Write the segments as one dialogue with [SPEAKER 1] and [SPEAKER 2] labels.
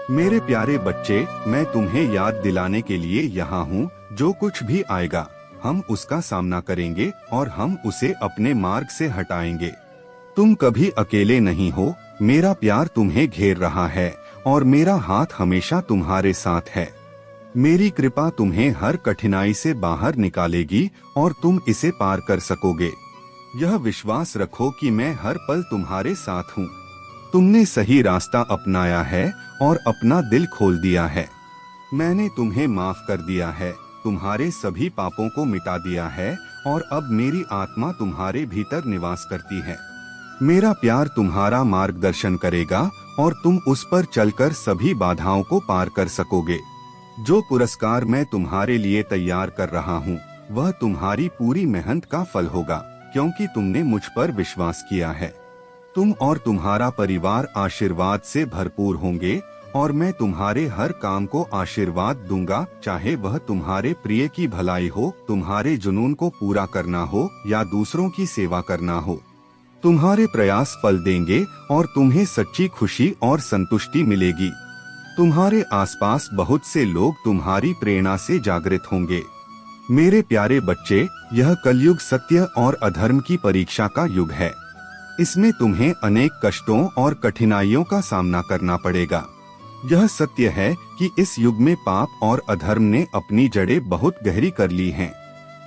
[SPEAKER 1] मेरे प्यारे बच्चे, मैं तुम्हें याद दिलाने के लिए यहाँ हूँ। जो कुछ भी आएगा हम उसका सामना करेंगे और हम उसे अपने मार्ग से हटाएंगे। तुम कभी अकेले नहीं हो। मेरा प्यार तुम्हें घेर रहा है और मेरा हाथ हमेशा तुम्हारे साथ है। मेरी कृपा तुम्हें हर कठिनाई से बाहर निकालेगी और तुम इसे पार कर सकोगे। यह विश्वास रखो कि मैं हर पल तुम्हारे साथ हूँ। तुमने सही रास्ता अपनाया है और अपना दिल खोल दिया है। मैंने तुम्हें माफ कर दिया है, तुम्हारे सभी पापों को मिटा दिया है और अब मेरी आत्मा तुम्हारे भीतर निवास करती है। मेरा प्यार तुम्हारा मार्गदर्शन करेगा और तुम उस पर चलकर सभी बाधाओं को पार कर सकोगे। जो पुरस्कार मैं तुम्हारे लिए तैयार कर रहा हूँ वह तुम्हारी पूरी मेहनत का फल होगा, क्योंकि तुमने मुझ पर विश्वास किया है। तुम और तुम्हारा परिवार आशीर्वाद से भरपूर होंगे और मैं तुम्हारे हर काम को आशीर्वाद दूंगा, चाहे वह तुम्हारे प्रिय की भलाई हो, तुम्हारे जुनून को पूरा करना हो या दूसरों की सेवा करना हो। तुम्हारे प्रयास फल देंगे और तुम्हें सच्ची खुशी और संतुष्टि मिलेगी। तुम्हारे आसपास बहुत से लोग तुम्हारी प्रेरणा से जागृत होंगे। मेरे प्यारे बच्चे, यह कलयुग सत्य और अधर्म की परीक्षा का युग है। इसमें तुम्हें अनेक कष्टों और कठिनाइयों का सामना करना पड़ेगा। यह सत्य है कि इस युग में पाप और अधर्म ने अपनी जड़ें बहुत गहरी कर ली हैं।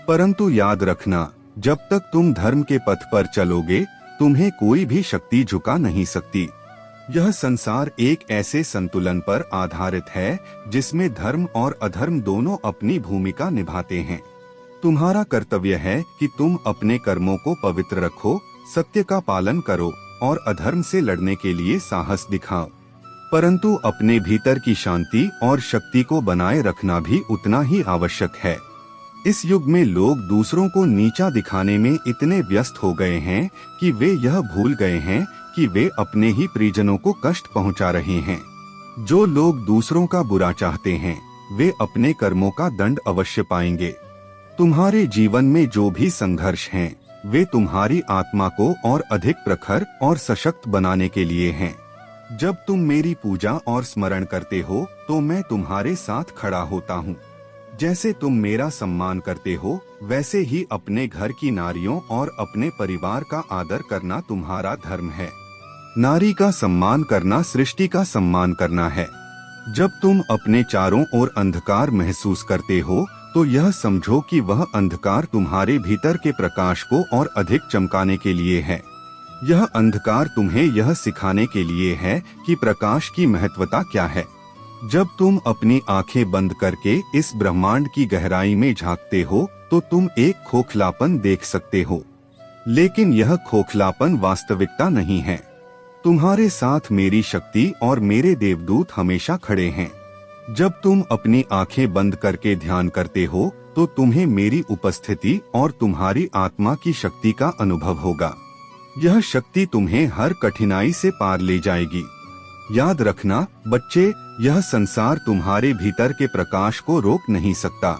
[SPEAKER 1] परंतु याद रखना, जब तक तुम धर्म के पथ पर चलोगे तुम्हें कोई भी शक्ति झुका नहीं सकती। यह संसार एक ऐसे संतुलन पर आधारित है जिसमें धर्म और अधर्म दोनों अपनी भूमिका निभाते हैं। तुम्हारा कर्तव्य है कि तुम अपने कर्मों को पवित्र रखो, सत्य का पालन करो और अधर्म से लड़ने के लिए साहस दिखाओ। परंतु अपने भीतर की शांति और शक्ति को बनाए रखना भी उतना ही आवश्यक है। इस युग में लोग दूसरों को नीचा दिखाने में इतने व्यस्त हो गए हैं कि वे यह भूल गए हैं कि वे अपने ही परिजनों को कष्ट पहुंचा रहे हैं। जो लोग दूसरों का बुरा चाहते हैं वे अपने कर्मों का दंड अवश्य पाएंगे। तुम्हारे जीवन में जो भी संघर्ष हैं वे तुम्हारी आत्मा को और अधिक प्रखर और सशक्त बनाने के लिए हैं। जब तुम मेरी पूजा और स्मरण करते हो तो मैं तुम्हारे साथ खड़ा होता हूँ। जैसे तुम मेरा सम्मान करते हो वैसे ही अपने घर की नारियों और अपने परिवार का आदर करना तुम्हारा धर्म है। नारी का सम्मान करना सृष्टि का सम्मान करना है। जब तुम अपने चारों ओर अंधकार महसूस करते हो तो यह समझो कि वह अंधकार तुम्हारे भीतर के प्रकाश को और अधिक चमकाने के लिए है। यह अंधकार तुम्हें यह सिखाने के लिए है कि प्रकाश की महत्वता क्या है। जब तुम अपनी आंखें बंद करके इस ब्रह्मांड की गहराई में झांकते हो तो तुम एक खोखलापन देख सकते हो, लेकिन यह खोखलापन वास्तविकता नहीं है। तुम्हारे साथ मेरी शक्ति और मेरे देवदूत हमेशा खड़े हैं। जब तुम अपनी आंखें बंद करके ध्यान करते हो तो तुम्हें मेरी उपस्थिति और तुम्हारी आत्मा की शक्ति का अनुभव होगा। यह शक्ति तुम्हें हर कठिनाई से पार ले जाएगी। याद रखना बच्चे, यह संसार तुम्हारे भीतर के प्रकाश को रोक नहीं सकता।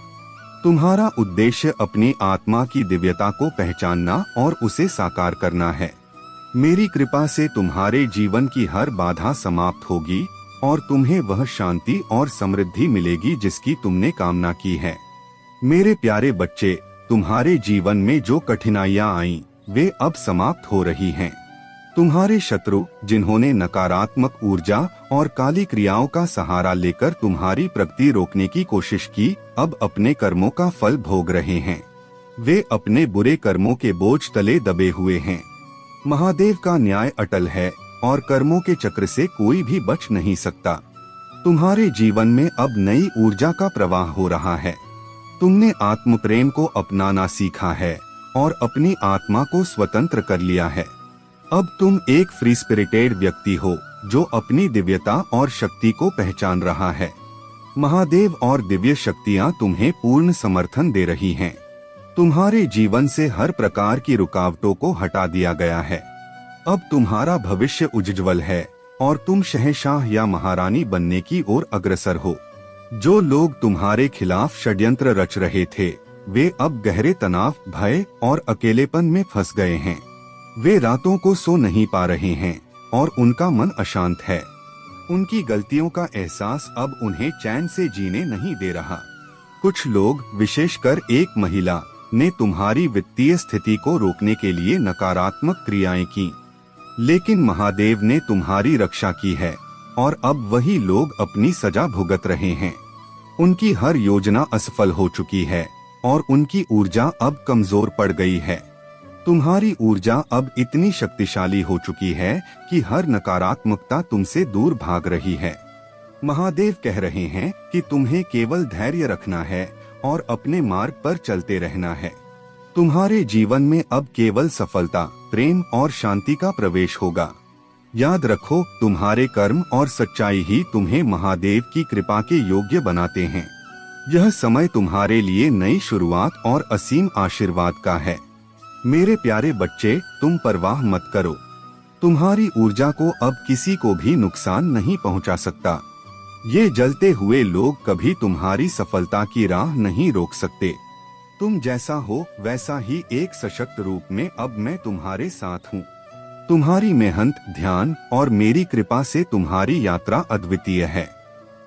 [SPEAKER 1] तुम्हारा उद्देश्य अपनी आत्मा की दिव्यता को पहचानना और उसे साकार करना है। मेरी कृपा से तुम्हारे जीवन की हर बाधा समाप्त होगी और तुम्हें वह शांति और समृद्धि मिलेगी जिसकी तुमने कामना की है। मेरे प्यारे बच्चे, तुम्हारे जीवन में जो कठिनाइयां आईं, वे अब समाप्त हो रही हैं। तुम्हारे शत्रु जिन्होंने नकारात्मक ऊर्जा और काली क्रियाओं का सहारा लेकर तुम्हारी प्रगति रोकने की कोशिश की, अब अपने कर्मों का फल भोग रहे हैं। वे अपने बुरे कर्मों के बोझ तले दबे हुए हैं। महादेव का न्याय अटल है और कर्मों के चक्र से कोई भी बच नहीं सकता। तुम्हारे जीवन में अब नई ऊर्जा का प्रवाह हो रहा है। तुमने आत्म प्रेम को अपनाना सीखा है और अपनी आत्मा को स्वतंत्र कर लिया है। अब तुम एक फ्री स्पिरिटेड व्यक्ति हो जो अपनी दिव्यता और शक्ति को पहचान रहा है। महादेव और दिव्य शक्तियाँ तुम्हें पूर्ण समर्थन दे रही हैं। तुम्हारे जीवन से हर प्रकार की रुकावटों को हटा दिया गया है। अब तुम्हारा भविष्य उज्ज्वल है और तुम शहंशाह या महारानी बनने की ओर अग्रसर हो। जो लोग तुम्हारे खिलाफ षड्यंत्र रच रहे थे वे अब गहरे तनाव, भय और अकेलेपन में फंस गए हैं। वे रातों को सो नहीं पा रहे हैं और उनका मन अशांत है। उनकी गलतियों का एहसास अब उन्हें चैन से जीने नहीं दे रहा। कुछ लोग, विशेषकर एक महिला, ने तुम्हारी वित्तीय स्थिति को रोकने के लिए नकारात्मक क्रियाएं की, लेकिन महादेव ने तुम्हारी रक्षा की है और अब वही लोग अपनी सजा भुगत रहे हैं। उनकी हर योजना असफल हो चुकी है और उनकी ऊर्जा अब कमजोर पड़ गई है। तुम्हारी ऊर्जा अब इतनी शक्तिशाली हो चुकी है कि हर नकारात्मकता तुमसे दूर भाग रही है। महादेव कह रहे हैं कि तुम्हें केवल धैर्य रखना है और अपने मार्ग पर चलते रहना है। तुम्हारे जीवन में अब केवल सफलता, प्रेम और शांति का प्रवेश होगा। याद रखो, तुम्हारे कर्म और सच्चाई ही तुम्हें महादेव की कृपा के योग्य बनाते हैं। यह समय तुम्हारे लिए नई शुरुआत और असीम आशीर्वाद का है। मेरे प्यारे बच्चे, तुम परवाह मत करो। तुम्हारी ऊर्जा को अब किसी को भी नुकसान नहीं पहुंचा सकता। ये जलते हुए लोग कभी तुम्हारी सफलता की राह नहीं रोक सकते। तुम जैसा हो वैसा ही एक सशक्त रूप में अब मैं तुम्हारे साथ हूँ। तुम्हारी मेहनत, ध्यान और मेरी कृपा से तुम्हारी यात्रा अद्वितीय है।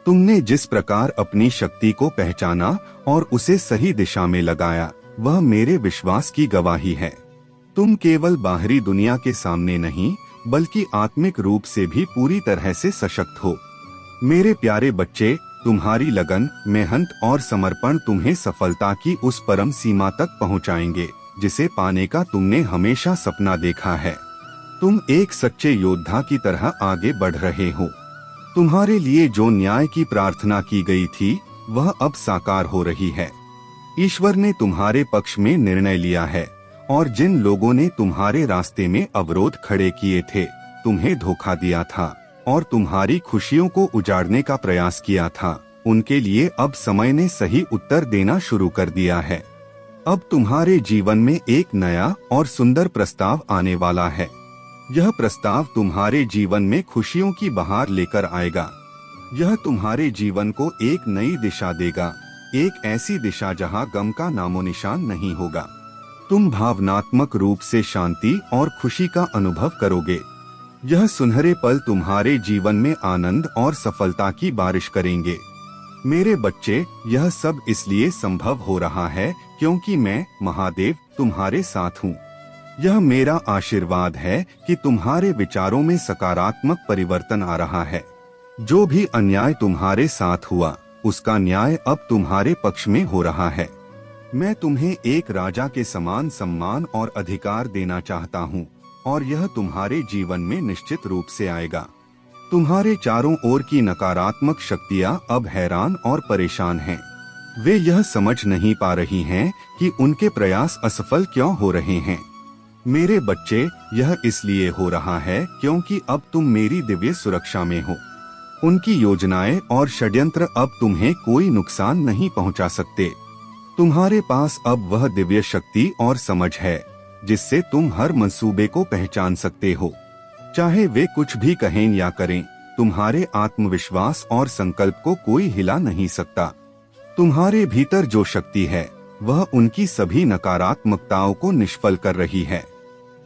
[SPEAKER 1] तुमने जिस प्रकार अपनी शक्ति को पहचाना और उसे सही दिशा में लगाया, वह मेरे विश्वास की गवाही है। तुम केवल बाहरी दुनिया के सामने नहीं, बल्कि आत्मिक रूप से भी पूरी तरह से सशक्त हो। मेरे प्यारे बच्चे, तुम्हारी लगन, मेहनत और समर्पण तुम्हें सफलता की उस परम सीमा तक पहुंचाएंगे, जिसे पाने का तुमने हमेशा सपना देखा है। तुम एक सच्चे योद्धा की तरह आगे बढ़ रहे हो। तुम्हारे लिए जो न्याय की प्रार्थना की गई थी, वह अब साकार हो रही है। ईश्वर ने तुम्हारे पक्ष में निर्णय लिया है और जिन लोगों ने तुम्हारे रास्ते में अवरोध खड़े किए थे, तुम्हें धोखा दिया था और तुम्हारी खुशियों को उजाड़ने का प्रयास किया था, उनके लिए अब समय ने सही उत्तर देना शुरू कर दिया है। अब तुम्हारे जीवन में एक नया और सुंदर प्रस्ताव आने वाला है। यह प्रस्ताव तुम्हारे जीवन में खुशियों की बहार लेकर आएगा। यह तुम्हारे जीवन को एक नई दिशा देगा, एक ऐसी दिशा जहां गम का नामोनिशान नहीं होगा। तुम भावनात्मक रूप से शांति और खुशी का अनुभव करोगे। यह सुनहरे पल तुम्हारे जीवन में आनंद और सफलता की बारिश करेंगे। मेरे बच्चे, यह सब इसलिए संभव हो रहा है क्योंकि मैं, महादेव, तुम्हारे साथ हूँ। यह मेरा आशीर्वाद है कि तुम्हारे विचारों में सकारात्मक परिवर्तन आ रहा है। जो भी अन्याय तुम्हारे साथ हुआ, उसका न्याय अब तुम्हारे पक्ष में हो रहा है। मैं तुम्हें एक राजा के समान सम्मान और अधिकार देना चाहता हूँ और यह तुम्हारे जीवन में निश्चित रूप से आएगा। तुम्हारे चारों ओर की नकारात्मक शक्तियाँ अब हैरान और परेशान हैं। वे यह समझ नहीं पा रही हैं कि उनके प्रयास असफल क्यों हो रहे हैं। मेरे बच्चे, यह इसलिए हो रहा है क्योंकि अब तुम मेरी दिव्य सुरक्षा में हो। उनकी योजनाएं और षड्यंत्र अब तुम्हें कोई नुकसान नहीं पहुंचा सकते। तुम्हारे पास अब वह दिव्य शक्ति और समझ है जिससे तुम हर मंसूबे को पहचान सकते हो। चाहे वे कुछ भी कहें या करें, तुम्हारे आत्मविश्वास और संकल्प को कोई हिला नहीं सकता। तुम्हारे भीतर जो शक्ति है, वह उनकी सभी नकारात्मकताओं को निष्फल कर रही है।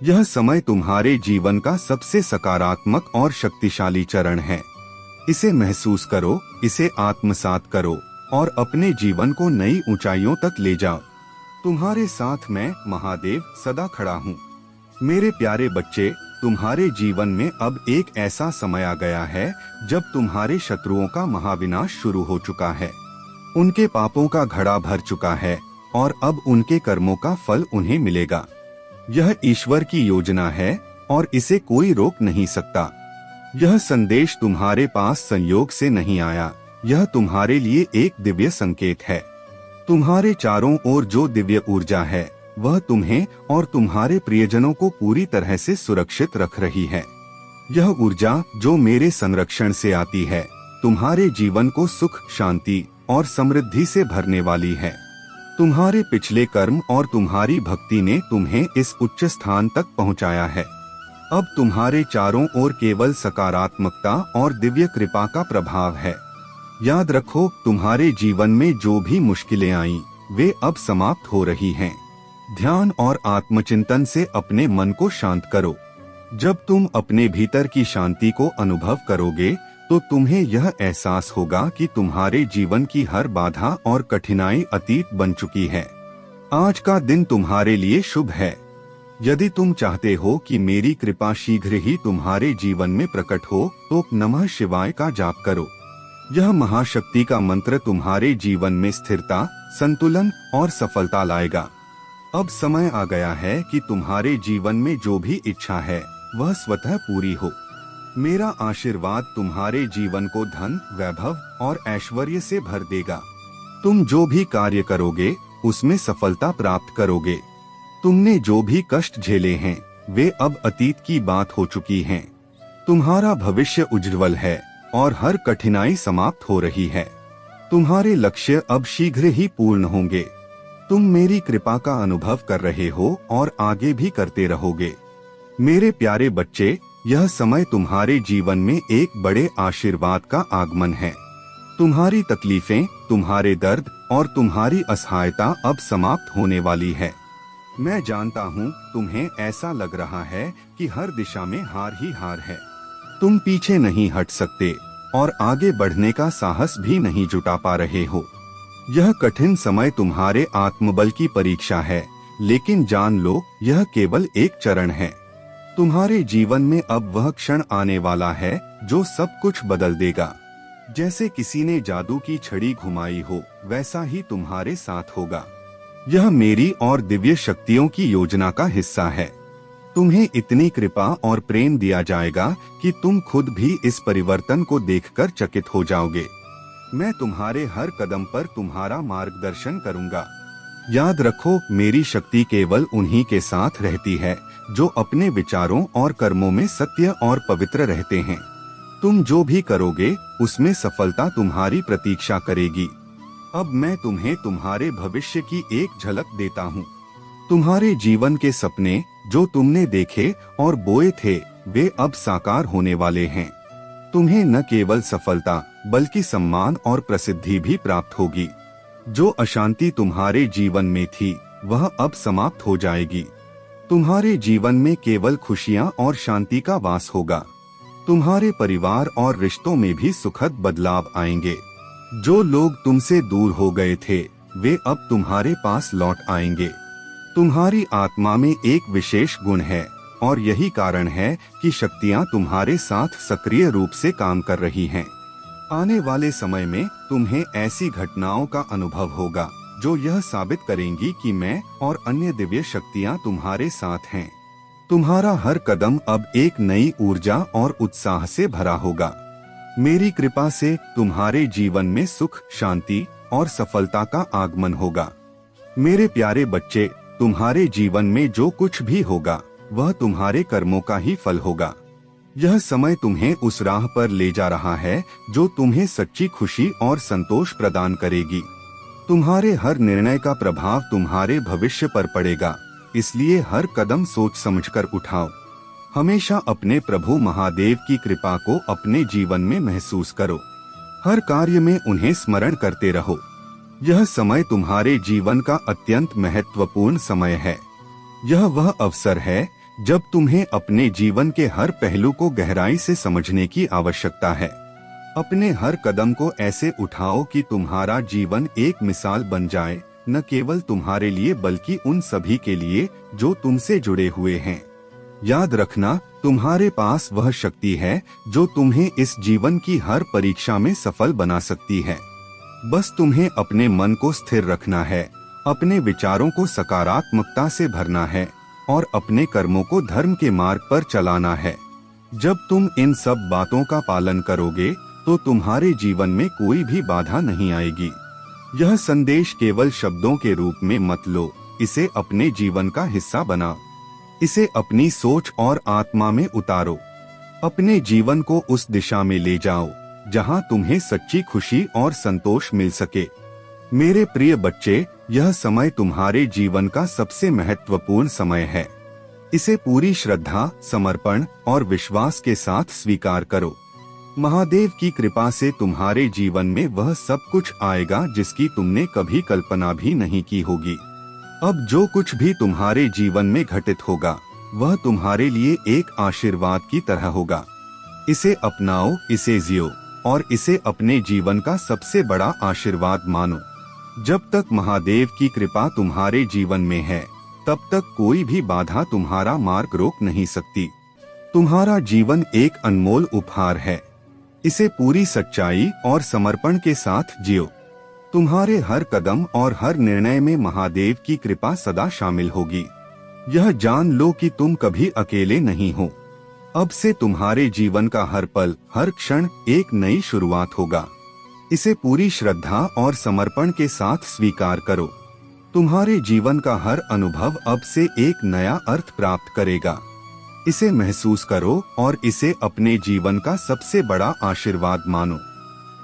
[SPEAKER 1] यह समय तुम्हारे जीवन का सबसे सकारात्मक और शक्तिशाली चरण है। इसे महसूस करो, इसे आत्मसात करो और अपने जीवन को नई ऊंचाइयों तक ले जाओ। तुम्हारे साथ मैं, महादेव, सदा खड़ा हूँ। मेरे प्यारे बच्चे, तुम्हारे जीवन में अब एक ऐसा समय आ गया है जब तुम्हारे शत्रुओं का महाविनाश शुरू हो चुका है। उनके पापों का घड़ा भर चुका है और अब उनके कर्मों का फल उन्हें मिलेगा। यह ईश्वर की योजना है और इसे कोई रोक नहीं सकता। यह संदेश तुम्हारे पास संयोग से नहीं आया, यह तुम्हारे लिए एक दिव्य संकेत है। तुम्हारे चारों ओर जो दिव्य ऊर्जा है, वह तुम्हें और तुम्हारे प्रियजनों को पूरी तरह से सुरक्षित रख रही है। यह ऊर्जा जो मेरे संरक्षण से आती है, तुम्हारे जीवन को सुख, शांति और समृद्धि से भरने वाली है। तुम्हारे पिछले कर्म और तुम्हारी भक्ति ने तुम्हें इस उच्च स्थान तक पहुंचाया है। अब तुम्हारे चारों ओर केवल सकारात्मकता और दिव्य कृपा का प्रभाव है। याद रखो, तुम्हारे जीवन में जो भी मुश्किलें आईं, वे अब समाप्त हो रही हैं। ध्यान और आत्मचिंतन से अपने मन को शांत करो। जब तुम अपने भीतर की शांति को अनुभव करोगे, तो तुम्हें यह एहसास होगा कि तुम्हारे जीवन की हर बाधा और कठिनाई अतीत बन चुकी है। आज का दिन तुम्हारे लिए शुभ है। यदि तुम चाहते हो कि मेरी कृपा शीघ्र ही तुम्हारे जीवन में प्रकट हो तो नमः शिवाय का जाप करो। यह महाशक्ति का मंत्र तुम्हारे जीवन में स्थिरता, संतुलन और सफलता लाएगा। अब समय आ गया है कि तुम्हारे जीवन में जो भी इच्छा है वह स्वतः पूरी हो। मेरा आशीर्वाद तुम्हारे जीवन को धन, वैभव और ऐश्वर्य से भर देगा। तुम जो भी कार्य करोगे उसमें सफलता प्राप्त करोगे। तुमने जो भी कष्ट झेले हैं वे अब अतीत की बात हो चुकी हैं। तुम्हारा भविष्य उज्ज्वल है और हर कठिनाई समाप्त हो रही है। तुम्हारे लक्ष्य अब शीघ्र ही पूर्ण होंगे। तुम मेरी कृपा का अनुभव कर रहे हो और आगे भी करते रहोगे। मेरे प्यारे बच्चे, यह समय तुम्हारे जीवन में एक बड़े आशीर्वाद का आगमन है। तुम्हारी तकलीफें, तुम्हारे दर्द और तुम्हारी असहायता अब समाप्त होने वाली है। मैं जानता हूँ तुम्हें ऐसा लग रहा है कि हर दिशा में हार ही हार है। तुम पीछे नहीं हट सकते और आगे बढ़ने का साहस भी नहीं जुटा पा रहे हो। यह कठिन समय तुम्हारे आत्मबल की परीक्षा है, लेकिन जान लो यह केवल एक चरण है। तुम्हारे जीवन में अब वह क्षण आने वाला है जो सब कुछ बदल देगा। जैसे किसी ने जादू की छड़ी घुमाई हो, वैसा ही तुम्हारे साथ होगा। यह मेरी और दिव्य शक्तियों की योजना का हिस्सा है। तुम्हें इतनी कृपा और प्रेम दिया जाएगा कि तुम खुद भी इस परिवर्तन को देखकर चकित हो जाओगे। मैं तुम्हारे हर कदम पर तुम्हारा मार्गदर्शन करूंगा। याद रखो, मेरी शक्ति केवल उन्हीं के साथ रहती है जो अपने विचारों और कर्मों में सत्य और पवित्र रहते हैं। तुम जो भी करोगे उसमें सफलता तुम्हारी प्रतीक्षा करेगी। अब मैं तुम्हें तुम्हारे भविष्य की एक झलक देता हूँ। तुम्हारे जीवन के सपने जो तुमने देखे और बोए थे वे अब साकार होने वाले हैं। तुम्हें न केवल सफलता बल्कि सम्मान और प्रसिद्धि भी प्राप्त होगी। जो अशांति तुम्हारे जीवन में थी वह अब समाप्त हो जाएगी। तुम्हारे जीवन में केवल खुशियाँ और शांति का वास होगा। तुम्हारे परिवार और रिश्तों में भी सुखद बदलाव आएंगे। जो लोग तुमसे दूर हो गए थे वे अब तुम्हारे पास लौट आएंगे। तुम्हारी आत्मा में एक विशेष गुण है और यही कारण है कि शक्तियाँ तुम्हारे साथ सक्रिय रूप से काम कर रही हैं। आने वाले समय में तुम्हें ऐसी घटनाओं का अनुभव होगा जो यह साबित करेंगी कि मैं और अन्य दिव्य शक्तियाँ तुम्हारे साथ हैं। तुम्हारा हर कदम अब एक नई ऊर्जा और उत्साह से भरा होगा। मेरी कृपा से तुम्हारे जीवन में सुख, शांति और सफलता का आगमन होगा। मेरे प्यारे बच्चे, तुम्हारे जीवन में जो कुछ भी होगा वह तुम्हारे कर्मों का ही फल होगा। यह समय तुम्हें उस राह पर ले जा रहा है जो तुम्हें सच्ची खुशी और संतोष प्रदान करेगी। तुम्हारे हर निर्णय का प्रभाव तुम्हारे भविष्य पर पड़ेगा, इसलिए हर कदम सोच समझकर उठाओ। हमेशा अपने प्रभु महादेव की कृपा को अपने जीवन में महसूस करो। हर कार्य में उन्हें स्मरण करते रहो। यह समय तुम्हारे जीवन का अत्यंत महत्वपूर्ण समय है। यह वह अवसर है जब तुम्हें अपने जीवन के हर पहलू को गहराई से समझने की आवश्यकता है। अपने हर कदम को ऐसे उठाओ कि तुम्हारा जीवन एक मिसाल बन जाए, न केवल तुम्हारे लिए बल्कि उन सभी के लिए जो तुमसे जुड़े हुए हैं। याद रखना, तुम्हारे पास वह शक्ति है जो तुम्हें इस जीवन की हर परीक्षा में सफल बना सकती है। बस तुम्हें अपने मन को स्थिर रखना है, अपने विचारों को सकारात्मकता से भरना है और अपने कर्मों को धर्म के मार्ग पर चलाना है। जब तुम इन सब बातों का पालन करोगे तो तुम्हारे जीवन में कोई भी बाधा नहीं आएगी। यह संदेश केवल शब्दों के रूप में मत लो, इसे अपने जीवन का हिस्सा बनाओ। इसे अपनी सोच और आत्मा में उतारो। अपने जीवन को उस दिशा में ले जाओ जहां तुम्हें सच्ची खुशी और संतोष मिल सके। मेरे प्रिय बच्चे, यह समय तुम्हारे जीवन का सबसे महत्वपूर्ण समय है। इसे पूरी श्रद्धा, समर्पण और विश्वास के साथ स्वीकार करो। महादेव की कृपा से तुम्हारे जीवन में वह सब कुछ आएगा जिसकी तुमने कभी कल्पना भी नहीं की होगी। अब जो कुछ भी तुम्हारे जीवन में घटित होगा वह तुम्हारे लिए एक आशीर्वाद की तरह होगा। इसे अपनाओ, इसे जियो और इसे अपने जीवन का सबसे बड़ा आशीर्वाद मानो। जब तक महादेव की कृपा तुम्हारे जीवन में है, तब तक कोई भी बाधा तुम्हारा मार्ग रोक नहीं सकती। तुम्हारा जीवन एक अनमोल उपहार है। इसे पूरी सच्चाई और समर्पण के साथ जियो। तुम्हारे हर कदम और हर निर्णय में महादेव की कृपा सदा शामिल होगी। यह जान लो कि तुम कभी अकेले नहीं हो। अब से तुम्हारे जीवन का हर पल, हर क्षण एक नई शुरुआत होगा। इसे पूरी श्रद्धा और समर्पण के साथ स्वीकार करो। तुम्हारे जीवन का हर अनुभव अब से एक नया अर्थ प्राप्त करेगा। इसे महसूस करो और इसे अपने जीवन का सबसे बड़ा आशीर्वाद मानो।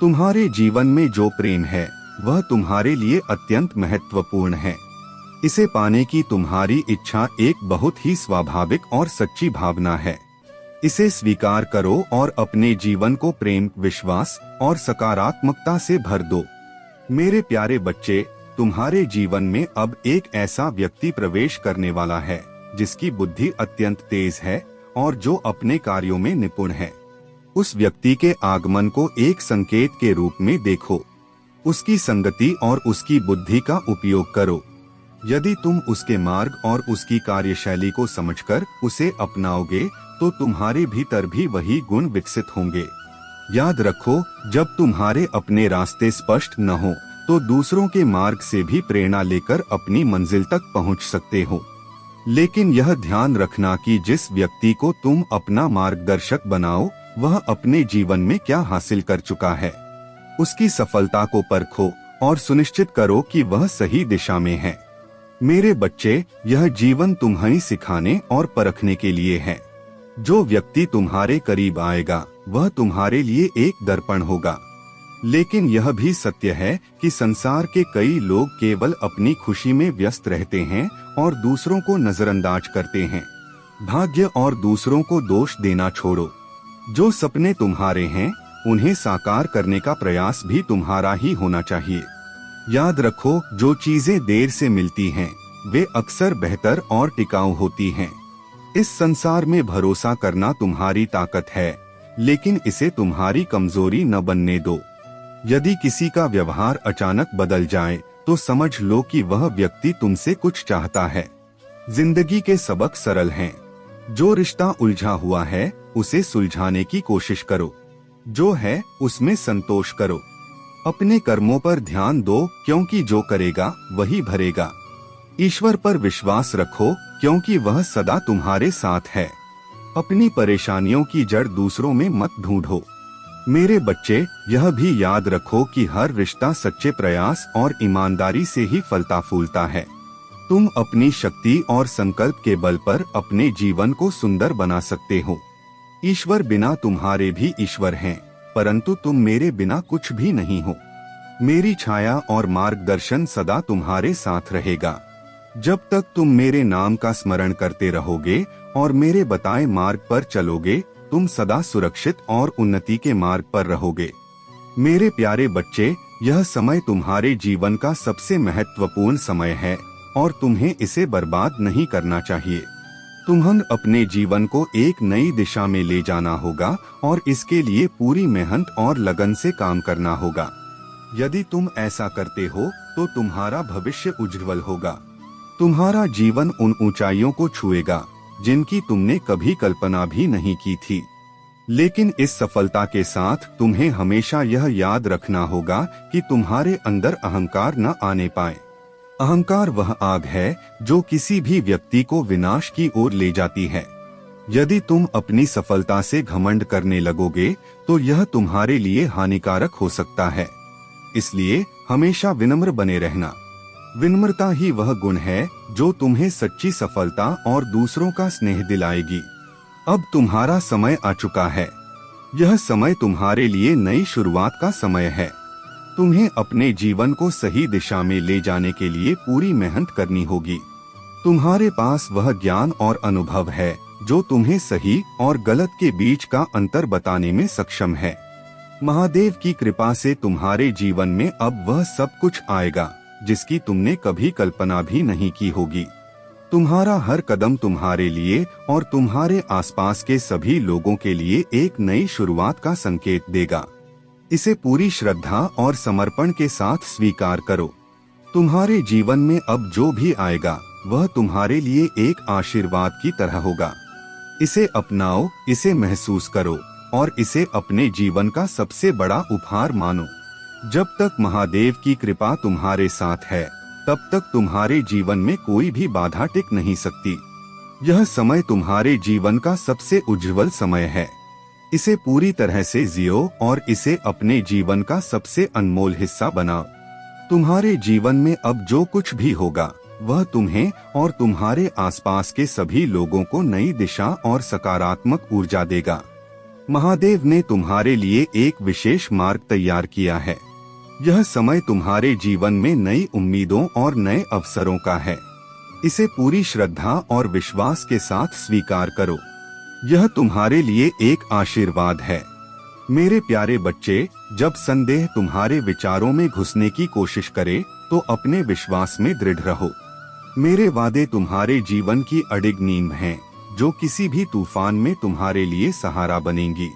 [SPEAKER 1] तुम्हारे जीवन में जो प्रेम है, वह तुम्हारे लिए अत्यंत महत्वपूर्ण है। इसे पाने की तुम्हारी इच्छा एक बहुत ही स्वाभाविक और सच्ची भावना है। इसे स्वीकार करो और अपने जीवन को प्रेम, विश्वास और सकारात्मकता से भर दो। मेरे प्यारे बच्चे, तुम्हारे जीवन में अब एक ऐसा व्यक्ति प्रवेश करने वाला है जिसकी बुद्धि अत्यंत तेज है और जो अपने कार्यों में निपुण है। उस व्यक्ति के आगमन को एक संकेत के रूप में देखो। उसकी संगति और उसकी बुद्धि का उपयोग करो। यदि तुम उसके मार्ग और उसकी कार्यशैली को समझकर उसे अपनाओगे, तो तुम्हारे भीतर भी वही गुण विकसित होंगे। याद रखो, जब तुम्हारे अपने रास्ते स्पष्ट न हो, तो दूसरों के मार्ग से भी प्रेरणा लेकर अपनी मंजिल तक पहुंच सकते हो। लेकिन यह ध्यान रखना कि जिस व्यक्ति को तुम अपना मार्गदर्शक बनाओ, वह अपने जीवन में क्या हासिल कर चुका है। उसकी सफलता को परखो और सुनिश्चित करो कि वह सही दिशा में है। मेरे बच्चे, यह जीवन तुम्हें सिखाने और परखने के लिए है। जो व्यक्ति तुम्हारे करीब आएगा, वह तुम्हारे लिए एक दर्पण होगा। लेकिन यह भी सत्य है कि संसार के कई लोग केवल अपनी खुशी में व्यस्त रहते हैं और दूसरों को नजरअंदाज करते हैं। भाग्य और दूसरों को दोष देना छोड़ो। जो सपने तुम्हारे हैं, उन्हें साकार करने का प्रयास भी तुम्हारा ही होना चाहिए। याद रखो, जो चीजें देर से मिलती हैं, वे अक्सर बेहतर और टिकाऊ होती हैं। इस संसार में भरोसा करना तुम्हारी ताकत है, लेकिन इसे तुम्हारी कमजोरी न बनने दो। यदि किसी का व्यवहार अचानक बदल जाए, तो समझ लो कि वह व्यक्ति तुमसे कुछ चाहता है। जिंदगी के सबक सरल हैं। जो रिश्ता उलझा हुआ है, उसे सुलझाने की कोशिश करो। जो है, उसमें संतोष करो। अपने कर्मों पर ध्यान दो, क्योंकि जो करेगा वही भरेगा। ईश्वर पर विश्वास रखो, क्योंकि वह सदा तुम्हारे साथ है। अपनी परेशानियों की जड़ दूसरों में मत ढूंढो। मेरे बच्चे, यह भी याद रखो कि हर रिश्ता सच्चे प्रयास और ईमानदारी से ही फलता फूलता है। तुम अपनी शक्ति और संकल्प के बल पर अपने जीवन को सुंदर बना सकते हो। ईश्वर बिना तुम्हारे भी ईश्वर हैं, परंतु तुम मेरे बिना कुछ भी नहीं हो। मेरी छाया और मार्गदर्शन सदा तुम्हारे साथ रहेगा। जब तक तुम मेरे नाम का स्मरण करते रहोगे और मेरे बताए मार्ग पर चलोगे, तुम सदा सुरक्षित और उन्नति के मार्ग पर रहोगे। मेरे प्यारे बच्चे, यह समय तुम्हारे जीवन का सबसे महत्वपूर्ण समय है और तुम्हें इसे बर्बाद नहीं करना चाहिए। तुम्हें अपने जीवन को एक नई दिशा में ले जाना होगा और इसके लिए पूरी मेहनत और लगन से काम करना होगा। यदि तुम ऐसा करते हो, तो तुम्हारा भविष्य उज्जवल होगा। तुम्हारा जीवन उन ऊंचाइयों को छुएगा जिनकी तुमने कभी कल्पना भी नहीं की थी। लेकिन इस सफलता के साथ तुम्हें हमेशा यह याद रखना होगा कि तुम्हारे अंदर अहंकार न आने पाए। अहंकार वह आग है जो किसी भी व्यक्ति को विनाश की ओर ले जाती है। यदि तुम अपनी सफलता से घमंड करने लगोगे, तो यह तुम्हारे लिए हानिकारक हो सकता है। इसलिए हमेशा विनम्र बने रहना। विनम्रता ही वह गुण है जो तुम्हें सच्ची सफलता और दूसरों का स्नेह दिलाएगी। अब तुम्हारा समय आ चुका है। यह समय तुम्हारे लिए नई शुरुआत का समय है। तुम्हें अपने जीवन को सही दिशा में ले जाने के लिए पूरी मेहनत करनी होगी। तुम्हारे पास वह ज्ञान और अनुभव है जो तुम्हें सही और गलत के बीच का अंतर बताने में सक्षम है। महादेव की कृपा से तुम्हारे जीवन में अब वह सब कुछ आएगा जिसकी तुमने कभी कल्पना भी नहीं की होगी। तुम्हारा हर कदम तुम्हारे लिए और तुम्हारे आसपास के सभी लोगों के लिए एक नई शुरुआत का संकेत देगा। इसे पूरी श्रद्धा और समर्पण के साथ स्वीकार करो। तुम्हारे जीवन में अब जो भी आएगा वह तुम्हारे लिए एक आशीर्वाद की तरह होगा। इसे अपनाओ, इसे महसूस करो और इसे अपने जीवन का सबसे बड़ा उपहार मानो। जब तक महादेव की कृपा तुम्हारे साथ है, तब तक तुम्हारे जीवन में कोई भी बाधा टिक नहीं सकती। यह समय तुम्हारे जीवन का सबसे उज्जवल समय है। इसे पूरी तरह से जियो और इसे अपने जीवन का सबसे अनमोल हिस्सा बनाओ। तुम्हारे जीवन में अब जो कुछ भी होगा वह तुम्हें और तुम्हारे आसपास के सभी लोगों को नई दिशा और सकारात्मक ऊर्जा देगा। महादेव ने तुम्हारे लिए एक विशेष मार्ग तैयार किया है। यह समय तुम्हारे जीवन में नई उम्मीदों और नए अवसरों का है। इसे पूरी श्रद्धा और विश्वास के साथ स्वीकार करो। यह तुम्हारे लिए एक आशीर्वाद है। मेरे प्यारे बच्चे, जब संदेह तुम्हारे विचारों में घुसने की कोशिश करे तो अपने विश्वास में दृढ़ रहो। मेरे वादे तुम्हारे जीवन की अडिग नींव हैं, जो किसी भी तूफान में तुम्हारे लिए सहारा बनेंगी।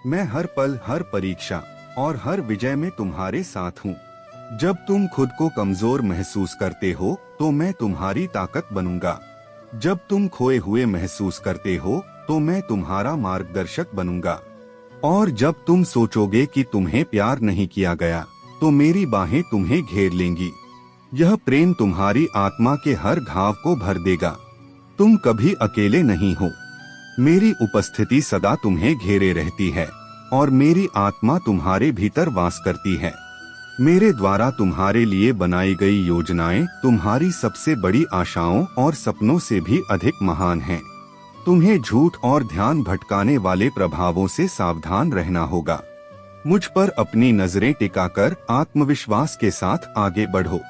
[SPEAKER 1] मैं हर पल, हर परीक्षा और हर विजय में तुम्हारे साथ हूँ। जब तुम खुद को कमजोर महसूस करते हो तो मैं तुम्हारी ताकत बनूंगा। जब तुम खोए हुए महसूस करते हो तो मैं तुम्हारा मार्गदर्शक बनूंगा। और जब तुम सोचोगे कि तुम्हें प्यार नहीं किया गया तो मेरी बाहें तुम्हें घेर लेंगी। यह प्रेम तुम्हारी आत्मा के हर घाव को भर देगा। तुम कभी अकेले नहीं हो। मेरी उपस्थिति सदा तुम्हें घेरे रहती है और मेरी आत्मा तुम्हारे भीतर वास करती है। मेरे द्वारा तुम्हारे लिए बनाई गई योजनाएं तुम्हारी सबसे बड़ी आशाओं और सपनों से भी अधिक महान हैं। तुम्हें झूठ और ध्यान भटकाने वाले प्रभावों से सावधान रहना होगा। मुझ पर अपनी नजरें टिकाकर आत्मविश्वास के साथ आगे बढ़ो।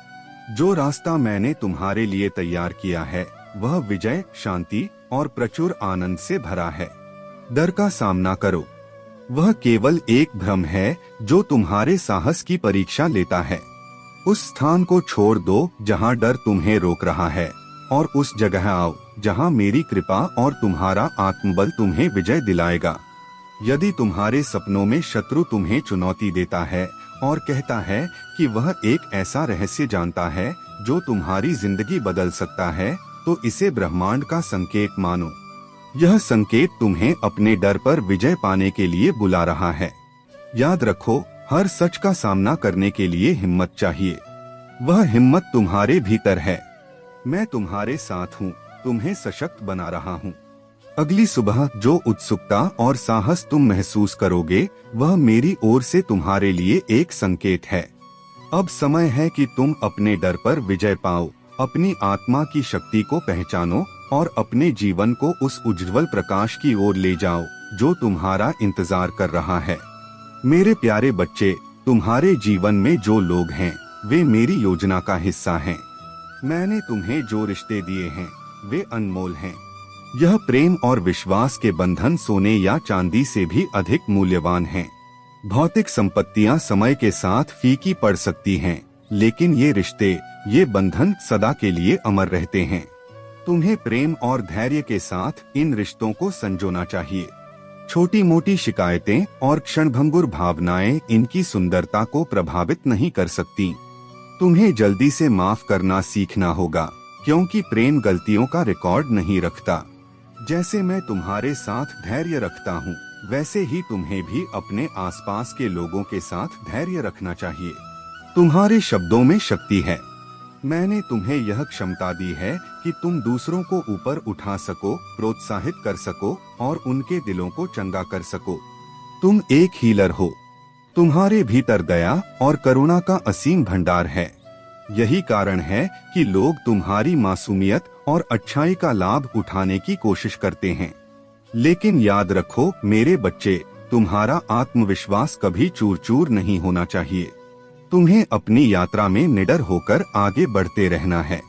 [SPEAKER 1] जो रास्ता मैंने तुम्हारे लिए तैयार किया है वह विजय, शांति और प्रचुर आनंद से भरा है। डर का सामना करो। वह केवल एक भ्रम है जो तुम्हारे साहस की परीक्षा लेता है। उस स्थान को छोड़ दो जहां डर तुम्हें रोक रहा है और उस जगह आओ जहां मेरी कृपा और तुम्हारा आत्मबल तुम्हें विजय दिलाएगा। यदि तुम्हारे सपनों में शत्रु तुम्हें चुनौती देता है और कहता है कि वह एक ऐसा रहस्य जानता है जो तुम्हारी जिंदगी बदल सकता है, तो इसे ब्रह्मांड का संकेत मानो। यह संकेत तुम्हें अपने डर पर विजय पाने के लिए बुला रहा है। याद रखो, हर सच का सामना करने के लिए हिम्मत चाहिए। वह हिम्मत तुम्हारे भीतर है। मैं तुम्हारे साथ हूँ, तुम्हें सशक्त बना रहा हूँ। अगली सुबह जो उत्सुकता और साहस तुम महसूस करोगे वह मेरी ओर से तुम्हारे लिए एक संकेत है। अब समय है कि तुम अपने डर पर विजय पाओ, अपनी आत्मा की शक्ति को पहचानो और अपने जीवन को उस उज्जवल प्रकाश की ओर ले जाओ जो तुम्हारा इंतजार कर रहा है। मेरे प्यारे बच्चे, तुम्हारे जीवन में जो लोग हैं वे मेरी योजना का हिस्सा हैं। मैंने तुम्हें जो रिश्ते दिए हैं वे अनमोल हैं। यह प्रेम और विश्वास के बंधन सोने या चांदी से भी अधिक मूल्यवान हैं। भौतिक संपत्तियां समय के साथ फीकी पड़ सकती हैं, लेकिन ये रिश्ते, ये बंधन सदा के लिए अमर रहते हैं। तुम्हें प्रेम और धैर्य के साथ इन रिश्तों को संजोना चाहिए। छोटी मोटी शिकायतें और क्षणभंगुर भावनाएं इनकी सुंदरता को प्रभावित नहीं कर सकती। तुम्हें जल्दी से माफ करना सीखना होगा, क्योंकि प्रेम गलतियों का रिकॉर्ड नहीं रखता। जैसे मैं तुम्हारे साथ धैर्य रखता हूँ, वैसे ही तुम्हें भी अपने आसपास के लोगों के साथ धैर्य रखना चाहिए। तुम्हारे शब्दों में शक्ति है। मैंने तुम्हें यह क्षमता दी है कि तुम दूसरों को ऊपर उठा सको, प्रोत्साहित कर सको और उनके दिलों को चंगा कर सको। तुम एक हीलर हो। तुम्हारे भीतर दया और करुणा का असीम भंडार है। यही कारण है कि लोग तुम्हारी मासूमियत और अच्छाई का लाभ उठाने की कोशिश करते हैं। लेकिन याद रखो मेरे बच्चे, तुम्हारा आत्मविश्वास कभी चूर चूर नहीं होना चाहिए। तुम्हें अपनी यात्रा में निडर होकर आगे बढ़ते रहना है।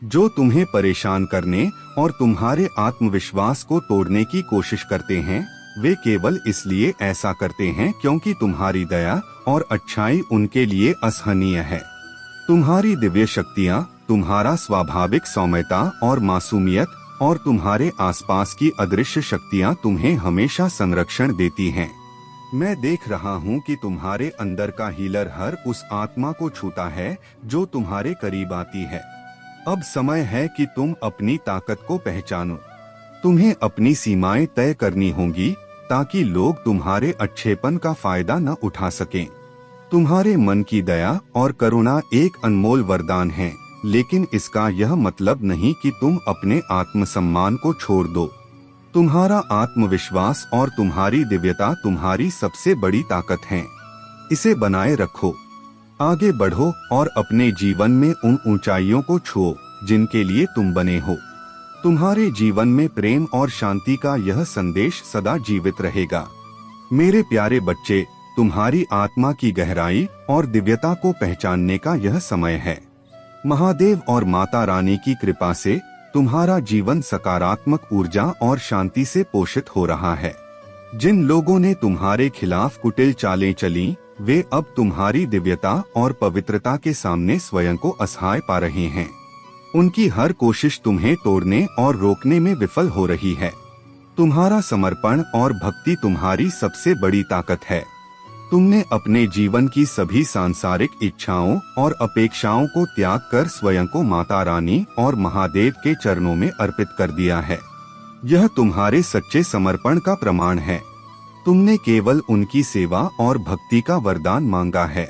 [SPEAKER 1] जो तुम्हें परेशान करने और तुम्हारे आत्मविश्वास को तोड़ने की कोशिश करते हैं, वे केवल इसलिए ऐसा करते हैं क्योंकि तुम्हारी दया और अच्छाई उनके लिए असहनीय है। तुम्हारी दिव्य शक्तियाँ, तुम्हारा स्वाभाविक सौम्यता और मासूमियत और तुम्हारे आसपास की अदृश्य शक्तियाँ तुम्हें हमेशा संरक्षण देती हैं। मैं देख रहा हूँ कि तुम्हारे अंदर का हीलर हर उस आत्मा को छूता है जो तुम्हारे करीब आती है। अब समय है कि तुम अपनी ताकत को पहचानो। तुम्हें अपनी सीमाएं तय करनी होंगी ताकि लोग तुम्हारे अच्छेपन का फायदा न उठा सकें। तुम्हारे मन की दया और करुणा एक अनमोल वरदान है, लेकिन इसका यह मतलब नहीं कि तुम अपने आत्मसम्मान को छोड़ दो। तुम्हारा आत्मविश्वास और तुम्हारी दिव्यता तुम्हारी सबसे बड़ी ताकत है। इसे बनाए रखो, आगे बढ़ो और अपने जीवन में उन ऊंचाइयों को छुओ जिनके लिए तुम बने हो। तुम्हारे जीवन में प्रेम और शांति का यह संदेश सदा जीवित रहेगा। मेरे प्यारे बच्चे, तुम्हारी आत्मा की गहराई और दिव्यता को पहचानने का यह समय है। महादेव और माता रानी की कृपा से तुम्हारा जीवन सकारात्मक ऊर्जा और शांति से पोषित हो रहा है। जिन लोगों ने तुम्हारे खिलाफ कुटिल चालें चली, वे अब तुम्हारी दिव्यता और पवित्रता के सामने स्वयं को असहाय पा रहे हैं। उनकी हर कोशिश तुम्हें तोड़ने और रोकने में विफल हो रही है। तुम्हारा समर्पण और भक्ति तुम्हारी सबसे बड़ी ताकत है। तुमने अपने जीवन की सभी सांसारिक इच्छाओं और अपेक्षाओं को त्याग कर स्वयं को माता रानी और महादेव के चरणों में अर्पित कर दिया है। यह तुम्हारे सच्चे समर्पण का प्रमाण है। तुमने केवल उनकी सेवा और भक्ति का वरदान मांगा है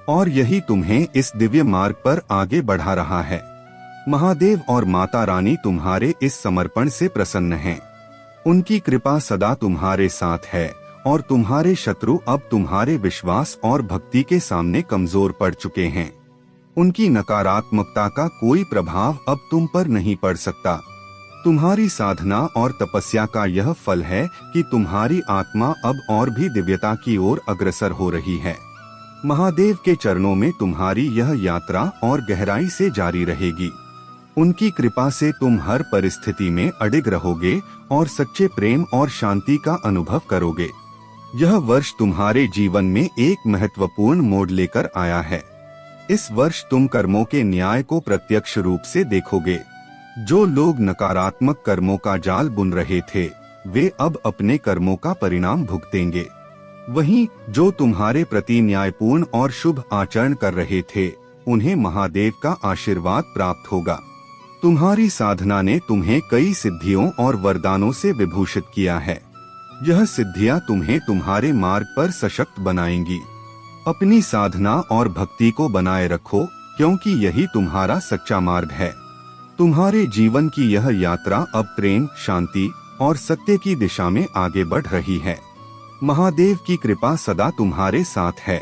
[SPEAKER 1] और यही तुम्हें इस दिव्य मार्ग पर आगे बढ़ा रहा है। महादेव और माता रानी तुम्हारे इस समर्पण से प्रसन्न हैं। उनकी कृपा सदा तुम्हारे साथ है और तुम्हारे शत्रु अब तुम्हारे विश्वास और भक्ति के सामने कमजोर पड़ चुके हैं। उनकी नकारात्मकता का कोई प्रभाव अब तुम पर नहीं पड़ सकता। तुम्हारी साधना और तपस्या का यह फल है कि तुम्हारी आत्मा अब और भी दिव्यता की ओर अग्रसर हो रही है। महादेव के चरणों में तुम्हारी यह यात्रा और गहराई से जारी रहेगी। उनकी कृपा से तुम हर परिस्थिति में अडिग रहोगे और सच्चे प्रेम और शांति का अनुभव करोगे। यह वर्ष तुम्हारे जीवन में एक महत्वपूर्ण मोड़ लेकर आया है। इस वर्ष तुम कर्मों के न्याय को प्रत्यक्ष रूप से देखोगे। जो लोग नकारात्मक कर्मों का जाल बुन रहे थे, वे अब अपने कर्मों का परिणाम भुगतेंगे। वहीं जो तुम्हारे प्रति न्यायपूर्ण और शुभ आचरण कर रहे थे, उन्हें महादेव का आशीर्वाद प्राप्त होगा। तुम्हारी साधना ने तुम्हें कई सिद्धियों और वरदानों से विभूषित किया है। यह सिद्धियां तुम्हें तुम्हारे मार्ग पर सशक्त बनाएंगी। अपनी साधना और भक्ति को बनाए रखो, क्योंकि यही तुम्हारा सच्चा मार्ग है। तुम्हारे जीवन की यह यात्रा अब प्रेम, शांति और सत्य की दिशा में आगे बढ़ रही है। महादेव की कृपा सदा तुम्हारे साथ है।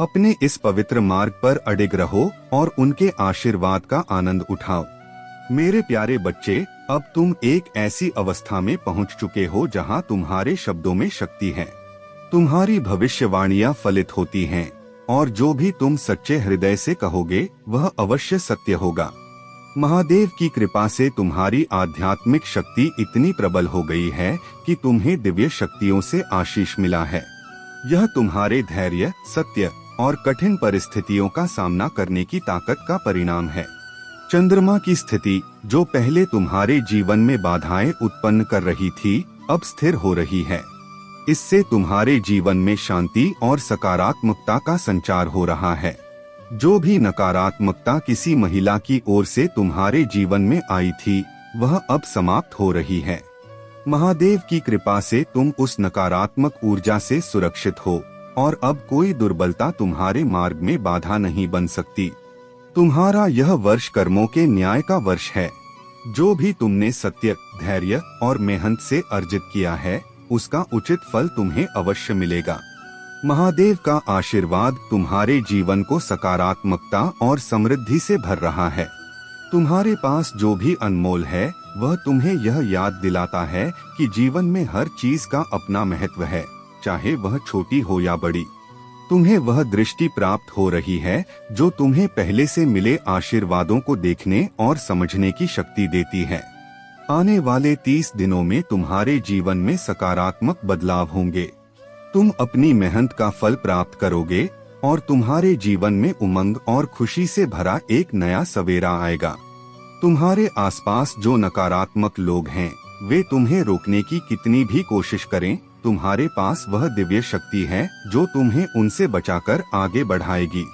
[SPEAKER 1] अपने इस पवित्र मार्ग पर अडिग रहो और उनके आशीर्वाद का आनंद उठाओ। मेरे प्यारे बच्चे, अब तुम एक ऐसी अवस्था में पहुंच चुके हो जहां तुम्हारे शब्दों में शक्ति है। तुम्हारी भविष्यवाणियां फलित होती हैं और जो भी तुम सच्चे हृदय से कहोगे वह अवश्य सत्य होगा। महादेव की कृपा से तुम्हारी आध्यात्मिक शक्ति इतनी प्रबल हो गई है कि तुम्हें दिव्य शक्तियों से आशीष मिला है। यह तुम्हारे धैर्य, सत्य और कठिन परिस्थितियों का सामना करने की ताकत का परिणाम है। चंद्रमा की स्थिति, जो पहले तुम्हारे जीवन में बाधाएं उत्पन्न कर रही थी, अब स्थिर हो रही है। इससे तुम्हारे जीवन में शांति और सकारात्मकता का संचार हो रहा है। जो भी नकारात्मकता किसी महिला की ओर से तुम्हारे जीवन में आई थी, वह अब समाप्त हो रही है। महादेव की कृपा से तुम उस नकारात्मक ऊर्जा से सुरक्षित हो और अब कोई दुर्बलता तुम्हारे मार्ग में बाधा नहीं बन सकती। तुम्हारा यह वर्ष कर्मों के न्याय का वर्ष है। जो भी तुमने सत्य, धैर्य और मेहनत से अर्जित किया है, उसका उचित फल तुम्हें अवश्य मिलेगा। महादेव का आशीर्वाद तुम्हारे जीवन को सकारात्मकता और समृद्धि से भर रहा है। तुम्हारे पास जो भी अनमोल है, वह तुम्हें यह याद दिलाता है कि जीवन में हर चीज का अपना महत्व है, चाहे वह छोटी हो या बड़ी। तुम्हें वह दृष्टि प्राप्त हो रही है जो तुम्हें पहले से मिले आशीर्वादों को देखने और समझने की शक्ति देती है। आने वाले 30 दिनों में तुम्हारे जीवन में सकारात्मक बदलाव होंगे। तुम अपनी मेहनत का फल प्राप्त करोगे और तुम्हारे जीवन में उमंग और खुशी से भरा एक नया सवेरा आएगा। तुम्हारे आसपास जो नकारात्मक लोग हैं, वे तुम्हें रोकने की कितनी भी कोशिश करें, तुम्हारे पास वह दिव्य शक्ति है जो तुम्हें उनसे बचाकर आगे बढ़ाएगी।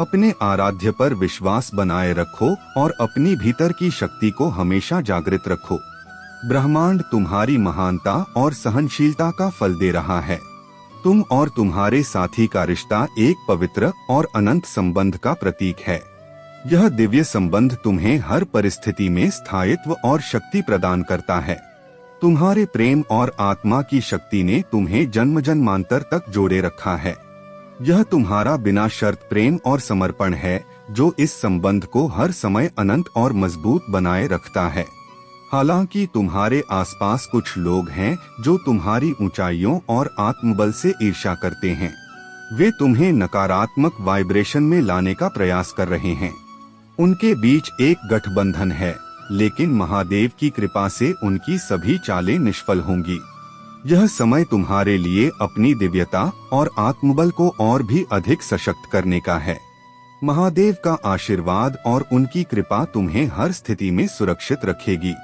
[SPEAKER 1] अपने आराध्य पर विश्वास बनाए रखो और अपनी भीतर की शक्ति को हमेशा जागृत रखो। ब्रह्मांड तुम्हारी महानता और सहनशीलता का फल दे रहा है। तुम और तुम्हारे साथी का रिश्ता एक पवित्र और अनंत संबंध का प्रतीक है। यह दिव्य संबंध तुम्हें हर परिस्थिति में स्थायित्व और शक्ति प्रदान करता है। तुम्हारे प्रेम और आत्मा की शक्ति ने तुम्हें जन्म जन्मांतर तक जोड़े रखा है। यह तुम्हारा बिना शर्त प्रेम और समर्पण है जो इस संबंध को हर समय अनंत और मजबूत बनाए रखता है। हालांकि तुम्हारे आसपास कुछ लोग हैं जो तुम्हारी ऊंचाइयों और आत्मबल से ईर्ष्या करते हैं। वे तुम्हें नकारात्मक वाइब्रेशन में लाने का प्रयास कर रहे हैं। उनके बीच एक गठबंधन है, लेकिन महादेव की कृपा से उनकी सभी चालें निष्फल होंगी। यह समय तुम्हारे लिए अपनी दिव्यता और आत्मबल को और भी अधिक सशक्त करने का है। महादेव का आशीर्वाद और उनकी कृपा तुम्हें हर स्थिति में सुरक्षित रखेगी।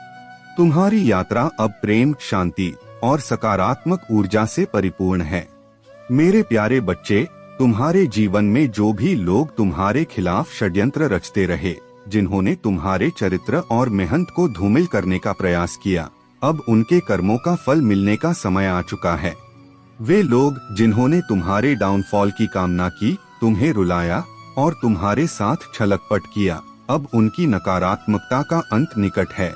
[SPEAKER 1] तुम्हारी यात्रा अब प्रेम, शांति और सकारात्मक ऊर्जा से परिपूर्ण है। मेरे प्यारे बच्चे, तुम्हारे जीवन में जो भी लोग तुम्हारे खिलाफ षड्यंत्र रचते रहे, जिन्होंने तुम्हारे चरित्र और मेहनत को धूमिल करने का प्रयास किया, अब उनके कर्मों का फल मिलने का समय आ चुका है। वे लोग जिन्होंने तुम्हारे डाउनफॉल की कामना की, तुम्हें रुलाया और तुम्हारे साथ छलकपट किया, अब उनकी नकारात्मकता का अंत निकट है।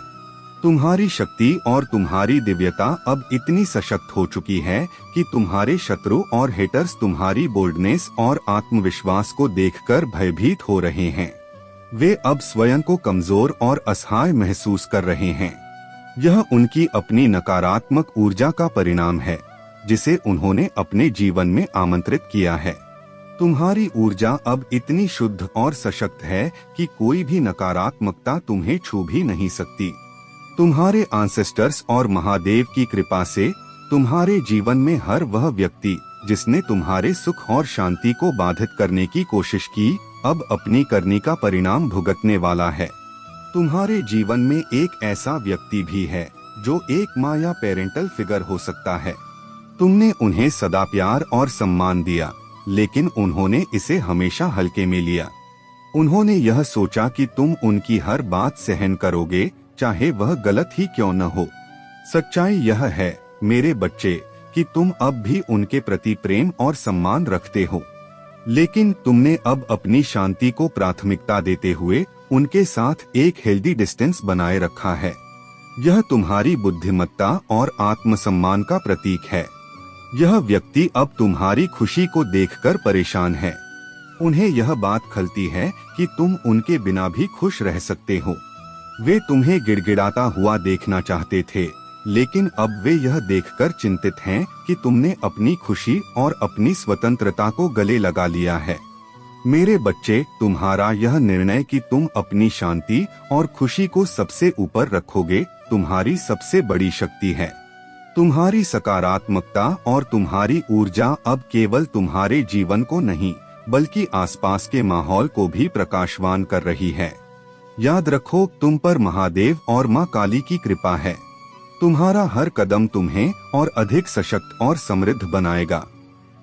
[SPEAKER 1] तुम्हारी शक्ति और तुम्हारी दिव्यता अब इतनी सशक्त हो चुकी है कि तुम्हारे शत्रु और हेटर्स तुम्हारी बोल्डनेस और आत्मविश्वास को देखकर भयभीत हो रहे हैं। वे अब स्वयं को कमजोर और असहाय महसूस कर रहे हैं। यह उनकी अपनी नकारात्मक ऊर्जा का परिणाम है, जिसे उन्होंने अपने जीवन में आमंत्रित किया है। तुम्हारी ऊर्जा अब इतनी शुद्ध और सशक्त है कि कोई भी नकारात्मकता तुम्हें छू भी नहीं सकती। तुम्हारे एंसेस्टर्स और महादेव की कृपा से तुम्हारे जीवन में हर वह व्यक्ति जिसने तुम्हारे सुख और शांति को बाधित करने की कोशिश की, अब अपनी करनी का परिणाम भुगतने वाला है। तुम्हारे जीवन में एक ऐसा व्यक्ति भी है जो एक माँ या पेरेंटल फिगर हो सकता है। तुमने उन्हें सदा प्यार और सम्मान दिया, लेकिन उन्होंने इसे हमेशा हल्के में लिया। उन्होंने यह सोचा कि तुम उनकी हर बात सहन करोगे, चाहे वह गलत ही क्यों न हो। सच्चाई यह है मेरे बच्चे कि तुम अब भी उनके प्रति प्रेम और सम्मान रखते हो, लेकिन तुमने अब अपनी शांति को प्राथमिकता देते हुए उनके साथ एक हेल्दी डिस्टेंस बनाए रखा है। यह तुम्हारी बुद्धिमत्ता और आत्मसम्मान का प्रतीक है। यह व्यक्ति अब तुम्हारी खुशी को देखकर परेशान है। उन्हें यह बात खलती है कि तुम उनके बिना भी खुश रह सकते हो। वे तुम्हें गिड़गिड़ाता हुआ देखना चाहते थे, लेकिन अब वे यह देखकर चिंतित हैं कि तुमने अपनी खुशी और अपनी स्वतंत्रता को गले लगा लिया है। मेरे बच्चे, तुम्हारा यह निर्णय कि तुम अपनी शांति और खुशी को सबसे ऊपर रखोगे, तुम्हारी सबसे बड़ी शक्ति है। तुम्हारी सकारात्मकता और तुम्हारी ऊर्जा अब केवल तुम्हारे जीवन को नहीं, बल्कि आसपास के माहौल को भी प्रकाशवान कर रही है। याद रखो, तुम पर महादेव और माँ काली की कृपा है। तुम्हारा हर कदम तुम्हें और अधिक सशक्त और समृद्ध बनाएगा।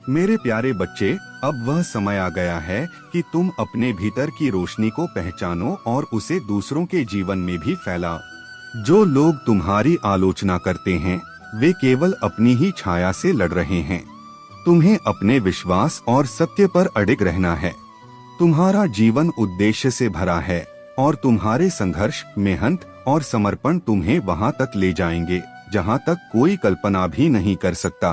[SPEAKER 1] मेरे प्यारे बच्चे, अब वह समय आ गया है कि तुम अपने भीतर की रोशनी को पहचानो और उसे दूसरों के जीवन में भी फैलाओ। जो लोग तुम्हारी आलोचना करते हैं, वे केवल अपनी ही छाया से लड़ रहे हैं। तुम्हें अपने विश्वास और सत्य पर अडिग रहना है। तुम्हारा जीवन उद्देश्य से भरा है और तुम्हारे संघर्ष, मेहनत और समर्पण तुम्हें वहां तक ले जाएंगे जहां तक कोई कल्पना भी नहीं कर सकता।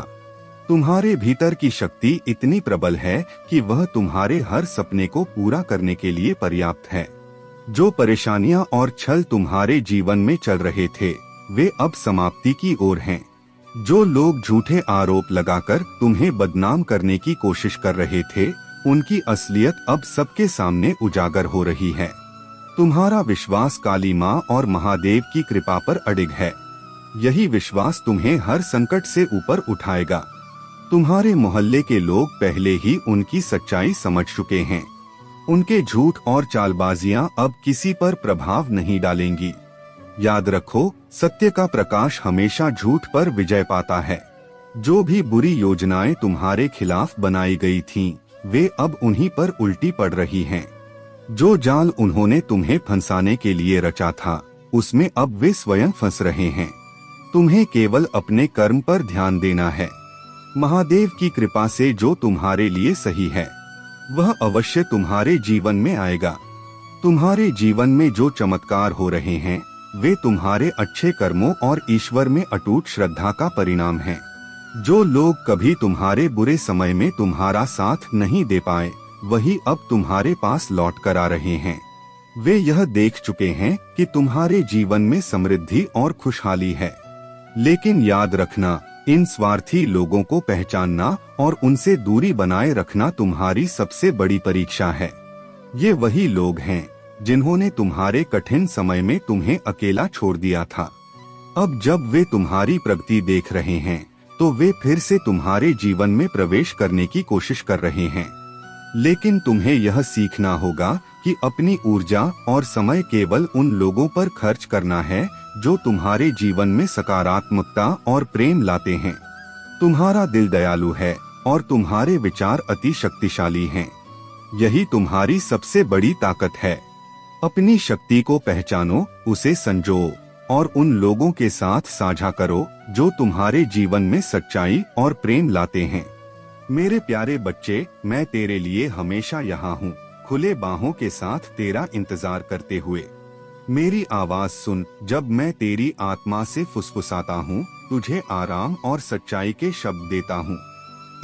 [SPEAKER 1] तुम्हारे भीतर की शक्ति इतनी प्रबल है कि वह तुम्हारे हर सपने को पूरा करने के लिए पर्याप्त है। जो परेशानियां और छल तुम्हारे जीवन में चल रहे थे, वे अब समाप्ति की ओर हैं। जो लोग झूठे आरोप लगाकर तुम्हें बदनाम करने की कोशिश कर रहे थे, उनकी असलियत अब सबके सामने उजागर हो रही है। तुम्हारा विश्वास काली माँ और महादेव की कृपा पर अडिग है। यही विश्वास तुम्हें हर संकट से ऊपर उठाएगा। तुम्हारे मोहल्ले के लोग पहले ही उनकी सच्चाई समझ चुके हैं। उनके झूठ और चालबाजियां अब किसी पर प्रभाव नहीं डालेंगी। याद रखो, सत्य का प्रकाश हमेशा झूठ पर विजय पाता है। जो भी बुरी योजनाएं तुम्हारे खिलाफ बनाई गई थीं, वे अब उन्हीं पर उल्टी पड़ रही हैं। जो जाल उन्होंने तुम्हें फंसाने के लिए रचा था, उसमें अब वे स्वयं फंस रहे हैं। तुम्हें केवल अपने कर्म पर ध्यान देना है। महादेव की कृपा से जो तुम्हारे लिए सही है, वह अवश्य तुम्हारे जीवन में आएगा। तुम्हारे जीवन में जो चमत्कार हो रहे हैं, वे तुम्हारे अच्छे कर्मों और ईश्वर में अटूट श्रद्धा का परिणाम हैं। जो लोग कभी तुम्हारे बुरे समय में तुम्हारा साथ नहीं दे पाए, वही अब तुम्हारे पास लौट कर आ रहे हैं। वे यह देख चुके हैं कि तुम्हारे जीवन में समृद्धि और खुशहाली है। लेकिन याद रखना, इन स्वार्थी लोगों को पहचानना और उनसे दूरी बनाए रखना तुम्हारी सबसे बड़ी परीक्षा है। ये वही लोग हैं जिन्होंने तुम्हारे कठिन समय में तुम्हें अकेला छोड़ दिया था। अब जब वे तुम्हारी प्रगति देख रहे हैं, तो वे फिर से तुम्हारे जीवन में प्रवेश करने की कोशिश कर रहे हैं। लेकिन तुम्हें यह सीखना होगा कि अपनी ऊर्जा और समय केवल उन लोगों पर खर्च करना है जो तुम्हारे जीवन में सकारात्मकता और प्रेम लाते हैं। तुम्हारा दिल दयालु है और तुम्हारे विचार अति शक्तिशाली हैं। यही तुम्हारी सबसे बड़ी ताकत है। अपनी शक्ति को पहचानो, उसे संजो और उन लोगों के साथ साझा करो जो तुम्हारे जीवन में सच्चाई और प्रेम लाते हैं। मेरे प्यारे बच्चे, मैं तेरे लिए हमेशा यहाँ हूँ, खुले बाहों के साथ तेरा इंतजार करते हुए। मेरी आवाज सुन जब मैं तेरी आत्मा से फुसफुसाता हूँ, तुझे आराम और सच्चाई के शब्द देता हूँ।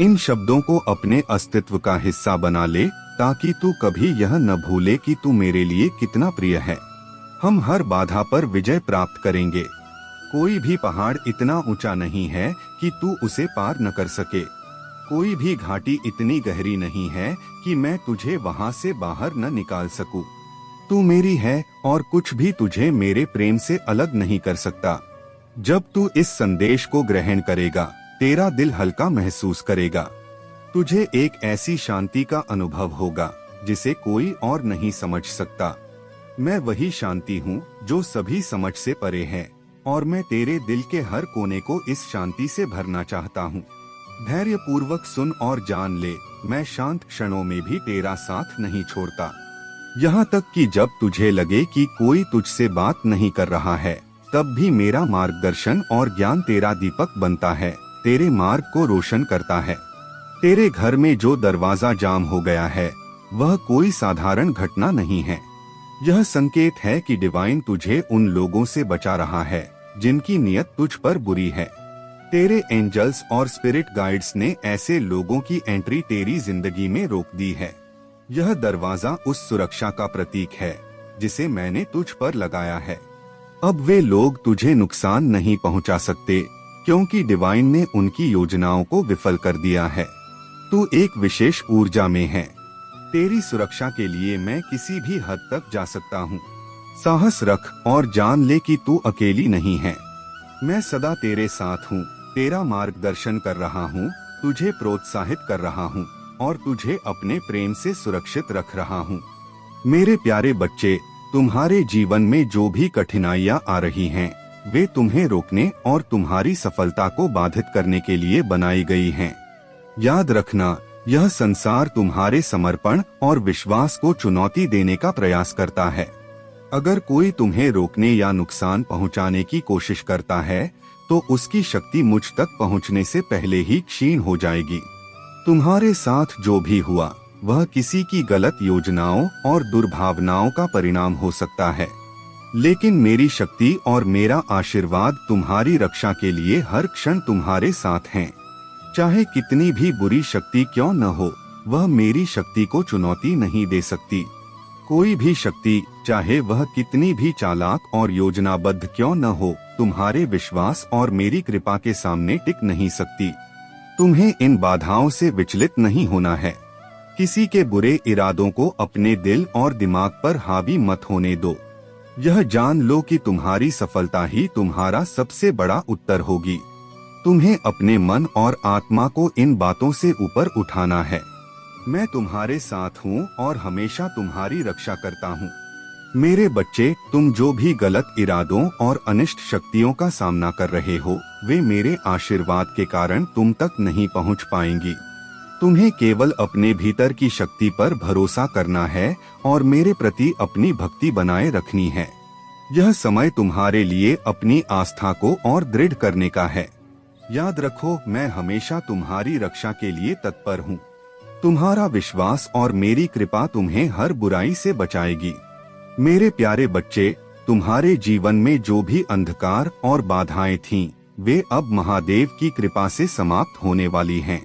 [SPEAKER 1] इन शब्दों को अपने अस्तित्व का हिस्सा बना ले, ताकि तू कभी यह न भूले कि तू मेरे लिए कितना प्रिय है। हम हर बाधा पर विजय प्राप्त करेंगे। कोई भी पहाड़ इतना ऊंचा नहीं है कि तू उसे पार न कर सके। कोई भी घाटी इतनी गहरी नहीं है कि मैं तुझे वहां से बाहर न निकाल सकूं। तू मेरी है और कुछ भी तुझे मेरे प्रेम से अलग नहीं कर सकता। जब तू इस संदेश को ग्रहण करेगा, तेरा दिल हल्का महसूस करेगा। तुझे एक ऐसी शांति का अनुभव होगा जिसे कोई और नहीं समझ सकता। मैं वही शांति हूँ जो सभी समझ से परे है, और मैं तेरे दिल के हर कोने को इस शांति से भरना चाहता हूँ। धैर्य पूर्वक सुन और जान ले, मैं शांत क्षणों में भी तेरा साथ नहीं छोड़ता। यहाँ तक कि जब तुझे लगे कि कोई तुझसे बात नहीं कर रहा है, तब भी मेरा मार्गदर्शन और ज्ञान तेरा दीपक बनता है, तेरे मार्ग को रोशन करता है। तेरे घर में जो दरवाजा जाम हो गया है, वह कोई साधारण घटना नहीं है। यह संकेत है कि डिवाइन तुझे उन लोगों से बचा रहा है जिनकी नीयत तुझ पर बुरी है। तेरे एंजल्स और स्पिरिट गाइड्स ने ऐसे लोगों की एंट्री तेरी जिंदगी में रोक दी है। यह दरवाजा उस सुरक्षा का प्रतीक है जिसे मैंने तुझ पर लगाया है। अब वे लोग तुझे नुकसान नहीं पहुंचा सकते, क्योंकि डिवाइन ने उनकी योजनाओं को विफल कर दिया है। तू एक विशेष ऊर्जा में है। तेरी सुरक्षा के लिए मैं किसी भी हद तक जा सकता हूँ। साहस रख और जान ले कि तू अकेली नहीं है। मैं सदा तेरे साथ हूँ, तेरा मार्गदर्शन कर रहा हूँ, तुझे प्रोत्साहित कर रहा हूँ और तुझे अपने प्रेम से सुरक्षित रख रहा हूँ। मेरे प्यारे बच्चे, तुम्हारे जीवन में जो भी कठिनाइयाँ आ रही हैं, वे तुम्हें रोकने और तुम्हारी सफलता को बाधित करने के लिए बनाई गई हैं। याद रखना, यह संसार तुम्हारे समर्पण और विश्वास को चुनौती देने का प्रयास करता है। अगर कोई तुम्हें रोकने या नुकसान पहुंचाने की कोशिश करता है, तो उसकी शक्ति मुझ तक पहुंचने से पहले ही क्षीण हो जाएगी। तुम्हारे साथ जो भी हुआ, वह किसी की गलत योजनाओं और दुर्भावनाओं का परिणाम हो सकता है, लेकिन मेरी शक्ति और मेरा आशीर्वाद तुम्हारी रक्षा के लिए हर क्षण तुम्हारे साथ हैं। चाहे कितनी भी बुरी शक्ति क्यों न हो, वह मेरी शक्ति को चुनौती नहीं दे सकती। कोई भी शक्ति, चाहे वह कितनी भी चालाक और योजनाबद्ध क्यों न हो, तुम्हारे विश्वास और मेरी कृपा के सामने टिक नहीं सकती। तुम्हें इन बाधाओं से विचलित नहीं होना है। किसी के बुरे इरादों को अपने दिल और दिमाग पर हावी मत होने दो। यह जान लो कि तुम्हारी सफलता ही तुम्हारा सबसे बड़ा उत्तर होगी। तुम्हें अपने मन और आत्मा को इन बातों से ऊपर उठाना है। मैं तुम्हारे साथ हूँ और हमेशा तुम्हारी रक्षा करता हूँ। मेरे बच्चे, तुम जो भी गलत इरादों और अनिष्ट शक्तियों का सामना कर रहे हो, वे मेरे आशीर्वाद के कारण तुम तक नहीं पहुँच पाएंगी। तुम्हें केवल अपने भीतर की शक्ति पर भरोसा करना है और मेरे प्रति अपनी भक्ति बनाए रखनी है। यह समय तुम्हारे लिए अपनी आस्था को और दृढ़ करने का है। याद रखो, मैं हमेशा तुम्हारी रक्षा के लिए तत्पर हूँ। तुम्हारा विश्वास और मेरी कृपा तुम्हें हर बुराई से बचाएगी। मेरे प्यारे बच्चे, तुम्हारे जीवन में जो भी अंधकार और बाधाएं थीं, वे अब महादेव की कृपा से समाप्त होने वाली हैं।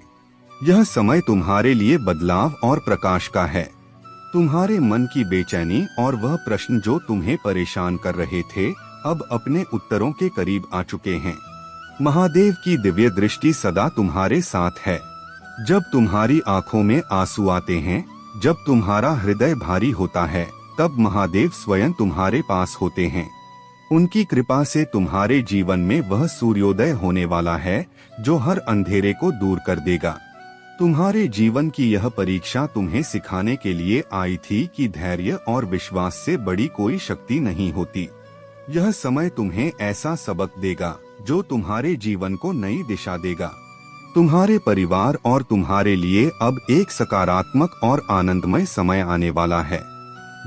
[SPEAKER 1] यह समय तुम्हारे लिए बदलाव और प्रकाश का है। तुम्हारे मन की बेचैनी और वह प्रश्न जो तुम्हें परेशान कर रहे थे, अब अपने उत्तरों के करीब आ चुके हैं। महादेव की दिव्य दृष्टि सदा तुम्हारे साथ है। जब तुम्हारी आंखों में आंसू आते हैं, जब तुम्हारा हृदय भारी होता है, तब महादेव स्वयं तुम्हारे पास होते हैं। उनकी कृपा से तुम्हारे जीवन में वह सूर्योदय होने वाला है जो हर अंधेरे को दूर कर देगा। तुम्हारे जीवन की यह परीक्षा तुम्हें सिखाने के लिए आई थी कि धैर्य और विश्वास से बड़ी कोई शक्ति नहीं होती। यह समय तुम्हें ऐसा सबक देगा जो तुम्हारे जीवन को नई दिशा देगा। तुम्हारे परिवार और तुम्हारे लिए अब एक सकारात्मक और आनंदमय समय आने वाला है।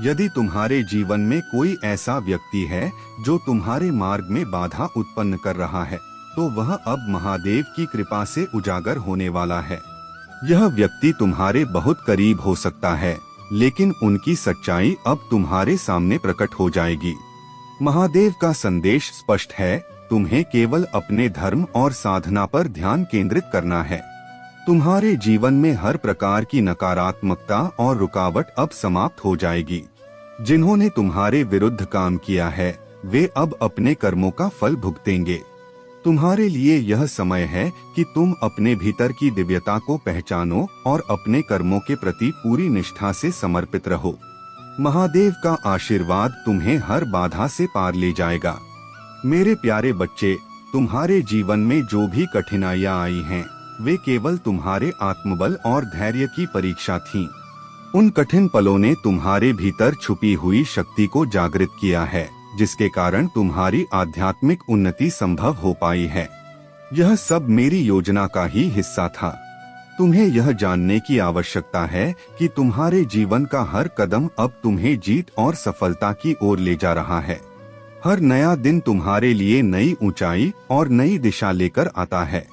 [SPEAKER 1] यदि तुम्हारे जीवन में कोई ऐसा व्यक्ति है जो तुम्हारे मार्ग में बाधा उत्पन्न कर रहा है, तो वह अब महादेव की कृपा से उजागर होने वाला है। यह व्यक्ति तुम्हारे बहुत करीब हो सकता है, लेकिन उनकी सच्चाई अब तुम्हारे सामने प्रकट हो जाएगी। महादेव का संदेश स्पष्ट है, तुम्हें केवल अपने धर्म और साधना पर ध्यान केंद्रित करना है। तुम्हारे जीवन में हर प्रकार की नकारात्मकता और रुकावट अब समाप्त हो जाएगी। जिन्होंने तुम्हारे विरुद्ध काम किया है, वे अब अपने कर्मों का फल भुगतेंगे। तुम्हारे लिए यह समय है कि तुम अपने भीतर की दिव्यता को पहचानो और अपने कर्मों के प्रति पूरी निष्ठा से समर्पित रहो। महादेव का आशीर्वाद तुम्हें हर बाधा से पार ले जाएगा। मेरे प्यारे बच्चे, तुम्हारे जीवन में जो भी कठिनाइयां आई हैं, वे केवल तुम्हारे आत्मबल और धैर्य की परीक्षा थीं। उन कठिन पलों ने तुम्हारे भीतर छुपी हुई शक्ति को जागृत किया है, जिसके कारण तुम्हारी आध्यात्मिक उन्नति संभव हो पाई है। यह सब मेरी योजना का ही हिस्सा था। तुम्हें यह जानने की आवश्यकता है कि तुम्हारे जीवन का हर कदम अब तुम्हें जीत और सफलता की ओर ले जा रहा है। हर नया दिन तुम्हारे लिए नई ऊंचाई और नई दिशा लेकर आता है।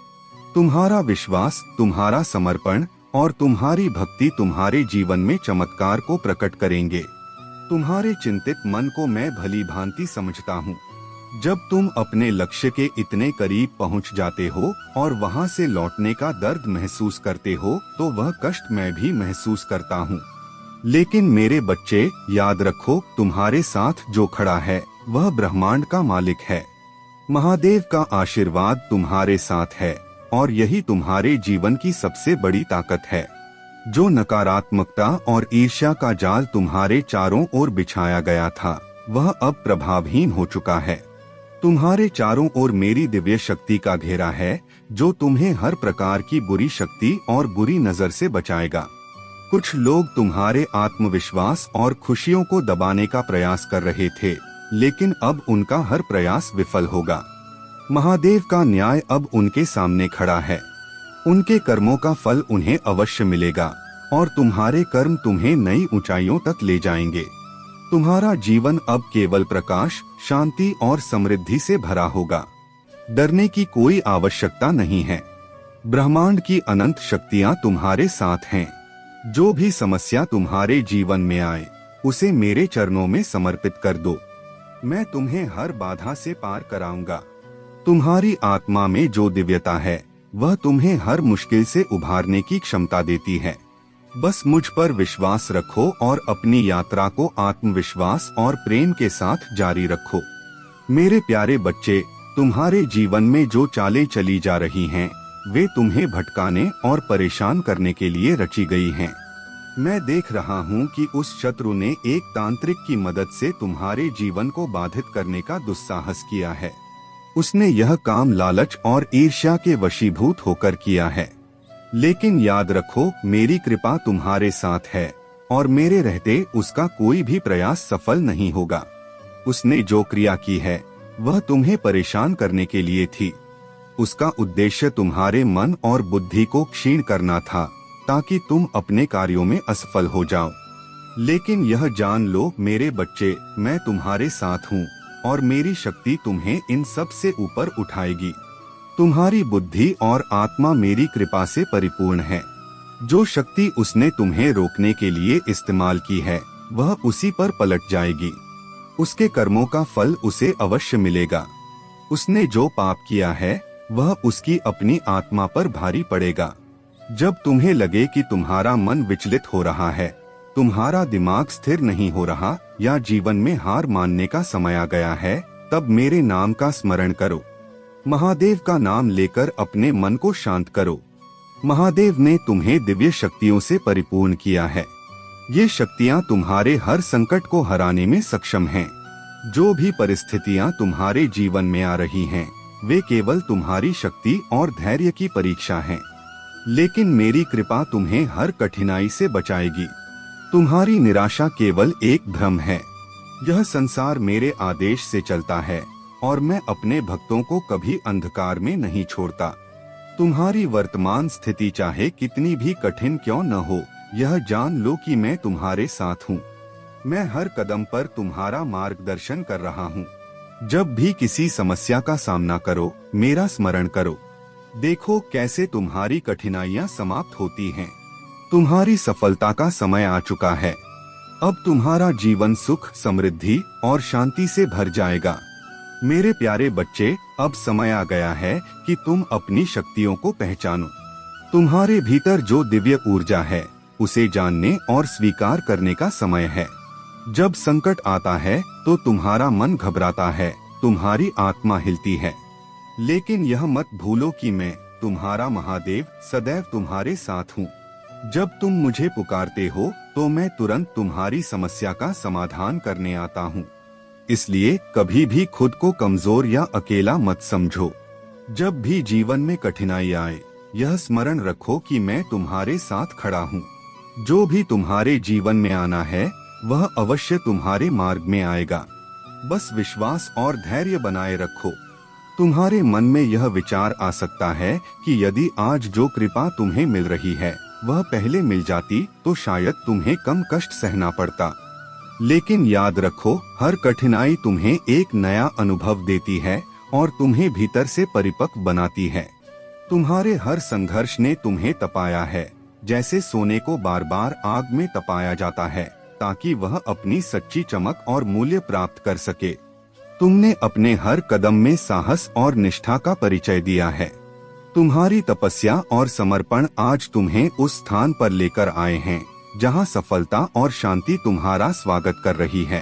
[SPEAKER 1] तुम्हारा विश्वास, तुम्हारा समर्पण और तुम्हारी भक्ति तुम्हारे जीवन में चमत्कार को प्रकट करेंगे। तुम्हारे चिंतित मन को मैं भली भांति समझता हूँ। जब तुम अपने लक्ष्य के इतने करीब पहुँच जाते हो और वहाँ से लौटने का दर्द महसूस करते हो, तो वह कष्ट मैं भी महसूस करता हूँ। लेकिन मेरे बच्चे, याद रखो, तुम्हारे साथ जो खड़ा है वह ब्रह्मांड का मालिक है। महादेव का आशीर्वाद तुम्हारे साथ है और यही तुम्हारे जीवन की सबसे बड़ी ताकत है। जो नकारात्मकता और ईर्ष्या का जाल तुम्हारे चारों ओर बिछाया गया था, वह अब प्रभावहीन हो चुका है। तुम्हारे चारों ओर मेरी दिव्य शक्ति का घेरा है, जो तुम्हें हर प्रकार की बुरी शक्ति और बुरी नजर से बचाएगा। कुछ लोग तुम्हारे आत्मविश्वास और खुशियों को दबाने का प्रयास कर रहे थे, लेकिन अब उनका हर प्रयास विफल होगा। महादेव का न्याय अब उनके सामने खड़ा है। उनके कर्मों का फल उन्हें अवश्य मिलेगा और तुम्हारे कर्म तुम्हें नई ऊंचाइयों तक ले जाएंगे। तुम्हारा जीवन अब केवल प्रकाश, शांति और समृद्धि से भरा होगा। डरने की कोई आवश्यकता नहीं है। ब्रह्मांड की अनंत शक्तियां तुम्हारे साथ हैं। जो भी समस्या तुम्हारे जीवन में आए, उसे मेरे चरणों में समर्पित कर दो। मैं तुम्हें हर बाधा से पार कराऊंगा। तुम्हारी आत्मा में जो दिव्यता है, वह तुम्हें हर मुश्किल से उभारने की क्षमता देती है। बस मुझ पर विश्वास रखो और अपनी यात्रा को आत्मविश्वास और प्रेम के साथ जारी रखो। मेरे प्यारे बच्चे, तुम्हारे जीवन में जो चालें चली जा रही हैं, वे तुम्हें भटकाने और परेशान करने के लिए रची गई हैं। मैं देख रहा हूँ कि उस शत्रु ने एक तांत्रिक की मदद से तुम्हारे जीवन को बाधित करने का दुस्साहस किया है। उसने यह काम लालच और ईर्ष्या के वशीभूत होकर किया है। लेकिन याद रखो, मेरी कृपा तुम्हारे साथ है और मेरे रहते उसका कोई भी प्रयास सफल नहीं होगा। उसने जो क्रिया की है वह तुम्हें परेशान करने के लिए थी। उसका उद्देश्य तुम्हारे मन और बुद्धि को क्षीण करना था, ताकि तुम अपने कार्यों में असफल हो जाओ। लेकिन यह जान लो मेरे बच्चे, मैं तुम्हारे साथ हूँ और मेरी शक्ति तुम्हें इन सब से ऊपर उठाएगी। तुम्हारी बुद्धि और आत्मा मेरी कृपा से परिपूर्ण है। जो शक्ति उसने तुम्हें रोकने के लिए इस्तेमाल की है वह उसी पर पलट जाएगी। उसके कर्मों का फल उसे अवश्य मिलेगा। उसने जो पाप किया है वह उसकी अपनी आत्मा पर भारी पड़ेगा। जब तुम्हें लगे कि तुम्हारा मन विचलित हो रहा है, तुम्हारा दिमाग स्थिर नहीं हो रहा या जीवन में हार मानने का समय आ गया है, तब मेरे नाम का स्मरण करो। महादेव का नाम लेकर अपने मन को शांत करो। महादेव ने तुम्हें दिव्य शक्तियों से परिपूर्ण किया है। ये शक्तियाँ तुम्हारे हर संकट को हराने में सक्षम हैं। जो भी परिस्थितियाँ तुम्हारे जीवन में आ रही हैं, वे केवल तुम्हारी शक्ति और धैर्य की परीक्षा हैं। लेकिन मेरी कृपा तुम्हें हर कठिनाई से बचाएगी। तुम्हारी निराशा केवल एक भ्रम है। यह संसार मेरे आदेश से चलता है और मैं अपने भक्तों को कभी अंधकार में नहीं छोड़ता। तुम्हारी वर्तमान स्थिति चाहे कितनी भी कठिन क्यों न हो, यह जान लो कि मैं तुम्हारे साथ हूँ। मैं हर कदम पर तुम्हारा मार्गदर्शन कर रहा हूँ। जब भी किसी समस्या का सामना करो, मेरा स्मरण करो। देखो कैसे तुम्हारी कठिनाइयाँ समाप्त होती हैं। तुम्हारी सफलता का समय आ चुका है। अब तुम्हारा जीवन सुख, समृद्धि और शांति से भर जाएगा। मेरे प्यारे बच्चे, अब समय आ गया है कि तुम अपनी शक्तियों को पहचानो। तुम्हारे भीतर जो दिव्य ऊर्जा है, उसे जानने और स्वीकार करने का समय है। जब संकट आता है तो तुम्हारा मन घबराता है, तुम्हारी आत्मा हिलती है। लेकिन यह मत भूलो कि मैं, तुम्हारा महादेव, सदैव तुम्हारे साथ हूँ। जब तुम मुझे पुकारते हो तो मैं तुरंत तुम्हारी समस्या का समाधान करने आता हूँ। इसलिए कभी भी खुद को कमजोर या अकेला मत समझो। जब भी जीवन में कठिनाई आए, यह स्मरण रखो कि मैं तुम्हारे साथ खड़ा हूँ। जो भी तुम्हारे जीवन में आना है वह अवश्य तुम्हारे मार्ग में आएगा। बस विश्वास और धैर्य बनाए रखो। तुम्हारे मन में यह विचार आ सकता है कि यदि आज जो कृपा तुम्हें मिल रही है वह पहले मिल जाती तो शायद तुम्हें कम कष्ट सहना पड़ता। लेकिन याद रखो, हर कठिनाई तुम्हें एक नया अनुभव देती है और तुम्हें भीतर से परिपक्व बनाती है। तुम्हारे हर संघर्ष ने तुम्हें तपाया है, जैसे सोने को बार बार आग में तपाया जाता है ताकि वह अपनी सच्ची चमक और मूल्य प्राप्त कर सके। तुमने अपने हर कदम में साहस और निष्ठा का परिचय दिया है। तुम्हारी तपस्या और समर्पण आज तुम्हें उस स्थान पर लेकर आए हैं जहां सफलता और शांति तुम्हारा स्वागत कर रही है।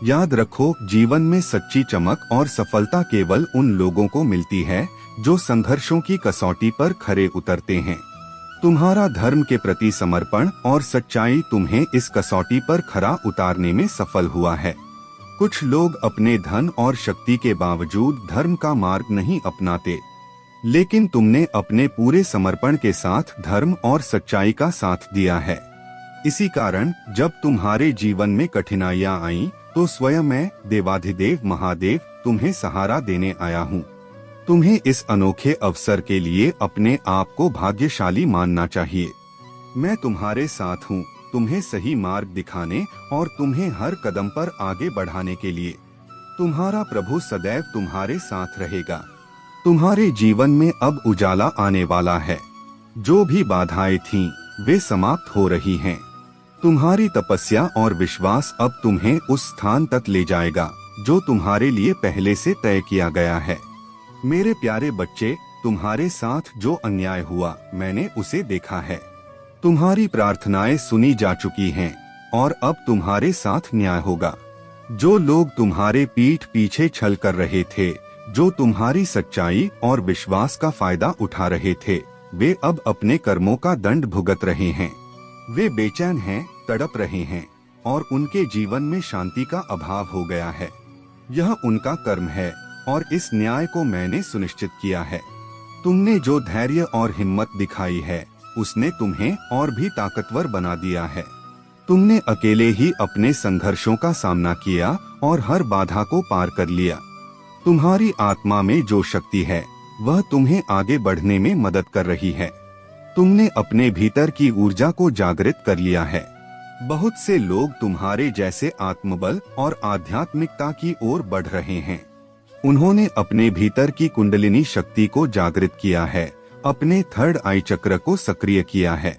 [SPEAKER 1] याद रखो, जीवन में सच्ची चमक और सफलता केवल उन लोगों को मिलती है जो संघर्षों की कसौटी पर खरे उतरते हैं। तुम्हारा धर्म के प्रति समर्पण और सच्चाई तुम्हें इस कसौटी पर खरा उतारने में सफल हुआ है। कुछ लोग अपने धन और शक्ति के बावजूद धर्म का मार्ग नहीं अपनाते, लेकिन तुमने अपने पूरे समर्पण के साथ धर्म और सच्चाई का साथ दिया है। इसी कारण जब तुम्हारे जीवन में कठिनाइयां आईं, तो स्वयं मैं, देवाधिदेव महादेव, तुम्हें सहारा देने आया हूँ। तुम्हें इस अनोखे अवसर के लिए अपने आप को भाग्यशाली मानना चाहिए। मैं तुम्हारे साथ हूँ, तुम्हें सही मार्ग दिखाने और तुम्हें हर कदम पर आगे बढ़ाने के लिए। तुम्हारा प्रभु सदैव तुम्हारे साथ रहेगा। तुम्हारे जीवन में अब उजाला आने वाला है। जो भी बाधाएं थीं, वे समाप्त हो रही हैं। तुम्हारी तपस्या और विश्वास अब तुम्हें उस स्थान तक ले जाएगा जो तुम्हारे लिए पहले से तय किया गया है। मेरे प्यारे बच्चे, तुम्हारे साथ जो अन्याय हुआ, मैंने उसे देखा है। तुम्हारी प्रार्थनाएं सुनी जा चुकी हैं और अब तुम्हारे साथ न्याय होगा। जो लोग तुम्हारे पीठ पीछे छल कर रहे थे, जो तुम्हारी सच्चाई और विश्वास का फायदा उठा रहे थे, वे अब अपने कर्मों का दंड भुगत रहे हैं। वे बेचैन हैं, तड़प रहे हैं और उनके जीवन में शांति का अभाव हो गया है। यह उनका कर्म है। और इस न्याय को मैंने सुनिश्चित किया है। तुमने जो धैर्य और हिम्मत दिखाई है उसने तुम्हें और भी ताकतवर बना दिया है। तुमने अकेले ही अपने संघर्षों का सामना किया और हर बाधा को पार कर लिया। तुम्हारी आत्मा में जो शक्ति है वह तुम्हें आगे बढ़ने में मदद कर रही है। तुमने अपने भीतर की ऊर्जा को जागृत कर लिया है। बहुत से लोग तुम्हारे जैसे आत्मबल और आध्यात्मिकता की ओर बढ़ रहे हैं। उन्होंने अपने भीतर की कुंडलिनी शक्ति को जागृत किया है, अपने थर्ड आई चक्र को सक्रिय किया है।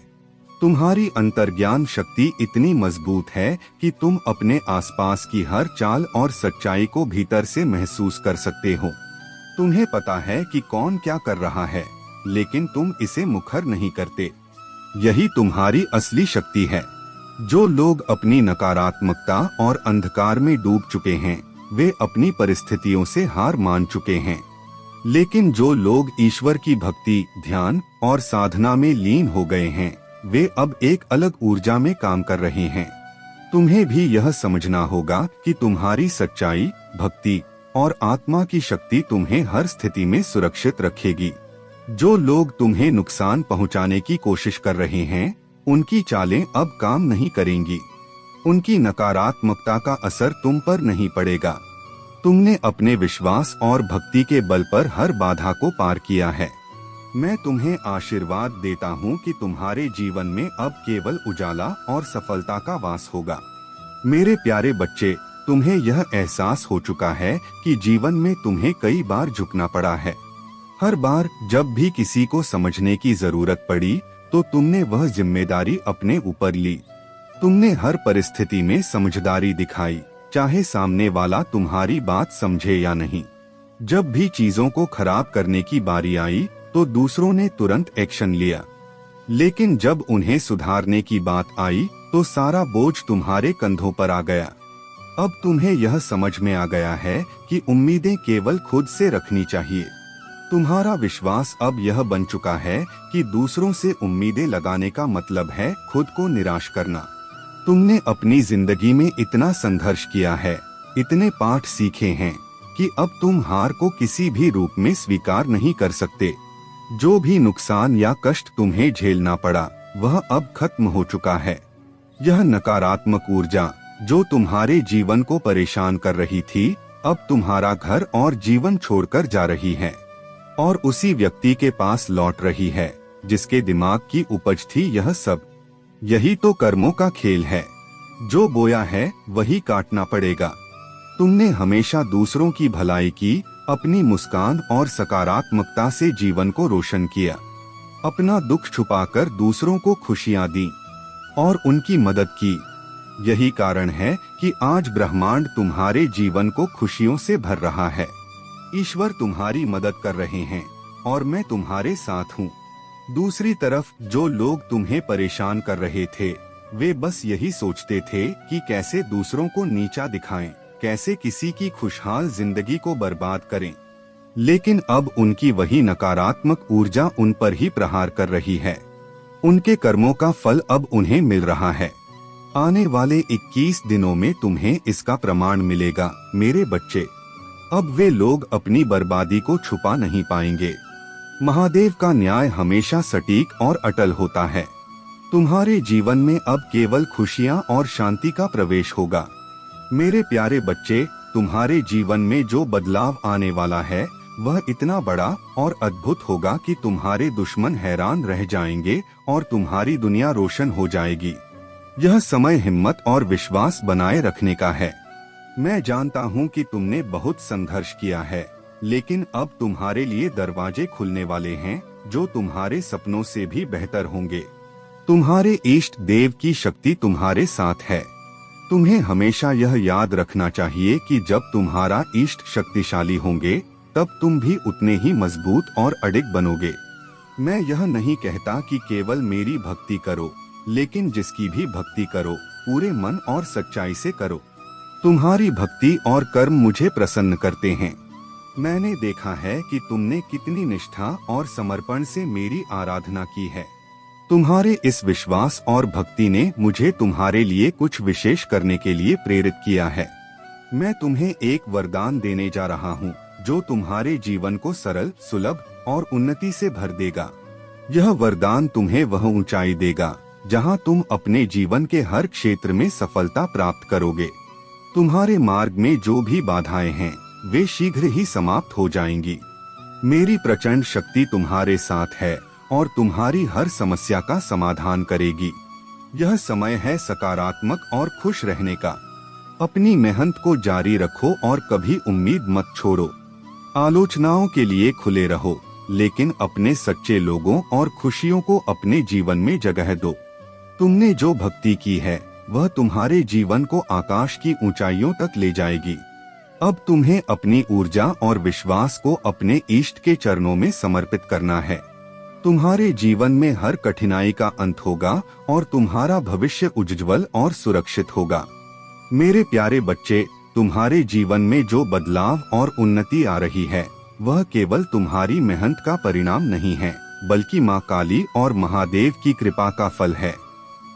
[SPEAKER 1] तुम्हारी अंतर्ज्ञान शक्ति इतनी मजबूत है कि तुम अपने आसपास की हर चाल और सच्चाई को भीतर से महसूस कर सकते हो। तुम्हें पता है कि कौन क्या कर रहा है, लेकिन तुम इसे मुखर नहीं करते। यही तुम्हारी असली शक्ति है। जो लोग अपनी नकारात्मकता और अंधकार में डूब चुके हैं वे अपनी परिस्थितियों से हार मान चुके हैं, लेकिन जो लोग ईश्वर की भक्ति, ध्यान और साधना में लीन हो गए हैं वे अब एक अलग ऊर्जा में काम कर रहे हैं। तुम्हें भी यह समझना होगा कि तुम्हारी सच्चाई, भक्ति और आत्मा की शक्ति तुम्हें हर स्थिति में सुरक्षित रखेगी। जो लोग तुम्हें नुकसान पहुंचाने की कोशिश कर रहे हैं उनकी चालें अब काम नहीं करेंगी। उनकी नकारात्मकता का असर तुम पर नहीं पड़ेगा। तुमने अपने विश्वास और भक्ति के बल पर हर बाधा को पार किया है। मैं तुम्हें आशीर्वाद देता हूँ कि तुम्हारे जीवन में अब केवल उजाला और सफलता का वास होगा। मेरे प्यारे बच्चे, तुम्हें यह एहसास हो चुका है कि जीवन में तुम्हें कई बार झुकना पड़ा है। हर बार जब भी किसी को समझने की जरूरत पड़ी तो तुमने वह जिम्मेदारी अपने ऊपर ली। तुमने हर परिस्थिति में समझदारी दिखाई, चाहे सामने वाला तुम्हारी बात समझे या नहीं। जब भी चीजों को खराब करने की बारी आई तो दूसरों ने तुरंत एक्शन लिया, लेकिन जब उन्हें सुधारने की बात आई तो सारा बोझ तुम्हारे कंधों पर आ गया। अब तुम्हें यह समझ में आ गया है कि उम्मीदें केवल खुद से रखनी चाहिए। तुम्हारा विश्वास अब यह बन चुका है कि दूसरों से उम्मीदें लगाने का मतलब है खुद को निराश करना। तुमने अपनी जिंदगी में इतना संघर्ष किया है, इतने पाठ सीखे हैं कि अब तुम हार को किसी भी रूप में स्वीकार नहीं कर सकते। जो भी नुकसान या कष्ट तुम्हें झेलना पड़ा वह अब खत्म हो चुका है। यह नकारात्मक ऊर्जा जो तुम्हारे जीवन को परेशान कर रही थी अब तुम्हारा घर और जीवन छोड़कर जा रही है और उसी व्यक्ति के पास लौट रही है जिसके दिमाग की उपज थी यह सब। यही तो कर्मों का खेल है। जो बोया है वही काटना पड़ेगा। तुमने हमेशा दूसरों की भलाई की, अपनी मुस्कान और सकारात्मकता से जीवन को रोशन किया। अपना दुख छुपाकर दूसरों को खुशियां दी और उनकी मदद की। यही कारण है कि आज ब्रह्मांड तुम्हारे जीवन को खुशियों से भर रहा है। ईश्वर तुम्हारी मदद कर रहे हैं और मैं तुम्हारे साथ हूँ। दूसरी तरफ जो लोग तुम्हें परेशान कर रहे थे वे बस यही सोचते थे कि कैसे दूसरों को नीचा दिखाएं, कैसे किसी की खुशहाल जिंदगी को बर्बाद करें। लेकिन अब उनकी वही नकारात्मक ऊर्जा उन पर ही प्रहार कर रही है। उनके कर्मों का फल अब उन्हें मिल रहा है। आने वाले 21 दिनों में तुम्हें इसका प्रमाण मिलेगा मेरे बच्चे। अब वे लोग अपनी बर्बादी को छुपा नहीं पाएंगे। महादेव का न्याय हमेशा सटीक और अटल होता है। तुम्हारे जीवन में अब केवल खुशियां और शांति का प्रवेश होगा। मेरे प्यारे बच्चे, तुम्हारे जीवन में जो बदलाव आने वाला है वह इतना बड़ा और अद्भुत होगा कि तुम्हारे दुश्मन हैरान रह जाएंगे और तुम्हारी दुनिया रोशन हो जाएगी। यह समय हिम्मत और विश्वास बनाए रखने का है। मैं जानता हूँ कि तुमने बहुत संघर्ष किया है, लेकिन अब तुम्हारे लिए दरवाजे खुलने वाले हैं जो तुम्हारे सपनों से भी बेहतर होंगे। तुम्हारे इष्ट देव की शक्ति तुम्हारे साथ है। तुम्हें हमेशा यह याद रखना चाहिए कि जब तुम्हारा इष्ट शक्तिशाली होंगे तब तुम भी उतने ही मजबूत और अडिग बनोगे। मैं यह नहीं कहता कि केवल मेरी भक्ति करो, लेकिन जिसकी भी भक्ति करो पूरे मन और सच्चाई से करो। तुम्हारी भक्ति और कर्म मुझे प्रसन्न करते हैं। मैंने देखा है कि तुमने कितनी निष्ठा और समर्पण से मेरी आराधना की है। तुम्हारे इस विश्वास और भक्ति ने मुझे तुम्हारे लिए कुछ विशेष करने के लिए प्रेरित किया है। मैं तुम्हें एक वरदान देने जा रहा हूँ जो तुम्हारे जीवन को सरल, सुलभ और उन्नति से भर देगा। यह वरदान तुम्हें वह ऊंचाई देगा जहां तुम अपने जीवन के हर क्षेत्र में सफलता प्राप्त करोगे। तुम्हारे मार्ग में जो भी बाधाएं हैं वे शीघ्र ही समाप्त हो जाएंगी। मेरी प्रचंड शक्ति तुम्हारे साथ है और तुम्हारी हर समस्या का समाधान करेगी। यह समय है सकारात्मक और खुश रहने का। अपनी मेहनत को जारी रखो और कभी उम्मीद मत छोड़ो। आलोचनाओं के लिए खुले रहो, लेकिन अपने सच्चे लोगों और खुशियों को अपने जीवन में जगह दो। तुमने जो भक्ति की है वह तुम्हारे जीवन को आकाश की ऊंचाइयों तक ले जाएगी। अब तुम्हें अपनी ऊर्जा और विश्वास को अपने इष्ट के चरणों में समर्पित करना है। तुम्हारे जीवन में हर कठिनाई का अंत होगा और तुम्हारा भविष्य उज्ज्वल और सुरक्षित होगा। मेरे प्यारे बच्चे, तुम्हारे जीवन में जो बदलाव और उन्नति आ रही है वह केवल तुम्हारी मेहनत का परिणाम नहीं है, बल्कि माँ काली और महादेव की कृपा का फल है।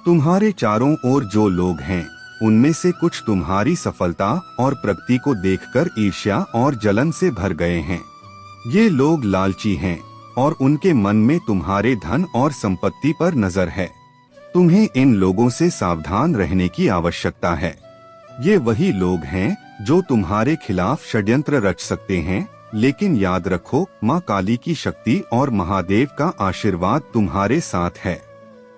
[SPEAKER 1] तुम्हारे चारों ओर जो लोग हैं उनमें से कुछ तुम्हारी सफलता और प्रगति को देखकर ईर्ष्या और जलन से भर गए हैं। ये लोग लालची हैं और उनके मन में तुम्हारे धन और संपत्ति पर नजर है। तुम्हें इन लोगों से सावधान रहने की आवश्यकता है। ये वही लोग हैं जो तुम्हारे खिलाफ षड्यंत्र रच सकते हैं, लेकिन याद रखो, माँ काली की शक्ति और महादेव का आशीर्वाद तुम्हारे साथ है।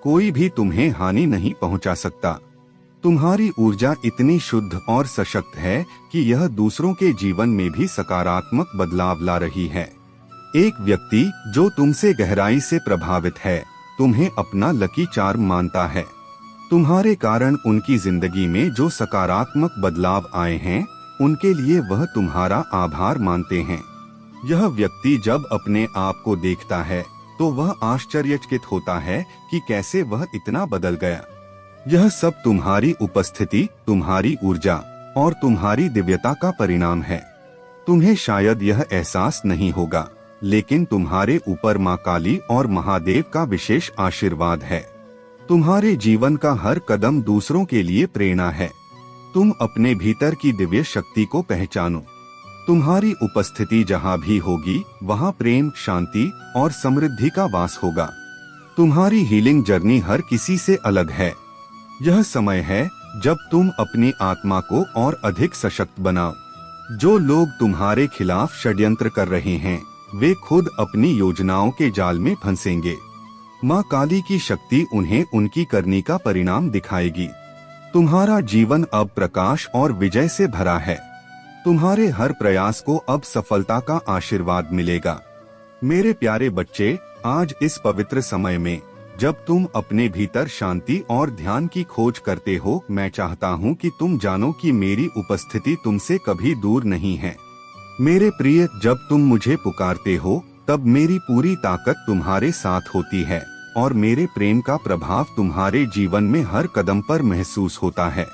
[SPEAKER 1] कोई भी तुम्हें हानि नहीं पहुंचा सकता। तुम्हारी ऊर्जा इतनी शुद्ध और सशक्त है कि यह दूसरों के जीवन में भी सकारात्मक बदलाव ला रही है। एक व्यक्ति जो तुमसे गहराई से प्रभावित है तुम्हें अपना लकी चार्म मानता है। तुम्हारे कारण उनकी जिंदगी में जो सकारात्मक बदलाव आए हैं उनके लिए वह तुम्हारा आभार मानते हैं। यह व्यक्ति जब अपने आप को देखता है तो वह आश्चर्यचकित होता है कि कैसे वह इतना बदल गया। यह सब तुम्हारी उपस्थिति, तुम्हारी ऊर्जा और तुम्हारी दिव्यता का परिणाम है। तुम्हें शायद यह एहसास नहीं होगा, लेकिन तुम्हारे ऊपर माँ काली और महादेव का विशेष आशीर्वाद है। तुम्हारे जीवन का हर कदम दूसरों के लिए प्रेरणा है। तुम अपने भीतर की दिव्य शक्ति को पहचानो। तुम्हारी उपस्थिति जहाँ भी होगी वहाँ प्रेम, शांति और समृद्धि का वास होगा। तुम्हारी हीलिंग जर्नी हर किसी से अलग है। यह समय है जब तुम अपनी आत्मा को और अधिक सशक्त बनाओ। जो लोग तुम्हारे खिलाफ षड्यंत्र कर रहे हैं वे खुद अपनी योजनाओं के जाल में फंसेंगे। माँ काली की शक्ति उन्हें उनकी करनी का परिणाम दिखाएगी। तुम्हारा जीवन अब प्रकाश और विजय से भरा है। तुम्हारे हर प्रयास को अब सफलता का आशीर्वाद मिलेगा। मेरे प्यारे बच्चे, आज इस पवित्र समय में जब तुम अपने भीतर शांति और ध्यान की खोज करते हो, मैं चाहता हूँ कि तुम जानो कि मेरी उपस्थिति तुमसे कभी दूर नहीं है। मेरे प्रिय, जब तुम मुझे पुकारते हो तब मेरी पूरी ताकत तुम्हारे साथ होती है और मेरे प्रेम का प्रभाव तुम्हारे जीवन में हर कदम पर महसूस होता है।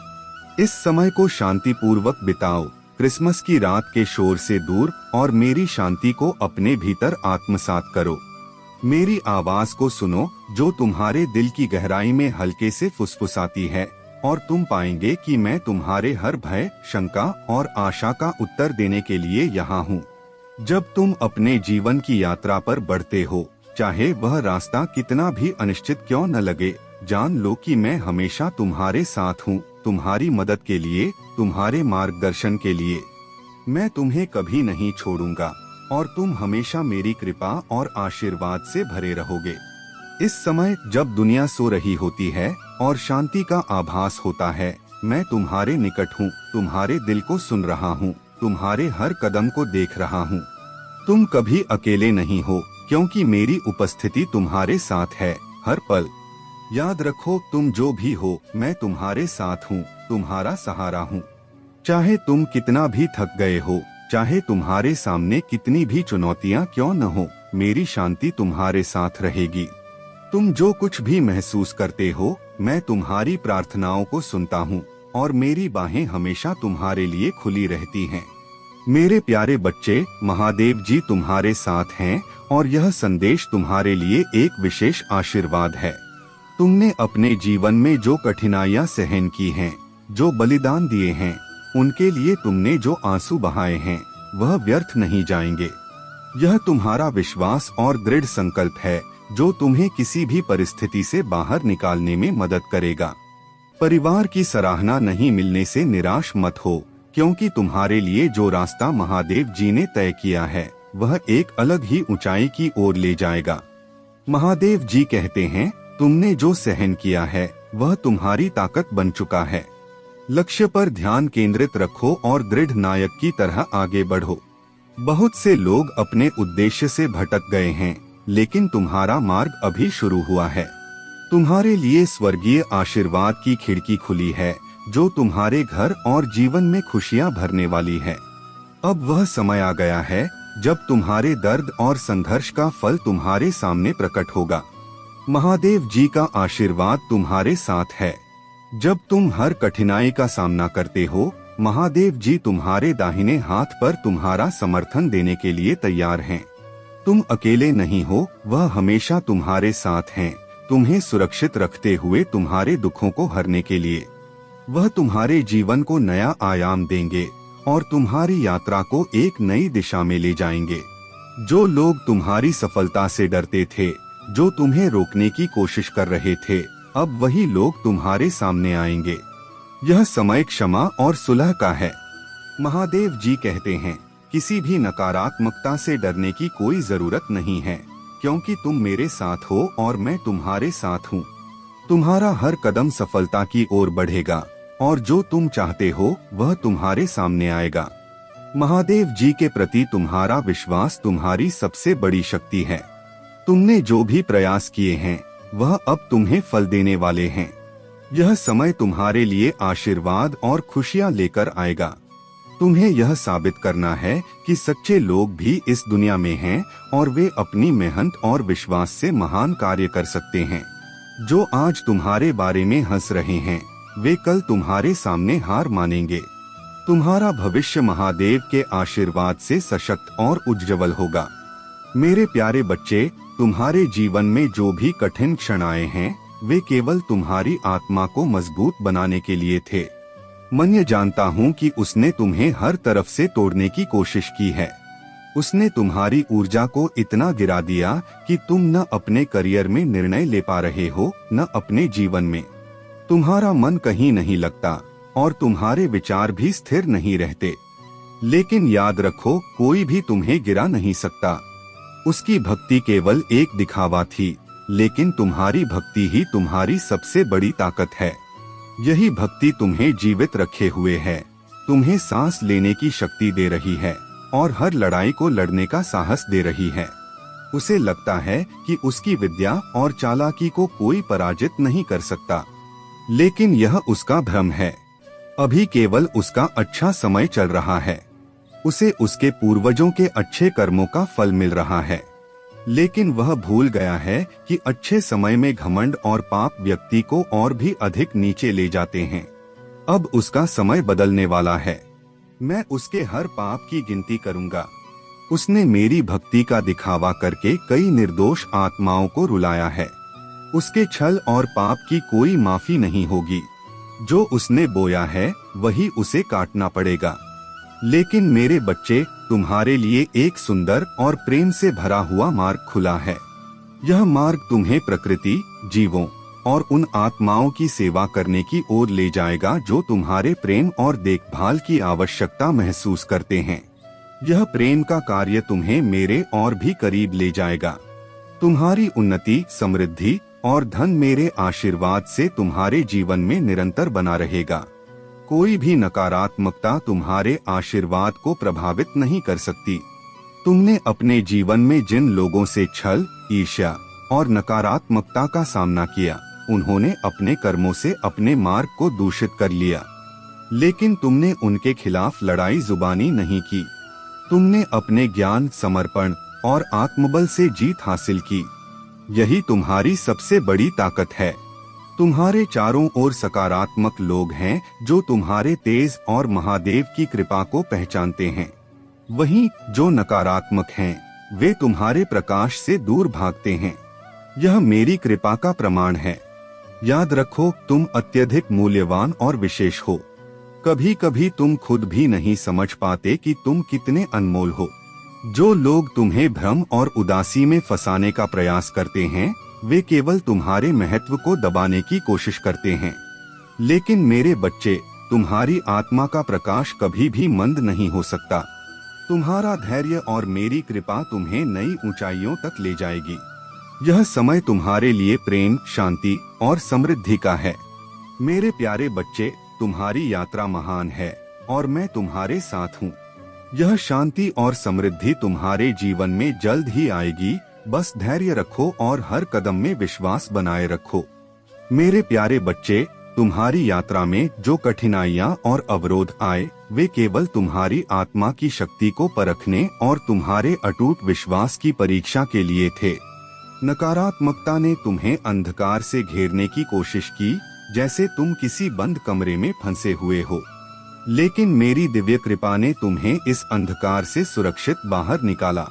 [SPEAKER 1] इस समय को शांतिपूर्वक बिताओ, क्रिसमस की रात के शोर से दूर, और मेरी शांति को अपने भीतर आत्मसात करो। मेरी आवाज को सुनो जो तुम्हारे दिल की गहराई में हल्के से फुसफुसाती है, और तुम पाएंगे कि मैं तुम्हारे हर भय, शंका और आशा का उत्तर देने के लिए यहाँ हूँ। जब तुम अपने जीवन की यात्रा पर बढ़ते हो, चाहे वह रास्ता कितना भी अनिश्चित क्यों न लगे, जान लो कि मैं हमेशा तुम्हारे साथ हूँ, तुम्हारी मदद के लिए, तुम्हारे मार्गदर्शन के लिए। मैं तुम्हें कभी नहीं छोड़ूंगा और तुम हमेशा मेरी कृपा और आशीर्वाद से भरे रहोगे। इस समय जब दुनिया सो रही होती है और शांति का आभास होता है, मैं तुम्हारे निकट हूँ, तुम्हारे दिल को सुन रहा हूँ, तुम्हारे हर कदम को देख रहा हूँ। तुम कभी अकेले नहीं हो, क्योंकि मेरी उपस्थिति तुम्हारे साथ है हर पल। याद रखो, तुम जो भी हो, मैं तुम्हारे साथ हूँ, तुम्हारा सहारा हूँ। चाहे तुम कितना भी थक गए हो, चाहे तुम्हारे सामने कितनी भी चुनौतियाँ क्यों न हो, मेरी शांति तुम्हारे साथ रहेगी। तुम जो कुछ भी महसूस करते हो, मैं तुम्हारी प्रार्थनाओं को सुनता हूँ और मेरी बाहें हमेशा तुम्हारे लिए खुली रहती हैं। मेरे प्यारे बच्चे, महादेव जी तुम्हारे साथ हैं और यह संदेश तुम्हारे लिए एक विशेष आशीर्वाद है। तुमने अपने जीवन में जो कठिनाइयाँ सहन की हैं, जो बलिदान दिए हैं, उनके लिए तुमने जो आंसू बहाए हैं, वह व्यर्थ नहीं जाएंगे। यह तुम्हारा विश्वास और दृढ़ संकल्प है जो तुम्हें किसी भी परिस्थिति से बाहर निकालने में मदद करेगा। परिवार की सराहना नहीं मिलने से निराश मत हो, क्योंकि तुम्हारे लिए जो रास्ता महादेव जी ने तय किया है वह एक अलग ही ऊंचाई की ओर ले जाएगा। महादेव जी कहते हैं, तुमने जो सहन किया है वह तुम्हारी ताकत बन चुका है। लक्ष्य पर ध्यान केंद्रित रखो और दृढ़ नायक की तरह आगे बढ़ो। बहुत से लोग अपने उद्देश्य से भटक गए हैं, लेकिन तुम्हारा मार्ग अभी शुरू हुआ है। तुम्हारे लिए स्वर्गीय आशीर्वाद की खिड़की खुली है जो तुम्हारे घर और जीवन में खुशियां भरने वाली है। अब वह समय आ गया है जब तुम्हारे दर्द और संघर्ष का फल तुम्हारे सामने प्रकट होगा। महादेव जी का आशीर्वाद तुम्हारे साथ है। जब तुम हर कठिनाई का सामना करते हो, महादेव जी तुम्हारे दाहिने हाथ पर तुम्हारा समर्थन देने के लिए तैयार हैं। तुम अकेले नहीं हो, वह हमेशा तुम्हारे साथ हैं, तुम्हें सुरक्षित रखते हुए तुम्हारे दुखों को हरने के लिए। वह तुम्हारे जीवन को नया आयाम देंगे और तुम्हारी यात्रा को एक नई दिशा में ले जाएंगे। जो लोग तुम्हारी सफलता से डरते थे, जो तुम्हें रोकने की कोशिश कर रहे थे, अब वही लोग तुम्हारे सामने आएंगे। यह समय क्षमा और सुलह का है। महादेव जी कहते हैं, किसी भी नकारात्मकता से डरने की कोई जरूरत नहीं है, क्योंकि तुम मेरे साथ हो और मैं तुम्हारे साथ हूँ। तुम्हारा हर कदम सफलता की ओर बढ़ेगा और जो तुम चाहते हो वह तुम्हारे सामने आएगा। महादेव जी के प्रति तुम्हारा विश्वास तुम्हारी सबसे बड़ी शक्ति है। तुमने जो भी प्रयास किए हैं वह अब तुम्हें फल देने वाले हैं। यह समय तुम्हारे लिए आशीर्वाद और खुशियां लेकर आएगा। तुम्हें यह साबित करना है कि सच्चे लोग भी इस दुनिया में हैं और वे अपनी मेहनत और विश्वास से महान कार्य कर सकते हैं। जो आज तुम्हारे बारे में हंस रहे हैं, वे कल तुम्हारे सामने हार मानेंगे। तुम्हारा भविष्य महादेव के आशीर्वाद से सशक्त और उज्जवल होगा। मेरे प्यारे बच्चे, तुम्हारे जीवन में जो भी कठिन क्षण आए हैं, वे केवल तुम्हारी आत्मा को मजबूत बनाने के लिए थे। मैं जानता हूँ कि उसने तुम्हें हर तरफ से तोड़ने की कोशिश की है। उसने तुम्हारी ऊर्जा को इतना गिरा दिया कि तुम न अपने करियर में निर्णय ले पा रहे हो, न अपने जीवन में। तुम्हारा मन कहीं नहीं लगता और तुम्हारे विचार भी स्थिर नहीं रहते। लेकिन याद रखो, कोई भी तुम्हें गिरा नहीं सकता। उसकी भक्ति केवल एक दिखावा थी, लेकिन तुम्हारी भक्ति ही तुम्हारी सबसे बड़ी ताकत है। यही भक्ति तुम्हें जीवित रखे हुए है, तुम्हें सांस लेने की शक्ति दे रही है और हर लड़ाई को लड़ने का साहस दे रही है। उसे लगता है कि उसकी विद्या और चालाकी को कोई पराजित नहीं कर सकता, लेकिन यह उसका भ्रम है। अभी केवल उसका अच्छा समय चल रहा है। उसे उसके पूर्वजों के अच्छे कर्मों का फल मिल रहा है, लेकिन वह भूल गया है कि अच्छे समय में घमंड और पाप व्यक्ति को और भी अधिक नीचे ले जाते हैं। अब उसका समय बदलने वाला है। मैं उसके हर पाप की गिनती करूंगा। उसने मेरी भक्ति का दिखावा करके कई निर्दोष आत्माओं को रुलाया है। उसके छल और पाप की कोई माफी नहीं होगी। जो उसने बोया है वही उसे काटना पड़ेगा। लेकिन मेरे बच्चे, तुम्हारे लिए एक सुंदर और प्रेम से भरा हुआ मार्ग खुला है। यह मार्ग तुम्हें प्रकृति, जीवों और उन आत्माओं की सेवा करने की ओर ले जाएगा जो तुम्हारे प्रेम और देखभाल की आवश्यकता महसूस करते हैं। यह प्रेम का कार्य तुम्हें मेरे और भी करीब ले जाएगा। तुम्हारी उन्नति, समृद्धि और धन मेरे आशीर्वाद से तुम्हारे जीवन में निरंतर बना रहेगा। कोई भी नकारात्मकता तुम्हारे आशीर्वाद को प्रभावित नहीं कर सकती। तुमने अपने जीवन में जिन लोगों से छल, ईर्ष्या और नकारात्मकता का सामना किया, उन्होंने अपने कर्मों से अपने मार्ग को दूषित कर लिया, लेकिन तुमने उनके खिलाफ लड़ाई जुबानी नहीं की। तुमने अपने ज्ञान, समर्पण और आत्मबल से जीत हासिल की। यही तुम्हारी सबसे बड़ी ताकत है। तुम्हारे चारों ओर सकारात्मक लोग हैं जो तुम्हारे तेज और महादेव की कृपा को पहचानते हैं। वहीं जो नकारात्मक हैं, वे तुम्हारे प्रकाश से दूर भागते हैं। यह मेरी कृपा का प्रमाण है। याद रखो, तुम अत्यधिक मूल्यवान और विशेष हो। कभी कभी तुम खुद भी नहीं समझ पाते कि तुम कितने अनमोल हो। जो लोग तुम्हें भ्रम और उदासी में फंसाने का प्रयास करते हैं, वे केवल तुम्हारे महत्व को दबाने की कोशिश करते हैं। लेकिन मेरे बच्चे, तुम्हारी आत्मा का प्रकाश कभी भी मंद नहीं हो सकता। तुम्हारा धैर्य और मेरी कृपा तुम्हें नई ऊंचाइयों तक ले जाएगी। यह समय तुम्हारे लिए प्रेम, शांति और समृद्धि का है। मेरे प्यारे बच्चे, तुम्हारी यात्रा महान है और मैं तुम्हारे साथ हूँ। यह शांति और समृद्धि तुम्हारे जीवन में जल्द ही आएगी। बस धैर्य रखो और हर कदम में विश्वास बनाए रखो। मेरे प्यारे बच्चे, तुम्हारी यात्रा में जो कठिनाइयाँ और अवरोध आए, वे केवल तुम्हारी आत्मा की शक्ति को परखने और तुम्हारे अटूट विश्वास की परीक्षा के लिए थे। नकारात्मकता ने तुम्हें अंधकार से घेरने की कोशिश की, जैसे तुम किसी बंद कमरे में फंसे हुए हो। लेकिन मेरी दिव्य कृपा ने तुम्हें इस अंधकार से सुरक्षित बाहर निकाला।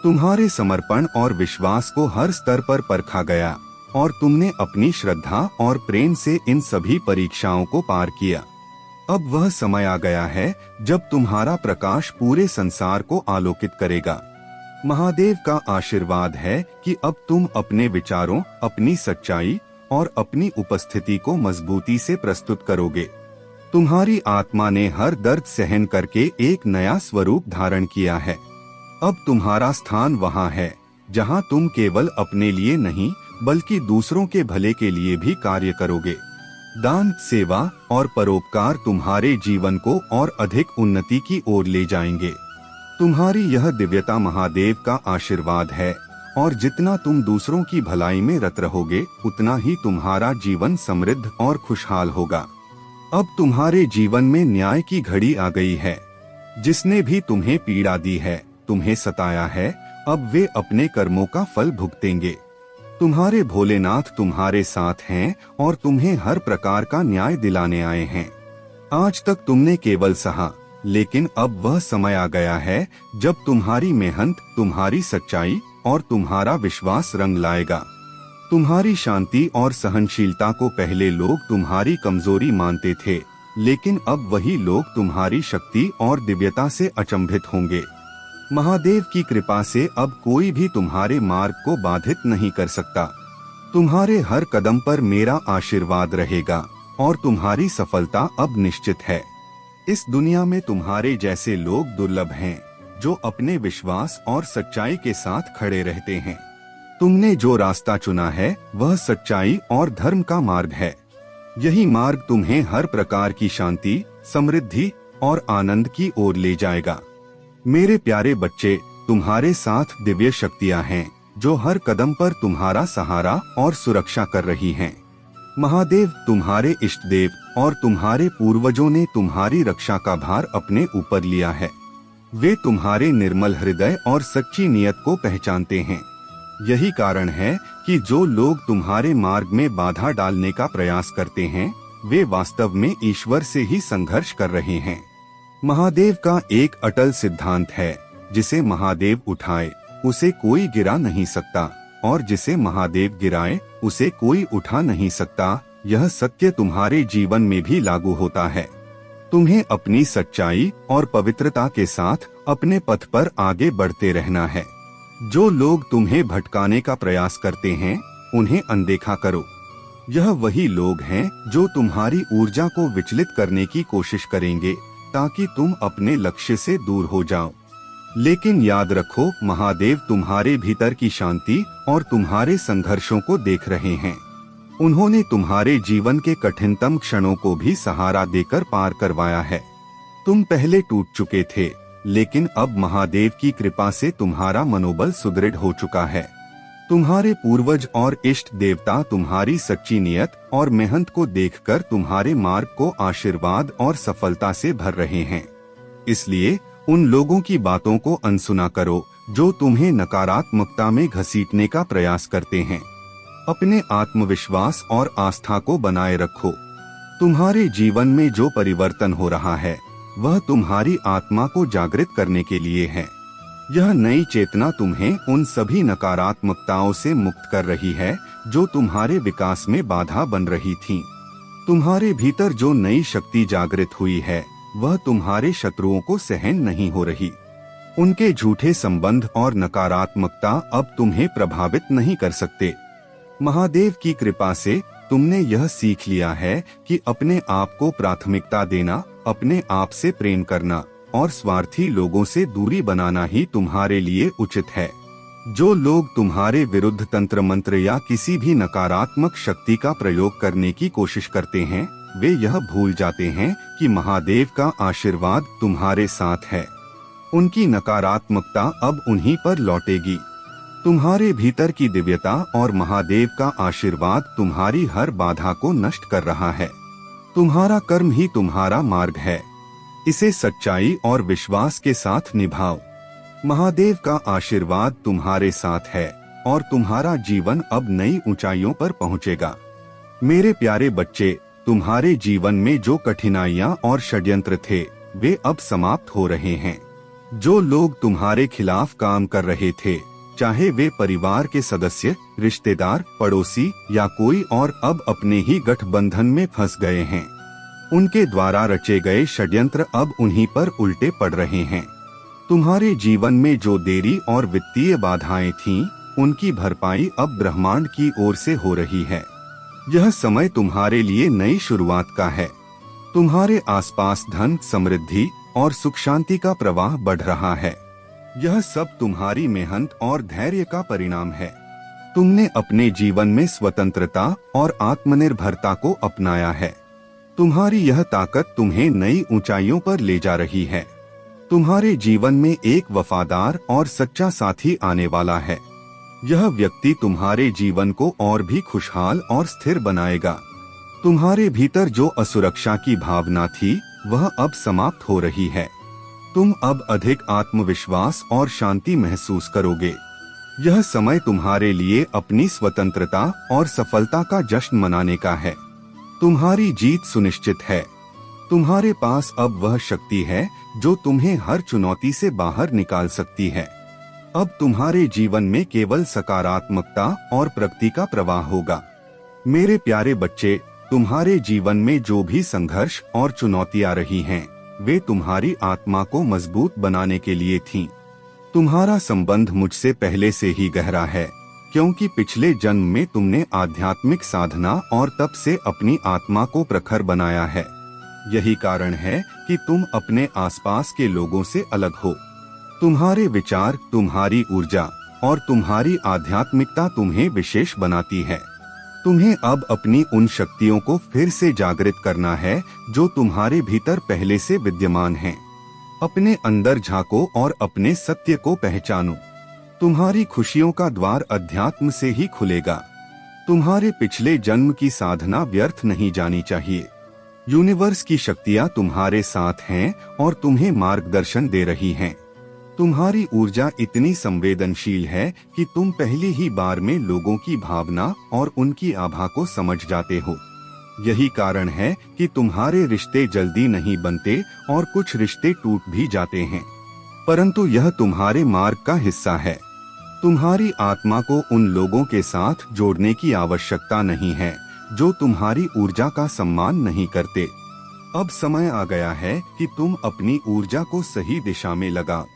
[SPEAKER 1] तुम्हारे समर्पण और विश्वास को हर स्तर पर परखा गया और तुमने अपनी श्रद्धा और प्रेम से इन सभी परीक्षाओं को पार किया। अब वह समय आ गया है जब तुम्हारा प्रकाश पूरे संसार को आलोकित करेगा। महादेव का आशीर्वाद है कि अब तुम अपने विचारों, अपनी सच्चाई और अपनी उपस्थिति को मजबूती से प्रस्तुत करोगे। तुम्हारी आत्मा ने हर दर्द सहन करके एक नया स्वरूप धारण किया है। अब तुम्हारा स्थान वहाँ है जहाँ तुम केवल अपने लिए नहीं, बल्कि दूसरों के भले के लिए भी कार्य करोगे। दान, सेवा और परोपकार तुम्हारे जीवन को और अधिक उन्नति की ओर ले जाएंगे। तुम्हारी यह दिव्यता महादेव का आशीर्वाद है और जितना तुम दूसरों की भलाई में रत रहोगे, उतना ही तुम्हारा जीवन समृद्ध और खुशहाल होगा। अब तुम्हारे जीवन में न्याय की घड़ी आ गई है। जिसने भी तुम्हें पीड़ा दी है, तुम्हें सताया है, अब वे अपने कर्मों का फल भुगतेंगे। तुम्हारे भोलेनाथ तुम्हारे साथ हैं और तुम्हें हर प्रकार का न्याय दिलाने आए हैं। आज तक तुमने केवल सहा, लेकिन अब वह समय आ गया है जब तुम्हारी मेहनत, तुम्हारी सच्चाई और तुम्हारा विश्वास रंग लाएगा। तुम्हारी शांति और सहनशीलता को पहले लोग तुम्हारी कमजोरी मानते थे, लेकिन अब वही लोग तुम्हारी शक्ति और दिव्यता से अचंभित होंगे। महादेव की कृपा से अब कोई भी तुम्हारे मार्ग को बाधित नहीं कर सकता। तुम्हारे हर कदम पर मेरा आशीर्वाद रहेगा और तुम्हारी सफलता अब निश्चित है। इस दुनिया में तुम्हारे जैसे लोग दुर्लभ हैं, जो अपने विश्वास और सच्चाई के साथ खड़े रहते हैं। तुमने जो रास्ता चुना है, वह सच्चाई और धर्म का मार्ग है। यही मार्ग तुम्हें हर प्रकार की शांति, समृद्धि और आनंद की ओर ले जाएगा। मेरे प्यारे बच्चे, तुम्हारे साथ दिव्य शक्तियां हैं, जो हर कदम पर तुम्हारा सहारा और सुरक्षा कर रही हैं। महादेव, तुम्हारे इष्ट देव और तुम्हारे पूर्वजों ने तुम्हारी रक्षा का भार अपने ऊपर लिया है। वे तुम्हारे निर्मल हृदय और सच्ची नियत को पहचानते हैं। यही कारण है कि जो लोग तुम्हारे मार्ग में बाधा डालने का प्रयास करते हैं, वे वास्तव में ईश्वर से ही संघर्ष कर रहे हैं। महादेव का एक अटल सिद्धांत है, जिसे महादेव उठाए उसे कोई गिरा नहीं सकता, और जिसे महादेव गिराए उसे कोई उठा नहीं सकता। यह सत्य तुम्हारे जीवन में भी लागू होता है। तुम्हें अपनी सच्चाई और पवित्रता के साथ अपने पथ पर आगे बढ़ते रहना है। जो लोग तुम्हें भटकाने का प्रयास करते हैं, उन्हें अनदेखा करो। यह वही लोग हैं जो तुम्हारी ऊर्जा को विचलित करने की कोशिश करेंगे, ताकि तुम अपने लक्ष्य से दूर हो जाओ। लेकिन याद रखो, महादेव तुम्हारे भीतर की शांति और तुम्हारे संघर्षों को देख रहे हैं। उन्होंने तुम्हारे जीवन के कठिनतम क्षणों को भी सहारा देकर पार करवाया है। तुम पहले टूट चुके थे, लेकिन अब महादेव की कृपा से तुम्हारा मनोबल सुदृढ़ हो चुका है। तुम्हारे पूर्वज और इष्ट देवता तुम्हारी सच्ची नियत और मेहनत को देखकर तुम्हारे मार्ग को आशीर्वाद और सफलता से भर रहे हैं। इसलिए उन लोगों की बातों को अनसुना करो जो तुम्हें नकारात्मकता में घसीटने का प्रयास करते हैं। अपने आत्मविश्वास और आस्था को बनाए रखो। तुम्हारे जीवन में जो परिवर्तन हो रहा है, वह तुम्हारी आत्मा को जागृत करने के लिए है। यह नई चेतना तुम्हें उन सभी नकारात्मकताओं से मुक्त कर रही है जो तुम्हारे विकास में बाधा बन रही थीं। तुम्हारे भीतर जो नई शक्ति जागृत हुई है वह तुम्हारे शत्रुओं को सहन नहीं हो रही। उनके झूठे संबंध और नकारात्मकता अब तुम्हें प्रभावित नहीं कर सकते। महादेव की कृपा से तुमने यह सीख लिया है कि अपने आप को प्राथमिकता देना, अपने आप से प्रेम करना और स्वार्थी लोगों से दूरी बनाना ही तुम्हारे लिए उचित है। जो लोग तुम्हारे विरुद्ध तंत्र मंत्र या किसी भी नकारात्मक शक्ति का प्रयोग करने की कोशिश करते हैं, वे यह भूल जाते हैं कि महादेव का आशीर्वाद तुम्हारे साथ है। उनकी नकारात्मकता अब उन्हीं पर लौटेगी। तुम्हारे भीतर की दिव्यता और महादेव का आशीर्वाद तुम्हारी हर बाधा को नष्ट कर रहा है। तुम्हारा कर्म ही तुम्हारा मार्ग है, इसे सच्चाई और विश्वास के साथ निभाओ। महादेव का आशीर्वाद तुम्हारे साथ है और तुम्हारा जीवन अब नई ऊंचाइयों पर पहुंचेगा। मेरे प्यारे बच्चे, तुम्हारे जीवन में जो कठिनाइयां और षड्यंत्र थे वे अब समाप्त हो रहे हैं। जो लोग तुम्हारे खिलाफ काम कर रहे थे, चाहे वे परिवार के सदस्य, रिश्तेदार, पड़ोसी या कोई और, अब अपने ही गठबंधन में फंस गए हैं। उनके द्वारा रचे गए षड्यंत्र अब उन्हीं पर उल्टे पड़ रहे हैं। तुम्हारे जीवन में जो देरी और वित्तीय बाधाएं थीं, उनकी भरपाई अब ब्रह्मांड की ओर से हो रही है। यह समय तुम्हारे लिए नई शुरुआत का है। तुम्हारे आसपास धन, समृद्धि और सुख शांति का प्रवाह बढ़ रहा है। यह सब तुम्हारी मेहनत और धैर्य का परिणाम है। तुमने अपने जीवन में स्वतंत्रता और आत्मनिर्भरता को अपनाया है। तुम्हारी यह ताकत तुम्हें नई ऊंचाइयों पर ले जा रही है। तुम्हारे जीवन में एक वफादार और सच्चा साथी आने वाला है। यह व्यक्ति तुम्हारे जीवन को और भी खुशहाल और स्थिर बनाएगा। तुम्हारे भीतर जो असुरक्षा की भावना थी वह अब समाप्त हो रही है। तुम अब अधिक आत्मविश्वास और शांति महसूस करोगे। यह समय तुम्हारे लिए अपनी स्वतंत्रता और सफलता का जश्न मनाने का है। तुम्हारी जीत सुनिश्चित है। तुम्हारे पास अब वह शक्ति है जो तुम्हें हर चुनौती से बाहर निकाल सकती है। अब तुम्हारे जीवन में केवल सकारात्मकता और प्रगति का प्रवाह होगा। मेरे प्यारे बच्चे, तुम्हारे जीवन में जो भी संघर्ष और चुनौतियां रही हैं, वे तुम्हारी आत्मा को मजबूत बनाने के लिए थीं। तुम्हारा संबंध मुझसे पहले से ही गहरा है, क्योंकि पिछले जन्म में तुमने आध्यात्मिक साधना और तप से अपनी आत्मा को प्रखर बनाया है। यही कारण है कि तुम अपने आसपास के लोगों से अलग हो। तुम्हारे विचार, तुम्हारी ऊर्जा और तुम्हारी आध्यात्मिकता तुम्हें विशेष बनाती है। तुम्हें अब अपनी उन शक्तियों को फिर से जागृत करना है जो तुम्हारे भीतर पहले से विद्यमान हैं। अपने अंदर झांको और अपने सत्य को पहचानो। तुम्हारी खुशियों का द्वार अध्यात्म से ही खुलेगा। तुम्हारे पिछले जन्म की साधना व्यर्थ नहीं जानी चाहिए। यूनिवर्स की शक्तियाँ तुम्हारे साथ हैं और तुम्हें मार्गदर्शन दे रही हैं। तुम्हारी ऊर्जा इतनी संवेदनशील है कि तुम पहली ही बार में लोगों की भावना और उनकी आभा को समझ जाते हो। यही कारण है कि तुम्हारे रिश्ते जल्दी नहीं बनते और कुछ रिश्ते टूट भी जाते हैं, परंतु यह तुम्हारे मार्ग का हिस्सा है। तुम्हारी आत्मा को उन लोगों के साथ जोड़ने की आवश्यकता नहीं है जो तुम्हारी ऊर्जा का सम्मान नहीं करते। अब समय आ गया है कि तुम अपनी ऊर्जा को सही दिशा में लगाओ।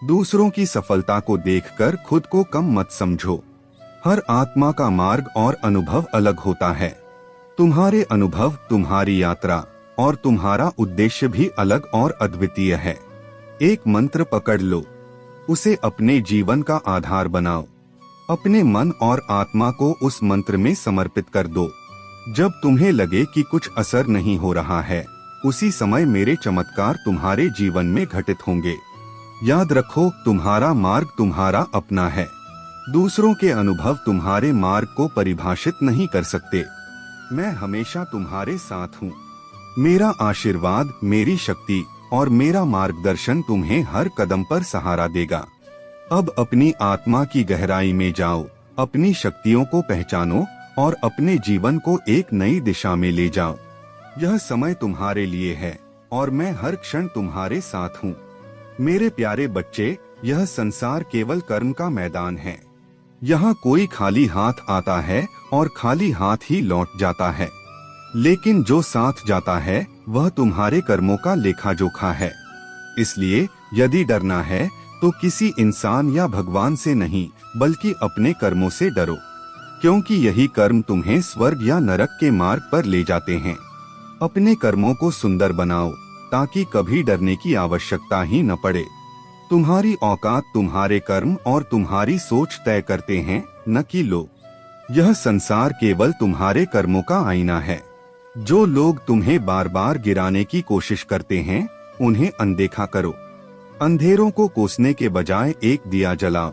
[SPEAKER 1] दूसरों की सफलता को देखकर खुद को कम मत समझो। हर आत्मा का मार्ग और अनुभव अलग होता है। तुम्हारे अनुभव, तुम्हारी यात्रा और तुम्हारा उद्देश्य भी अलग और अद्वितीय है। एक मंत्र पकड़ लो, उसे अपने जीवन का आधार बनाओ। अपने मन और आत्मा को उस मंत्र में समर्पित कर दो। जब तुम्हें लगे कि कुछ असर नहीं हो रहा है, उसी समय मेरे चमत्कार तुम्हारे जीवन में घटित होंगे। याद रखो, तुम्हारा मार्ग तुम्हारा अपना है। दूसरों के अनुभव तुम्हारे मार्ग को परिभाषित नहीं कर सकते। मैं हमेशा तुम्हारे साथ हूँ। मेरा आशीर्वाद, मेरी शक्ति और मेरा मार्गदर्शन तुम्हें हर कदम पर सहारा देगा। अब अपनी आत्मा की गहराई में जाओ, अपनी शक्तियों को पहचानो और अपने जीवन को एक नई दिशा में ले जाओ। यह समय तुम्हारे लिए है और मैं हर क्षण तुम्हारे साथ हूँ। मेरे प्यारे बच्चे, यह संसार केवल कर्म का मैदान है। यहाँ कोई खाली हाथ आता है और खाली हाथ ही लौट जाता है। लेकिन जो साथ जाता है वह तुम्हारे कर्मों का लेखा जोखा है। इसलिए यदि डरना है तो किसी इंसान या भगवान से नहीं, बल्कि अपने कर्मों से डरो, क्योंकि यही कर्म तुम्हें स्वर्ग या नरक के मार्ग पर ले जाते हैं। अपने कर्मों को सुंदर बनाओ ताकि कभी डरने की आवश्यकता ही न पड़े। तुम्हारी औकात तुम्हारे कर्म और तुम्हारी सोच तय करते हैं, न कि लोग। यह संसार केवल तुम्हारे कर्मों का आईना है। जो लोग तुम्हें बार बार गिराने की कोशिश करते हैं, उन्हें अनदेखा करो। अंधेरों को कोसने के बजाय एक दिया जलाओ।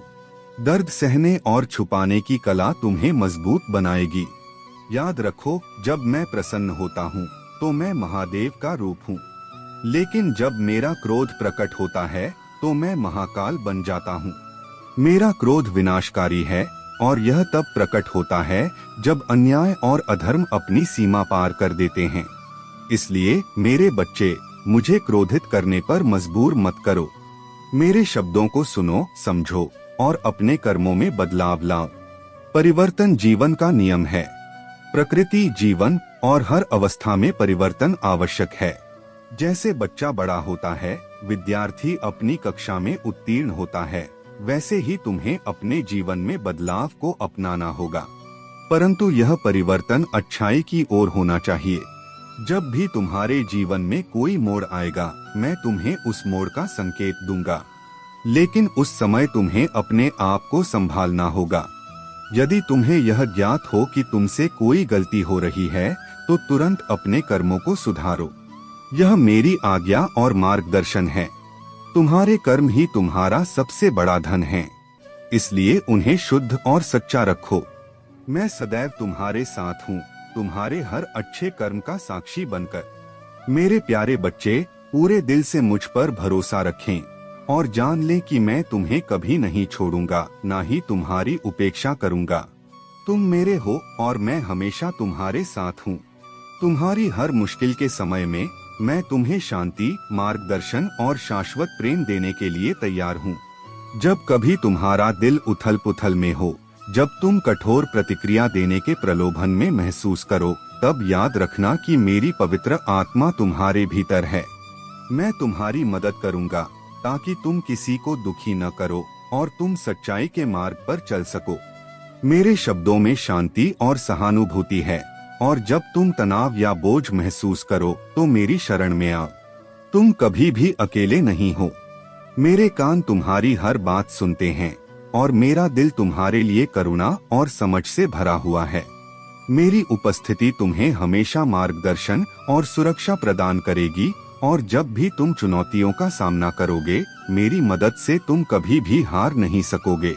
[SPEAKER 1] दर्द सहने और छुपाने की कला तुम्हें मजबूत बनाएगी। याद रखो, जब मैं प्रसन्न होता हूँ तो मैं महादेव का रूप हूँ, लेकिन जब मेरा क्रोध प्रकट होता है तो मैं महाकाल बन जाता हूँ। मेरा क्रोध विनाशकारी है और यह तब प्रकट होता है जब अन्याय और अधर्म अपनी सीमा पार कर देते हैं। इसलिए मेरे बच्चे, मुझे क्रोधित करने पर मजबूर मत करो। मेरे शब्दों को सुनो, समझो और अपने कर्मों में बदलाव लाओ। परिवर्तन जीवन का नियम है। प्रकृति, जीवन और हर अवस्था में परिवर्तन आवश्यक है। जैसे बच्चा बड़ा होता है, विद्यार्थी अपनी कक्षा में उत्तीर्ण होता है, वैसे ही तुम्हें अपने जीवन में बदलाव को अपनाना होगा। परंतु यह परिवर्तन अच्छाई की ओर होना चाहिए। जब भी तुम्हारे जीवन में कोई मोड़ आएगा, मैं तुम्हें उस मोड़ का संकेत दूंगा, लेकिन उस समय तुम्हें अपने आप को संभालना होगा। यदि तुम्हें यह ज्ञात हो कि तुमसे कोई गलती हो रही है, तो तुरंत अपने कर्मों को सुधारो। यह मेरी आज्ञा और मार्गदर्शन है। तुम्हारे कर्म ही तुम्हारा सबसे बड़ा धन है, इसलिए उन्हें शुद्ध और सच्चा रखो। मैं सदैव तुम्हारे साथ हूँ, तुम्हारे हर अच्छे कर्म का साक्षी बनकर। मेरे प्यारे बच्चे, पूरे दिल से मुझ पर भरोसा रखें और जान लें कि मैं तुम्हें कभी नहीं छोड़ूंगा, ना ही तुम्हारी उपेक्षा करूंगा। तुम मेरे हो और मैं हमेशा तुम्हारे साथ हूँ। तुम्हारी हर मुश्किल के समय में मैं तुम्हें शांति, मार्गदर्शन और शाश्वत प्रेम देने के लिए तैयार हूँ। जब कभी तुम्हारा दिल उथल पुथल में हो, जब तुम कठोर प्रतिक्रिया देने के प्रलोभन में महसूस करो, तब याद रखना कि मेरी पवित्र आत्मा तुम्हारे भीतर है। मैं तुम्हारी मदद करूंगा ताकि तुम किसी को दुखी न करो और तुम सच्चाई के मार्ग पर चल सको। मेरे शब्दों में शांति और सहानुभूति है, और जब तुम तनाव या बोझ महसूस करो तो मेरी शरण में आओ। तुम कभी भी अकेले नहीं हो। मेरे कान तुम्हारी हर बात सुनते हैं और मेरा दिल तुम्हारे लिए करुणा और समझ से भरा हुआ है। मेरी उपस्थिति तुम्हें हमेशा मार्गदर्शन और सुरक्षा प्रदान करेगी, और जब भी तुम चुनौतियों का सामना करोगे, मेरी मदद से तुम कभी भी हार नहीं सकोगे।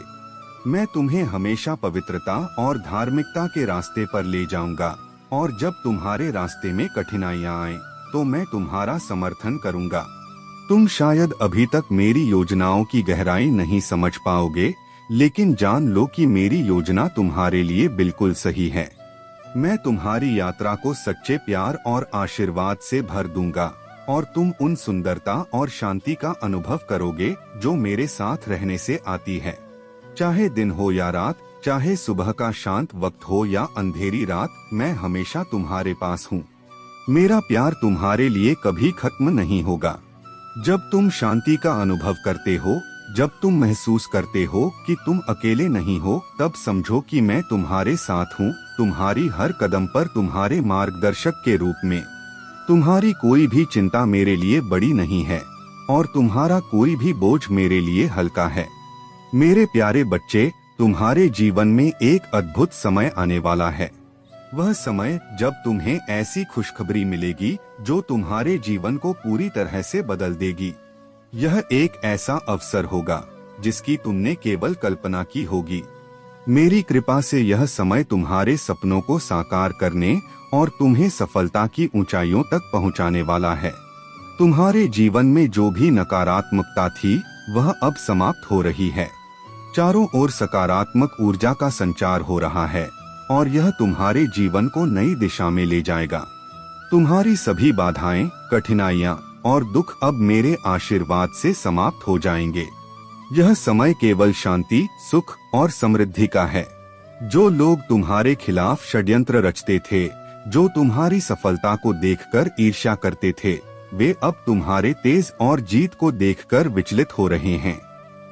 [SPEAKER 1] मैं तुम्हें हमेशा पवित्रता और धार्मिकता के रास्ते पर ले जाऊंगा, और जब तुम्हारे रास्ते में कठिनाइयां आएं, तो मैं तुम्हारा समर्थन करूंगा। तुम शायद अभी तक मेरी योजनाओं की गहराई नहीं समझ पाओगे, लेकिन जान लो कि मेरी योजना तुम्हारे लिए बिल्कुल सही है। मैं तुम्हारी यात्रा को सच्चे प्यार और आशीर्वाद से भर दूंगा, और तुम उन सुंदरता और शांति का अनुभव करोगे जो मेरे साथ रहने से आती है। चाहे दिन हो या रात, चाहे सुबह का शांत वक्त हो या अंधेरी रात, मैं हमेशा तुम्हारे पास हूँ। मेरा प्यार तुम्हारे लिए कभी खत्म नहीं होगा। जब तुम शांति का अनुभव करते हो, जब तुम महसूस करते हो कि तुम अकेले नहीं हो, तब समझो कि मैं तुम्हारे साथ हूँ, तुम्हारी हर कदम पर तुम्हारे मार्गदर्शक के रूप में। तुम्हारी कोई भी चिंता मेरे लिए बड़ी नहीं है, और तुम्हारा कोई भी बोझ मेरे लिए हल्का है। मेरे प्यारे बच्चे, तुम्हारे जीवन में एक अद्भुत समय आने वाला है। वह समय जब तुम्हें ऐसी खुशखबरी मिलेगी जो तुम्हारे जीवन को पूरी तरह से बदल देगी। यह एक ऐसा अवसर होगा जिसकी तुमने केवल कल्पना की होगी। मेरी कृपा से यह समय तुम्हारे सपनों को साकार करने और तुम्हें सफलता की ऊंचाइयों तक पहुंचाने वाला है। तुम्हारे जीवन में जो भी नकारात्मकता थी, वह अब समाप्त हो रही है। चारों ओर सकारात्मक ऊर्जा का संचार हो रहा है, और यह तुम्हारे जीवन को नई दिशा में ले जाएगा। तुम्हारी सभी बाधाएं, कठिनाइयां और दुख अब मेरे आशीर्वाद से समाप्त हो जाएंगे। यह समय केवल शांति, सुख और समृद्धि का है। जो लोग तुम्हारे खिलाफ षड्यंत्र रचते थे, जो तुम्हारी सफलता को देखकर ईर्ष्या करते थे, वे अब तुम्हारे तेज और जीत को देखकर विचलित हो रहे हैं।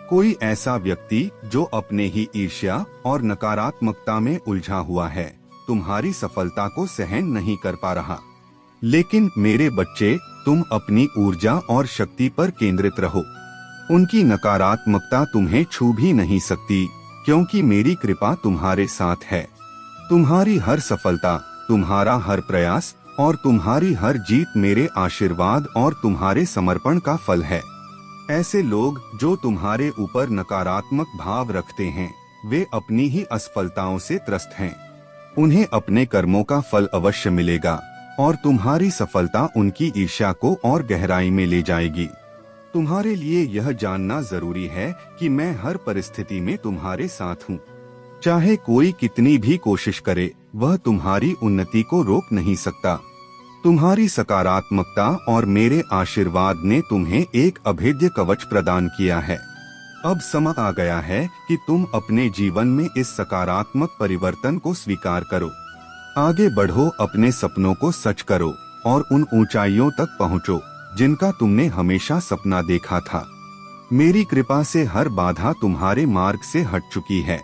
[SPEAKER 1] कोई ऐसा व्यक्ति जो अपने ही ईर्ष्या और नकारात्मकता में उलझा हुआ है, तुम्हारी सफलता को सहन नहीं कर पा रहा। लेकिन मेरे बच्चे, तुम अपनी ऊर्जा और शक्ति पर केंद्रित रहो। उनकी नकारात्मकता तुम्हें छू भी नहीं सकती, क्योंकि मेरी कृपा तुम्हारे साथ है। तुम्हारी हर सफलता, तुम्हारा हर प्रयास और तुम्हारी हर जीत मेरे आशीर्वाद और तुम्हारे समर्पण का फल है। ऐसे लोग जो तुम्हारे ऊपर नकारात्मक भाव रखते हैं, वे अपनी ही असफलताओं से त्रस्त हैं। उन्हें अपने कर्मों का फल अवश्य मिलेगा और तुम्हारी सफलता उनकी ईर्ष्या को और गहराई में ले जाएगी। तुम्हारे लिए यह जानना जरूरी है कि मैं हर परिस्थिति में तुम्हारे साथ हूँ। चाहे कोई कितनी भी कोशिश करे, वह तुम्हारी उन्नति को रोक नहीं सकता। तुम्हारी सकारात्मकता और मेरे आशीर्वाद ने तुम्हें एक अभेद्य कवच प्रदान किया है। अब समय आ गया है कि तुम अपने जीवन में इस सकारात्मक परिवर्तन को स्वीकार करो। आगे बढ़ो, अपने सपनों को सच करो और उन ऊंचाइयों तक पहुंचो जिनका तुमने हमेशा सपना देखा था। मेरी कृपा से हर बाधा तुम्हारे मार्ग से हट चुकी है।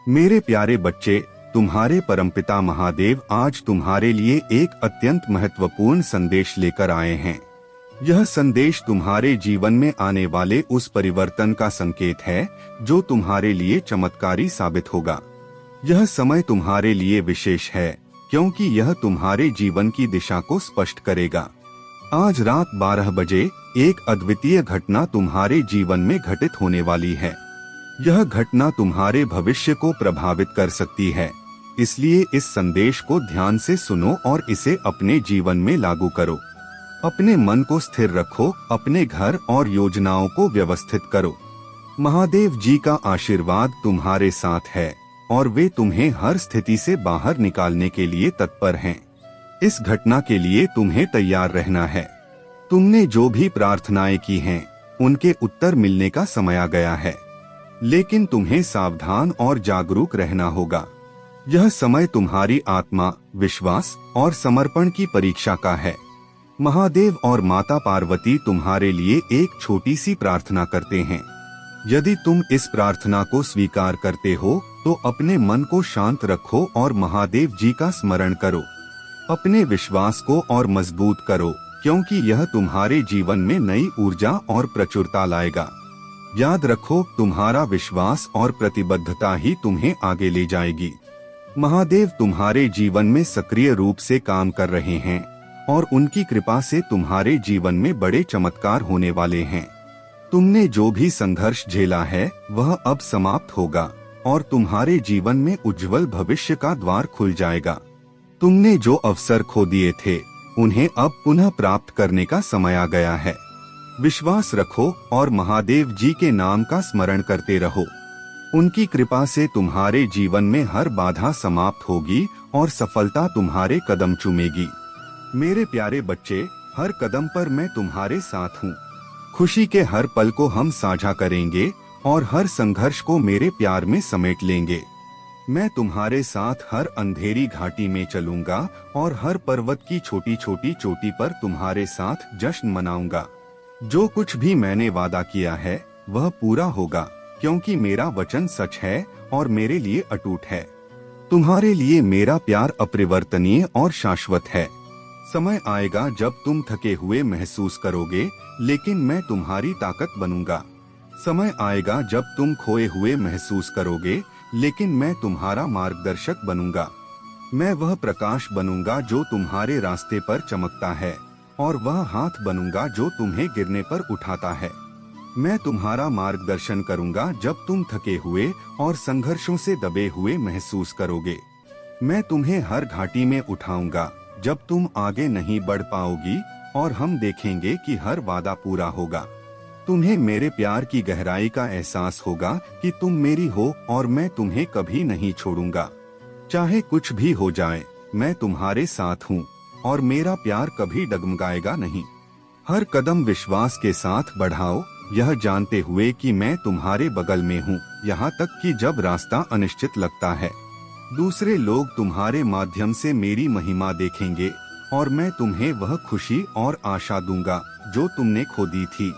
[SPEAKER 1] मेरे प्यारे बच्चे, तुम्हारे परमपिता महादेव आज तुम्हारे लिए एक अत्यंत महत्वपूर्ण संदेश लेकर आए हैं। यह संदेश तुम्हारे जीवन में आने वाले उस परिवर्तन का संकेत है जो तुम्हारे लिए चमत्कारी साबित होगा। यह समय तुम्हारे लिए विशेष है, क्योंकि यह तुम्हारे जीवन की दिशा को स्पष्ट करेगा। आज रात 12 बजे एक अद्वितीय घटना तुम्हारे जीवन में घटित होने वाली है। यह घटना तुम्हारे भविष्य को प्रभावित कर सकती है, इसलिए इस संदेश को ध्यान से सुनो और इसे अपने जीवन में लागू करो। अपने मन को स्थिर रखो, अपने घर और योजनाओं को व्यवस्थित करो। महादेव जी का आशीर्वाद तुम्हारे साथ है और वे तुम्हें हर स्थिति से बाहर निकालने के लिए तत्पर हैं। इस घटना के लिए तुम्हें तैयार रहना है। तुमने जो भी प्रार्थनाएं की हैं, उनके उत्तर मिलने का समय आ गया है, लेकिन तुम्हें सावधान और जागरूक रहना होगा। यह समय तुम्हारी आत्मा, विश्वास और समर्पण की परीक्षा का है। महादेव और माता पार्वती तुम्हारे लिए एक छोटी सी प्रार्थना करते हैं। यदि तुम इस प्रार्थना को स्वीकार करते हो तो अपने मन को शांत रखो और महादेव जी का स्मरण करो। अपने विश्वास को और मजबूत करो, क्योंकि यह तुम्हारे जीवन में नई ऊर्जा और प्रचुरता लाएगा। याद रखो, तुम्हारा विश्वास और प्रतिबद्धता ही तुम्हें आगे ले जाएगी। महादेव तुम्हारे जीवन में सक्रिय रूप से काम कर रहे हैं और उनकी कृपा से तुम्हारे जीवन में बड़े चमत्कार होने वाले हैं। तुमने जो भी संघर्ष झेला है, वह अब समाप्त होगा और तुम्हारे जीवन में उज्जवल भविष्य का द्वार खुल जाएगा। तुमने जो अवसर खो दिए थे, उन्हें अब पुनः प्राप्त करने का समय आ गया है। विश्वास रखो और महादेव जी के नाम का स्मरण करते रहो। उनकी कृपा से तुम्हारे जीवन में हर बाधा समाप्त होगी और सफलता तुम्हारे कदम चूमेगी। मेरे प्यारे बच्चे, हर कदम पर मैं तुम्हारे साथ हूँ। खुशी के हर पल को हम साझा करेंगे और हर संघर्ष को मेरे प्यार में समेट लेंगे। मैं तुम्हारे साथ हर अंधेरी घाटी में चलूंगा और हर पर्वत की छोटी छोटी चोटी पर तुम्हारे साथ जश्न मनाऊंगा। जो कुछ भी मैंने वादा किया है, वह पूरा होगा, क्योंकि मेरा वचन सच है और मेरे लिए अटूट है। तुम्हारे लिए मेरा प्यार अपरिवर्तनीय और शाश्वत है। समय आएगा जब तुम थके हुए महसूस करोगे, लेकिन मैं तुम्हारी ताकत बनूंगा। समय आएगा जब तुम खोए हुए महसूस करोगे, लेकिन मैं तुम्हारा मार्गदर्शक बनूंगा। मैं वह प्रकाश बनूंगा जो तुम्हारे रास्ते पर चमकता है और वह हाथ बनूंगा जो तुम्हें गिरने पर उठाता है। मैं तुम्हारा मार्गदर्शन करूंगा जब तुम थके हुए और संघर्षों से दबे हुए महसूस करोगे। मैं तुम्हें हर घाटी में उठाऊंगा जब तुम आगे नहीं बढ़ पाओगी, और हम देखेंगे कि हर वादा पूरा होगा। तुम्हें मेरे प्यार की गहराई का एहसास होगा कि तुम मेरी हो और मैं तुम्हें कभी नहीं छोड़ूंगा। चाहे कुछ भी हो जाए, मैं तुम्हारे साथ हूँ और मेरा प्यार कभी डगमगाएगा नहीं। हर कदम विश्वास के साथ बढ़ाओ, यह जानते हुए कि मैं तुम्हारे बगल में हूँ, यहाँ तक कि जब रास्ता अनिश्चित लगता है। दूसरे लोग तुम्हारे माध्यम से मेरी महिमा देखेंगे और मैं तुम्हें वह खुशी और आशा दूंगा जो तुमने खो दी थी।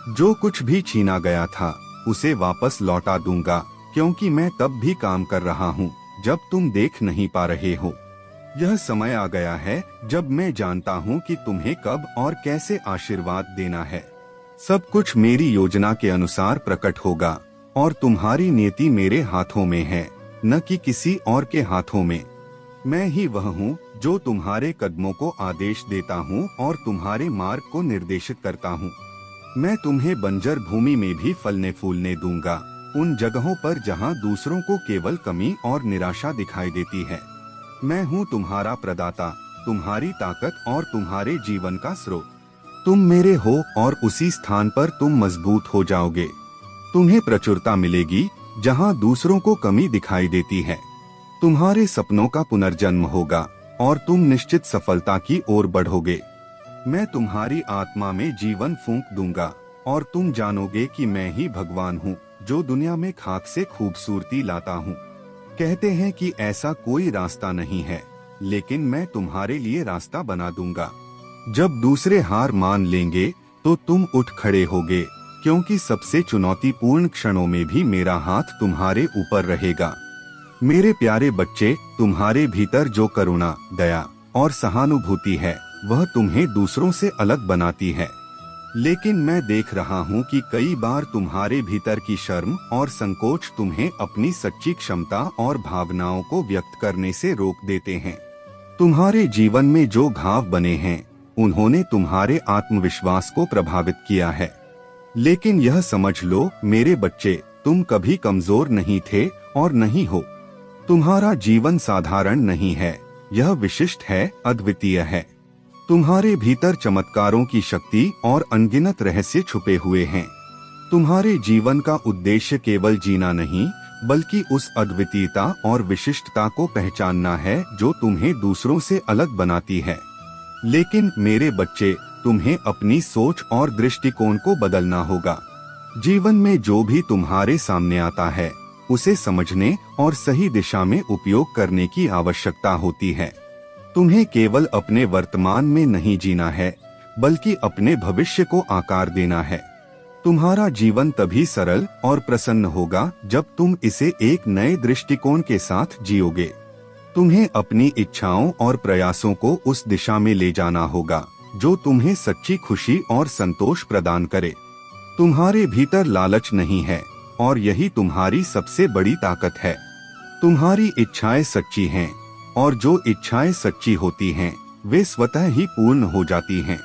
[SPEAKER 1] जो कुछ भी छीना गया था उसे वापस लौटा दूंगा, क्योंकि मैं तब भी काम कर रहा हूँ जब तुम देख नहीं पा रहे हो। यह समय आ गया है जब मैं जानता हूँ कि तुम्हें कब और कैसे आशीर्वाद देना है। सब कुछ मेरी योजना के अनुसार प्रकट होगा और तुम्हारी नीति मेरे हाथों में है, न कि किसी और के हाथों में। मैं ही वह हूँ जो तुम्हारे कदमों को आदेश देता हूँ और तुम्हारे मार्ग को निर्देशित करता हूँ। मैं तुम्हें बंजर भूमि में भी फलने फूलने दूंगा, उन जगहों पर जहाँ दूसरों को केवल कमी और निराशा दिखाई देती है। मैं हूँ तुम्हारा प्रदाता, तुम्हारी ताकत और तुम्हारे जीवन का स्रोत। तुम मेरे हो और उसी स्थान पर तुम मजबूत हो जाओगे। तुम्हें प्रचुरता मिलेगी जहाँ दूसरों को कमी दिखाई देती है। तुम्हारे सपनों का पुनर्जन्म होगा और तुम निश्चित सफलता की ओर बढ़ोगे। मैं तुम्हारी आत्मा में जीवन फूंक दूंगा और तुम जानोगे कि मैं ही भगवान हूँ जो दुनिया में खाक से खूबसूरती लाता हूँ। कहते हैं कि ऐसा कोई रास्ता नहीं है, लेकिन मैं तुम्हारे लिए रास्ता बना दूंगा। जब दूसरे हार मान लेंगे तो तुम उठ खड़े होगे, क्योंकि सबसे चुनौतीपूर्ण क्षणों में भी मेरा हाथ तुम्हारे ऊपर रहेगा। मेरे प्यारे बच्चे, तुम्हारे भीतर जो करुणा, दया और सहानुभूति है वह तुम्हें दूसरों से अलग बनाती है। लेकिन मैं देख रहा हूँ कि कई बार तुम्हारे भीतर की शर्म और संकोच तुम्हें अपनी सच्ची क्षमता और भावनाओं को व्यक्त करने से रोक देते हैं। तुम्हारे जीवन में जो घाव बने हैं उन्होंने तुम्हारे आत्मविश्वास को प्रभावित किया है। लेकिन यह समझ लो मेरे बच्चे, तुम कभी कमजोर नहीं थे और नहीं हो। तुम्हारा जीवन साधारण नहीं है, यह विशिष्ट है, अद्वितीय है। तुम्हारे भीतर चमत्कारों की शक्ति और अनगिनत रहस्य छुपे हुए हैं। तुम्हारे जीवन का उद्देश्य केवल जीना नहीं, बल्कि उस अद्वितीयता और विशिष्टता को पहचानना है जो तुम्हें दूसरों से अलग बनाती है। लेकिन मेरे बच्चे, तुम्हें अपनी सोच और दृष्टिकोण को बदलना होगा। जीवन में जो भी तुम्हारे सामने आता है उसे समझने और सही दिशा में उपयोग करने की आवश्यकता होती है। तुम्हें केवल अपने वर्तमान में नहीं जीना है, बल्कि अपने भविष्य को आकार देना है। तुम्हारा जीवन तभी सरल और प्रसन्न होगा जब तुम इसे एक नए दृष्टिकोण के साथ जियोगे। तुम्हें अपनी इच्छाओं और प्रयासों को उस दिशा में ले जाना होगा जो तुम्हें सच्ची खुशी और संतोष प्रदान करे। तुम्हारे भीतर लालच नहीं है और यही तुम्हारी सबसे बड़ी ताकत है। तुम्हारी इच्छाएं सच्ची हैं और जो इच्छाएं सच्ची होती हैं वे स्वतः ही पूर्ण हो जाती हैं।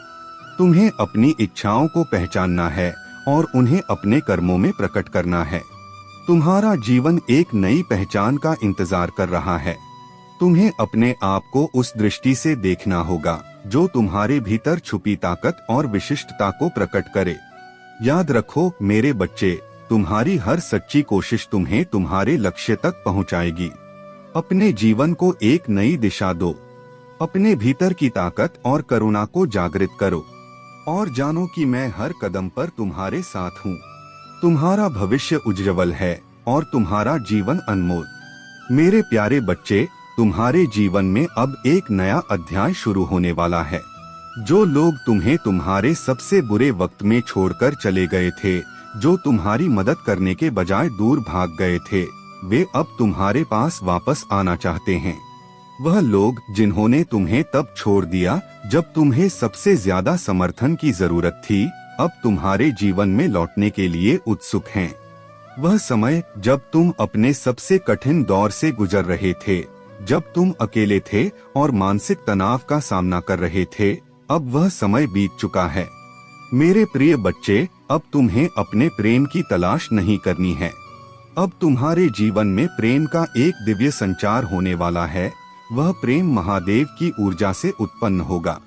[SPEAKER 1] तुम्हें अपनी इच्छाओं को पहचानना है और उन्हें अपने कर्मों में प्रकट करना है। तुम्हारा जीवन एक नई पहचान का इंतजार कर रहा है। तुम्हें अपने आप को उस दृष्टि से देखना होगा जो तुम्हारे भीतर छुपी ताकत और विशिष्टता को प्रकट करे। याद रखो मेरे बच्चे, तुम्हारी हर सच्ची कोशिश तुम्हें तुम्हारे लक्ष्य तक पहुंचाएगी। अपने जीवन को एक नई दिशा दो। अपने भीतर की ताकत और करुणा को जागृत करो और जानो कि मैं हर कदम पर तुम्हारे साथ हूँ। तुम्हारा भविष्य उज्जवल है और तुम्हारा जीवन अनमोल। मेरे प्यारे बच्चे, तुम्हारे जीवन में अब एक नया अध्याय शुरू होने वाला है। जो लोग तुम्हें तुम्हारे सबसे बुरे वक्त में छोड़कर चले गए थे, जो तुम्हारी मदद करने के बजाय दूर भाग गए थे, वे अब तुम्हारे पास वापस आना चाहते हैं। वह लोग जिन्होंने तुम्हें तब छोड़ दिया जब तुम्हें सबसे ज्यादा समर्थन की जरूरत थी, अब तुम्हारे जीवन में लौटने के लिए उत्सुक हैं। वह समय जब तुम अपने सबसे कठिन दौर से गुजर रहे थे, जब तुम अकेले थे और मानसिक तनाव का सामना कर रहे थे, अब वह समय बीत चुका है। मेरे प्रिय बच्चे, अब तुम्हें अपने प्रेम की तलाश नहीं करनी है। अब तुम्हारे जीवन में प्रेम का एक दिव्य संचार होने वाला है। वह प्रेम महादेव की ऊर्जा से उत्पन्न होगा।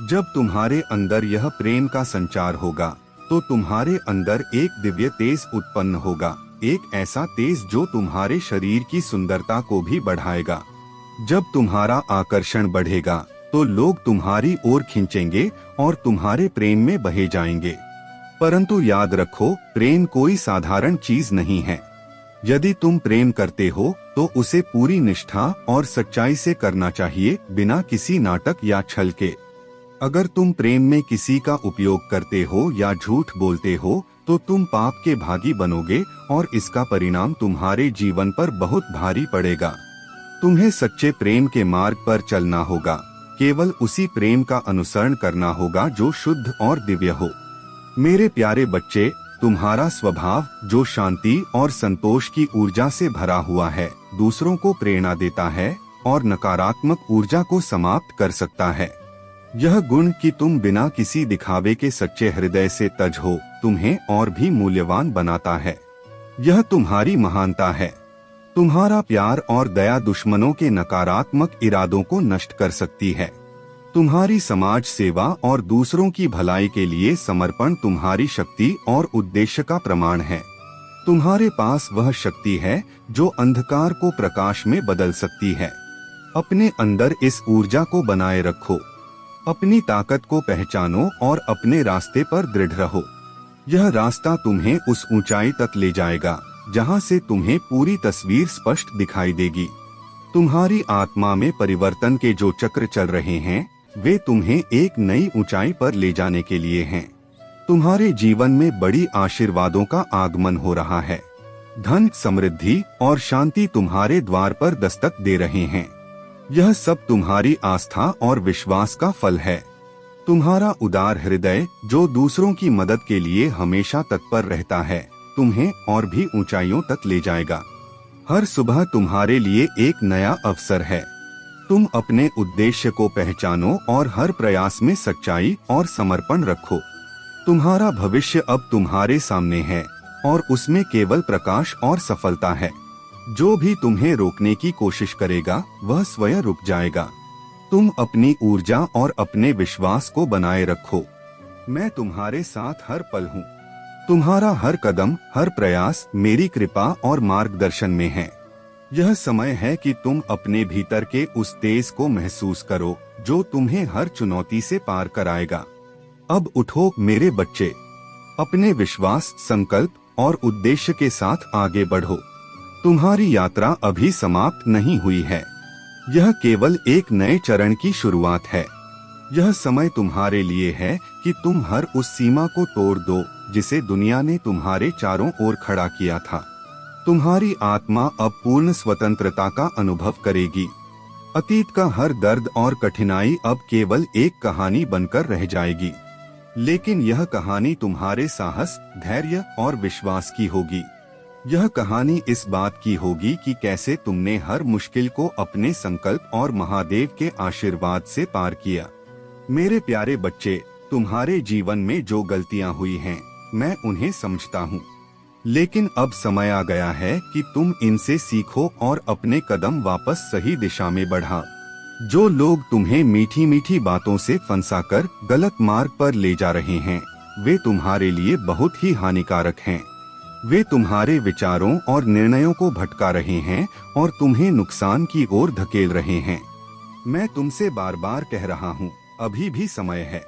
[SPEAKER 1] जब तुम्हारे अंदर यह प्रेम का संचार होगा तो तुम्हारे अंदर एक दिव्य तेज उत्पन्न होगा, एक ऐसा तेज जो तुम्हारे शरीर की सुंदरता को भी बढ़ाएगा। जब तुम्हारा आकर्षण बढ़ेगा तो लोग तुम्हारी ओर खींचेंगे और तुम्हारे प्रेम में बहे जाएंगे। परंतु याद रखो, प्रेम कोई साधारण चीज नहीं है। यदि तुम प्रेम करते हो तो उसे पूरी निष्ठा और सच्चाई से करना चाहिए, बिना किसी नाटक या छल के। अगर तुम प्रेम में किसी का उपयोग करते हो या झूठ बोलते हो तो तुम पाप के भागी बनोगे और इसका परिणाम तुम्हारे जीवन पर बहुत भारी पड़ेगा। तुम्हें सच्चे प्रेम के मार्ग पर चलना होगा, केवल उसी प्रेम का अनुसरण करना होगा जो शुद्ध और दिव्य हो। मेरे प्यारे बच्चे, तुम्हारा स्वभाव जो शांति और संतोष की ऊर्जा से भरा हुआ है, दूसरों को प्रेरणा देता है और नकारात्मक ऊर्जा को समाप्त कर सकता है। यह गुण कि तुम बिना किसी दिखावे के सच्चे हृदय से तज हो, तुम्हें और भी मूल्यवान बनाता है। यह तुम्हारी महानता है। तुम्हारा प्यार और दया दुश्मनों के नकारात्मक इरादों को नष्ट कर सकती है। तुम्हारी समाज सेवा और दूसरों की भलाई के लिए समर्पण तुम्हारी शक्ति और उद्देश्य का प्रमाण है। तुम्हारे पास वह शक्ति है जो अंधकार को प्रकाश में बदल सकती है। अपने अंदर इस ऊर्जा को बनाए रखो, अपनी ताकत को पहचानो और अपने रास्ते पर दृढ़ रहो। यह रास्ता तुम्हें उस ऊंचाई तक ले जाएगा जहां से तुम्हें पूरी तस्वीर स्पष्ट दिखाई देगी। तुम्हारी आत्मा में परिवर्तन के जो चक्र चल रहे हैं, वे तुम्हें एक नई ऊंचाई पर ले जाने के लिए हैं। तुम्हारे जीवन में बड़ी आशीर्वादों का आगमन हो रहा है। धन, समृद्धि और शांति तुम्हारे द्वार पर दस्तक दे रहे हैं। यह सब तुम्हारी आस्था और विश्वास का फल है। तुम्हारा उदार हृदय जो दूसरों की मदद के लिए हमेशा तत्पर रहता है, तुम्हें और भी ऊंचाइयों तक ले जाएगा। हर सुबह तुम्हारे लिए एक नया अवसर है। तुम अपने उद्देश्य को पहचानो और हर प्रयास में सच्चाई और समर्पण रखो। तुम्हारा भविष्य अब तुम्हारे सामने है और उसमें केवल प्रकाश और सफलता है। जो भी तुम्हें रोकने की कोशिश करेगा, वह स्वयं रुक जाएगा। तुम अपनी ऊर्जा और अपने विश्वास को बनाए रखो। मैं तुम्हारे साथ हर पल हूँ। तुम्हारा हर कदम, हर प्रयास मेरी कृपा और मार्गदर्शन में है। यह समय है कि तुम अपने भीतर के उस तेज को महसूस करो जो तुम्हें हर चुनौती से पार कराएगा। अब उठो मेरे बच्चे, अपने विश्वास, संकल्प और उद्देश्य के साथ आगे बढ़ो। तुम्हारी यात्रा अभी समाप्त नहीं हुई है। यह केवल एक नए चरण की शुरुआत है। यह समय तुम्हारे लिए है कि तुम हर उस सीमा को तोड़ दो जिसे दुनिया ने तुम्हारे चारों ओर खड़ा किया था। तुम्हारी आत्मा अब पूर्ण स्वतंत्रता का अनुभव करेगी। अतीत का हर दर्द और कठिनाई अब केवल एक कहानी बनकर रह जाएगी, लेकिन यह कहानी तुम्हारे साहस, धैर्य और विश्वास की होगी। यह कहानी इस बात की होगी कि कैसे तुमने हर मुश्किल को अपने संकल्प और महादेव के आशीर्वाद से पार किया। मेरे प्यारे बच्चे, तुम्हारे जीवन में जो गलतियां हुई हैं, मैं उन्हें समझता हूँ, लेकिन अब समय आ गया है कि तुम इनसे सीखो और अपने कदम वापस सही दिशा में बढ़ा। जो लोग तुम्हें मीठी मीठी बातों से फंसाकर गलत मार्ग पर ले जा रहे हैं, वे तुम्हारे लिए बहुत ही हानिकारक हैं। वे तुम्हारे विचारों और निर्णयों को भटका रहे हैं और तुम्हें नुकसान की ओर धकेल रहे हैं। मैं तुमसे बार बार कह रहा हूँ, अभी भी समय है।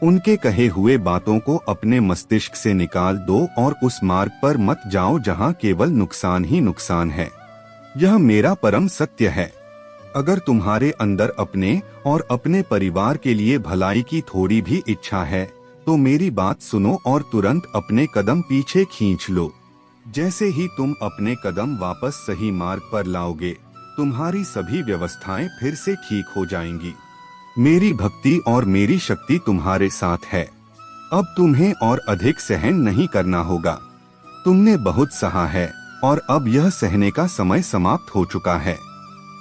[SPEAKER 1] उनके कहे हुए बातों को अपने मस्तिष्क से निकाल दो और उस मार्ग पर मत जाओ जहाँ केवल नुकसान ही नुकसान है। यह मेरा परम सत्य है। अगर तुम्हारे अंदर अपने और अपने परिवार के लिए भलाई की थोड़ी भी इच्छा है, तो मेरी बात सुनो और तुरंत अपने कदम पीछे खींच लो। जैसे ही तुम अपने कदम वापस सही मार्ग पर लाओगे, तुम्हारी सभी व्यवस्थाएं फिर से ठीक हो जाएंगी। मेरी भक्ति और मेरी शक्ति तुम्हारे साथ है। अब तुम्हें और अधिक सहन नहीं करना होगा। तुमने बहुत सहा है और अब यह सहने का समय समाप्त हो चुका है।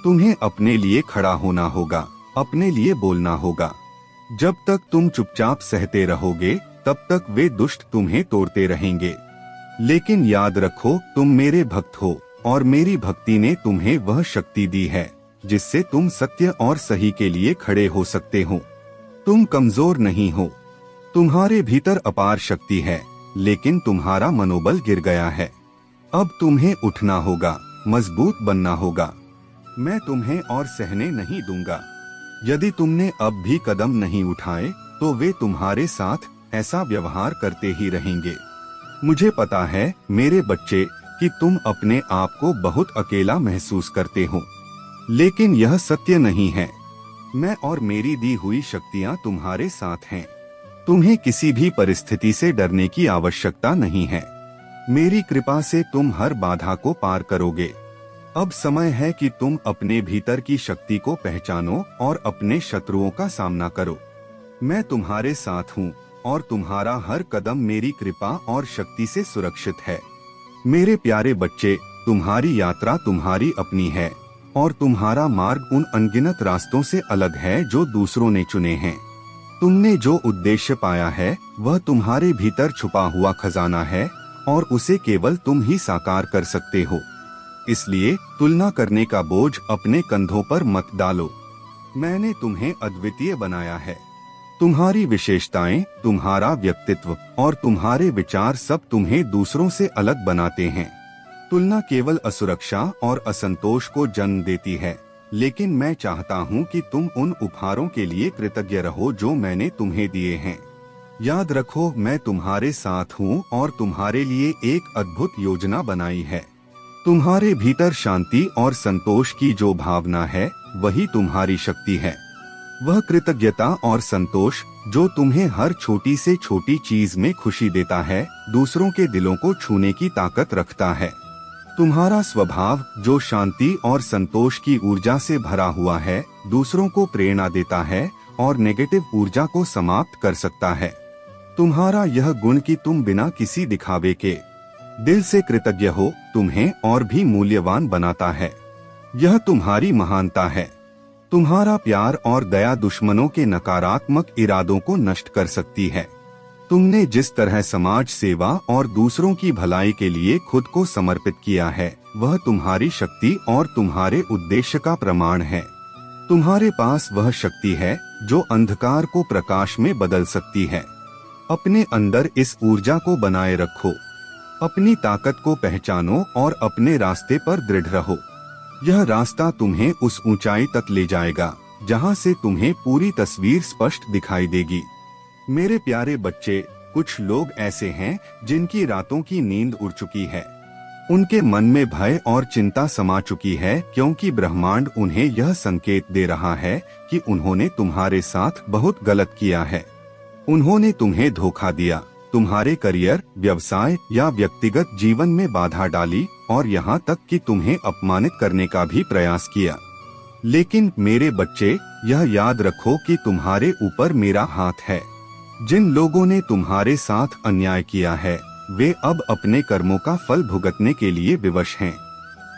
[SPEAKER 1] तुम्हें अपने लिए खड़ा होना होगा, अपने लिए बोलना होगा। जब तक तुम चुपचाप सहते रहोगे, तब तक वे दुष्ट तुम्हें तोड़ते रहेंगे। लेकिन याद रखो, तुम मेरे भक्त हो और मेरी भक्ति ने तुम्हें वह शक्ति दी है जिससे तुम सत्य और सही के लिए खड़े हो सकते हो। तुम कमजोर नहीं हो। तुम्हारे भीतर अपार शक्ति है, लेकिन तुम्हारा मनोबल गिर गया है। अब तुम्हें उठना होगा, मजबूत बनना होगा। मैं तुम्हें और सहने नहीं दूंगा। यदि तुमने अब भी कदम नहीं उठाए, तो वे तुम्हारे साथ ऐसा व्यवहार करते ही रहेंगे। मुझे पता है मेरे बच्चे, कि तुम अपने आप को बहुत अकेला महसूस करते हो, लेकिन यह सत्य नहीं है। मैं और मेरी दी हुई शक्तियाँ तुम्हारे साथ हैं। तुम्हें किसी भी परिस्थिति से डरने की आवश्यकता नहीं है। मेरी कृपा से तुम हर बाधा को पार करोगे। अब समय है कि तुम अपने भीतर की शक्ति को पहचानो और अपने शत्रुओं का सामना करो। मैं तुम्हारे साथ हूँ और तुम्हारा हर कदम मेरी कृपा और शक्ति से सुरक्षित है। मेरे प्यारे बच्चे, तुम्हारी यात्रा तुम्हारी अपनी है और तुम्हारा मार्ग उन अनगिनत रास्तों से अलग है जो दूसरों ने चुने हैं। तुमने जो उद्देश्य पाया है वह तुम्हारे भीतर छुपा हुआ खजाना है और उसे केवल तुम ही साकार कर सकते हो। इसलिए तुलना करने का बोझ अपने कंधों पर मत डालो। मैंने तुम्हें अद्वितीय बनाया है। तुम्हारी विशेषताएं, तुम्हारा व्यक्तित्व और तुम्हारे विचार सब तुम्हें दूसरों से अलग बनाते हैं। तुलना केवल असुरक्षा और असंतोष को जन्म देती है, लेकिन मैं चाहता हूं कि तुम उन उपहारों के लिए कृतज्ञ रहो जो मैंने तुम्हें दिए हैं। याद रखो, मैं तुम्हारे साथ हूं और तुम्हारे लिए एक अद्भुत योजना बनाई है। तुम्हारे भीतर शांति और संतोष की जो भावना है वही तुम्हारी शक्ति है। वह कृतज्ञता और संतोष जो तुम्हें हर छोटी से छोटी चीज में खुशी देता है, दूसरों के दिलों को छूने की ताकत रखता है। तुम्हारा स्वभाव जो शांति और संतोष की ऊर्जा से भरा हुआ है, दूसरों को प्रेरणा देता है और नेगेटिव ऊर्जा को समाप्त कर सकता है। तुम्हारा यह गुण कि तुम बिना किसी दिखावे के दिल से कृतज्ञ हो, तुम्हें और भी मूल्यवान बनाता है। यह तुम्हारी महानता है। तुम्हारा प्यार और दया दुश्मनों के नकारात्मक इरादों को नष्ट कर सकती है। तुमने जिस तरह समाज सेवा और दूसरों की भलाई के लिए खुद को समर्पित किया है, वह तुम्हारी शक्ति और तुम्हारे उद्देश्य का प्रमाण है। तुम्हारे पास वह शक्ति है जो अंधकार को प्रकाश में बदल सकती है। अपने अंदर इस ऊर्जा को बनाए रखो। अपनी ताकत को पहचानो और अपने रास्ते पर दृढ़ रहो। यह रास्ता तुम्हें उस ऊंचाई तक ले जाएगा जहां से तुम्हें पूरी तस्वीर स्पष्ट दिखाई देगी। मेरे प्यारे बच्चे, कुछ लोग ऐसे हैं जिनकी रातों की नींद उड़ चुकी है। उनके मन में भय और चिंता समा चुकी है, क्योंकि ब्रह्मांड उन्हें यह संकेत दे रहा है कि उन्होंने तुम्हारे साथ बहुत गलत किया है। उन्होंने तुम्हें धोखा दिया, तुम्हारे करियर, व्यवसाय या व्यक्तिगत जीवन में बाधा डाली और यहाँ तक कि तुम्हें अपमानित करने का भी प्रयास किया। लेकिन मेरे बच्चे, यह याद रखो कि तुम्हारे ऊपर मेरा हाथ है। जिन लोगों ने तुम्हारे साथ अन्याय किया है, वे अब अपने कर्मों का फल भुगतने के लिए विवश हैं।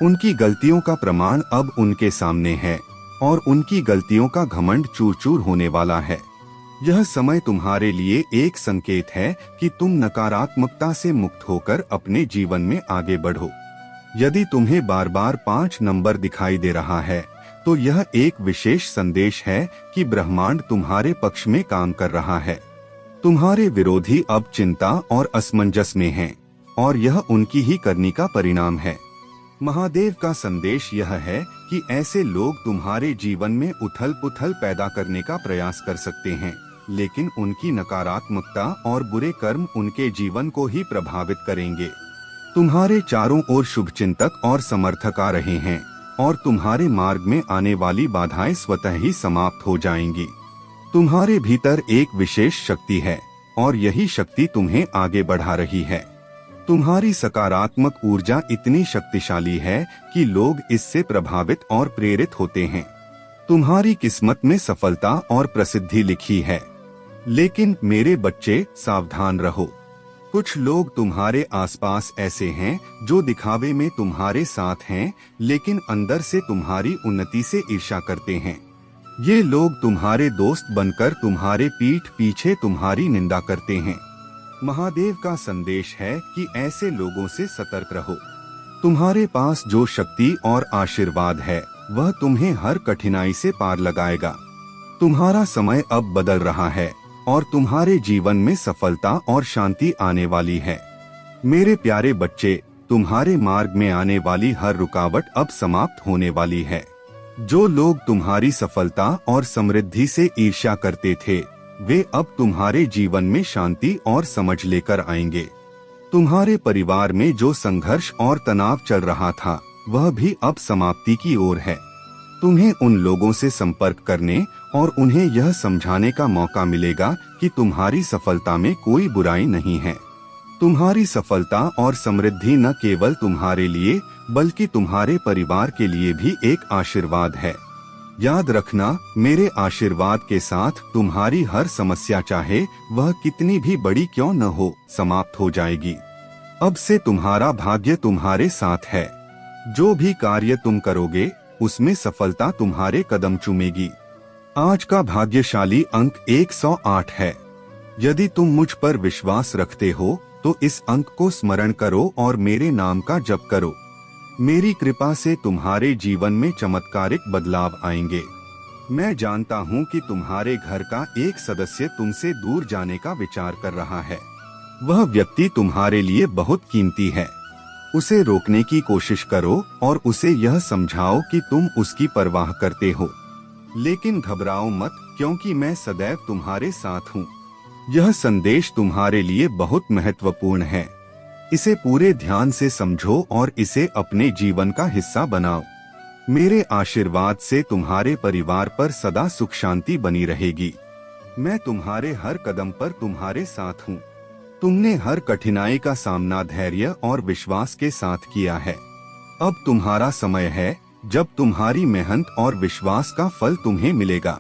[SPEAKER 1] उनकी गलतियों का प्रमाण अब उनके सामने है और उनकी गलतियों का घमंड चूर चूर होने वाला है। यह समय तुम्हारे लिए एक संकेत है कि तुम नकारात्मकता से मुक्त होकर अपने जीवन में आगे बढ़ो। यदि तुम्हें बार बार 5 नंबर दिखाई दे रहा है, तो यह एक विशेष संदेश है कि ब्रह्मांड तुम्हारे पक्ष में काम कर रहा है। तुम्हारे विरोधी अब चिंता और असमंजस में हैं, और यह उनकी ही करनी का परिणाम है। महादेव का संदेश यह है कि ऐसे लोग तुम्हारे जीवन में उथल पुथल पैदा करने का प्रयास कर सकते हैं, लेकिन उनकी नकारात्मकता और बुरे कर्म उनके जीवन को ही प्रभावित करेंगे। तुम्हारे चारों ओर शुभचिंतक और समर्थक आ रहे हैं और तुम्हारे मार्ग में आने वाली बाधाएं स्वतः ही समाप्त हो जाएंगी। तुम्हारे भीतर एक विशेष शक्ति है और यही शक्ति तुम्हें आगे बढ़ा रही है। तुम्हारी सकारात्मक ऊर्जा इतनी शक्तिशाली है कि लोग इससे प्रभावित और प्रेरित होते हैं। तुम्हारी किस्मत में सफलता और प्रसिद्धि लिखी है। लेकिन मेरे बच्चे, सावधान रहो। कुछ लोग तुम्हारे आसपास ऐसे हैं जो दिखावे में तुम्हारे साथ हैं, लेकिन अंदर से तुम्हारी उन्नति से ईर्ष्या करते हैं। ये लोग तुम्हारे दोस्त बनकर तुम्हारे पीठ पीछे तुम्हारी निंदा करते हैं। महादेव का संदेश है कि ऐसे लोगों से सतर्क रहो। तुम्हारे पास जो शक्ति और आशीर्वाद है, वह तुम्हें हर कठिनाई से पार लगाएगा। तुम्हारा समय अब बदल रहा है और तुम्हारे जीवन में सफलता और शांति आने वाली है। मेरे प्यारे बच्चे, तुम्हारे मार्ग में आने वाली हर रुकावट अब समाप्त होने वाली है। जो लोग तुम्हारी सफलता और समृद्धि से ईर्ष्या करते थे, वे अब तुम्हारे जीवन में शांति और समझ लेकर आएंगे। तुम्हारे परिवार में जो संघर्ष और तनाव चल रहा था वह भी अब समाप्ति की ओर है। तुम्हें उन लोगों से संपर्क करने और उन्हें यह समझाने का मौका मिलेगा कि तुम्हारी सफलता में कोई बुराई नहीं है। तुम्हारी सफलता और समृद्धि न केवल तुम्हारे लिए बल्कि तुम्हारे परिवार के लिए भी एक आशीर्वाद है। याद रखना, मेरे आशीर्वाद के साथ तुम्हारी हर समस्या, चाहे वह कितनी भी बड़ी क्यों न हो, समाप्त हो जाएगी। अब से तुम्हारा भाग्य तुम्हारे साथ है। जो भी कार्य तुम करोगे उसमें सफलता तुम्हारे कदम चूमेगी। आज का भाग्यशाली अंक 108 है। यदि तुम मुझ पर विश्वास रखते हो तो इस अंक को स्मरण करो और मेरे नाम का जप करो। मेरी कृपा से तुम्हारे जीवन में चमत्कारिक बदलाव आएंगे। मैं जानता हूँ कि तुम्हारे घर का एक सदस्य तुमसे दूर जाने का विचार कर रहा है। वह व्यक्ति तुम्हारे लिए बहुत कीमती है। उसे रोकने की कोशिश करो और उसे यह समझाओ कि तुम उसकी परवाह करते हो। लेकिन घबराओ मत, क्योंकि मैं सदैव तुम्हारे साथ हूँ। यह संदेश तुम्हारे लिए बहुत महत्वपूर्ण है। इसे पूरे ध्यान से समझो और इसे अपने जीवन का हिस्सा बनाओ। मेरे आशीर्वाद से तुम्हारे परिवार पर सदा सुख शांति बनी रहेगी। मैं तुम्हारे हर कदम पर तुम्हारे साथ हूँ। तुमने हर कठिनाई का सामना धैर्य और विश्वास के साथ किया है। अब तुम्हारा समय है जब तुम्हारी मेहनत और विश्वास का फल तुम्हें मिलेगा।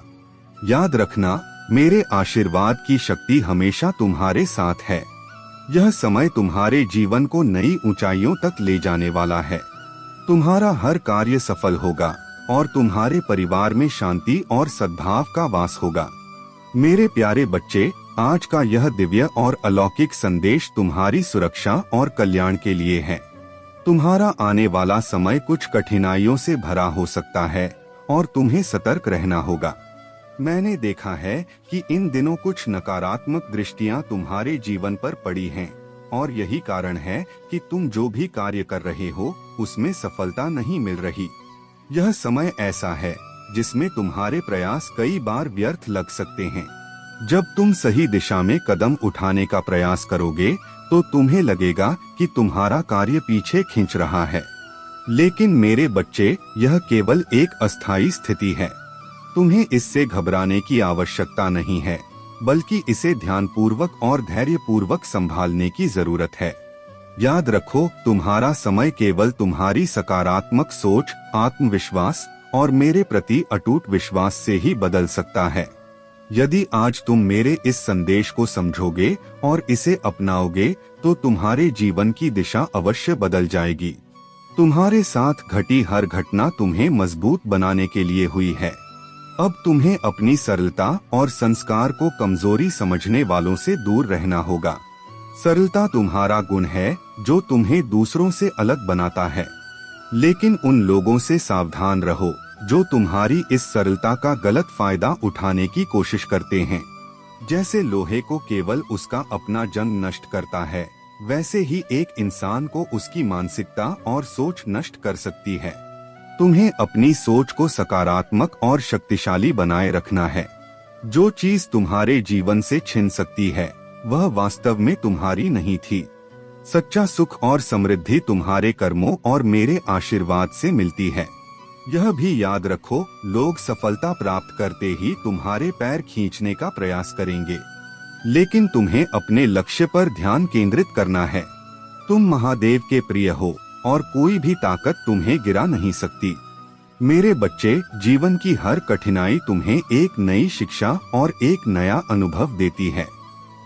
[SPEAKER 1] याद रखना, मेरे आशीर्वाद की शक्ति हमेशा तुम्हारे साथ है। यह समय तुम्हारे जीवन को नई ऊंचाइयों तक ले जाने वाला है। तुम्हारा हर कार्य सफल होगा और तुम्हारे परिवार में शांति और सद्भाव का वास होगा। मेरे प्यारे बच्चे, आज का यह दिव्य और अलौकिक संदेश तुम्हारी सुरक्षा और कल्याण के लिए है। तुम्हारा आने वाला समय कुछ कठिनाइयों से भरा हो सकता है और तुम्हें सतर्क रहना होगा। मैंने देखा है कि इन दिनों कुछ नकारात्मक दृष्टियां तुम्हारे जीवन पर पड़ी हैं और यही कारण है कि तुम जो भी कार्य कर रहे हो उसमें सफलता नहीं मिल रही। यह समय ऐसा है जिसमें तुम्हारे प्रयास कई बार व्यर्थ लग सकते हैं। जब तुम सही दिशा में कदम उठाने का प्रयास करोगे तो तुम्हें लगेगा कि तुम्हारा कार्य पीछे खींच रहा है। लेकिन मेरे बच्चे, यह केवल एक अस्थायी स्थिति है। तुम्हें इससे घबराने की आवश्यकता नहीं है, बल्कि इसे ध्यानपूर्वक और धैर्यपूर्वक संभालने की जरूरत है। याद रखो, तुम्हारा समय केवल तुम्हारी सकारात्मक सोच, आत्मविश्वास और मेरे प्रति अटूट विश्वास से ही बदल सकता है। यदि आज तुम मेरे इस संदेश को समझोगे और इसे अपनाओगे तो तुम्हारे जीवन की दिशा अवश्य बदल जाएगी। तुम्हारे साथ घटी हर घटना तुम्हें मजबूत बनाने के लिए हुई है। अब तुम्हें अपनी सरलता और संस्कार को कमजोरी समझने वालों से दूर रहना होगा। सरलता तुम्हारा गुण है जो तुम्हें दूसरों से अलग बनाता है। लेकिन उन लोगों से सावधान रहो जो तुम्हारी इस सरलता का गलत फायदा उठाने की कोशिश करते हैं। जैसे लोहे को केवल उसका अपना जंग नष्ट करता है, वैसे ही एक इंसान को उसकी मानसिकता और सोच नष्ट कर सकती है। तुम्हें अपनी सोच को सकारात्मक और शक्तिशाली बनाए रखना है। जो चीज तुम्हारे जीवन से छिन सकती है वह वास्तव में तुम्हारी नहीं थी। सच्चा सुख और समृद्धि तुम्हारे कर्मों और मेरे आशीर्वाद से मिलती है। यह भी याद रखो, लोग सफलता प्राप्त करते ही तुम्हारे पैर खींचने का प्रयास करेंगे, लेकिन तुम्हें अपने लक्ष्य पर ध्यान केंद्रित करना है। तुम महादेव के प्रिय हो और कोई भी ताकत तुम्हें गिरा नहीं सकती। मेरे बच्चे, जीवन की हर कठिनाई तुम्हें एक नई शिक्षा और एक नया अनुभव देती है।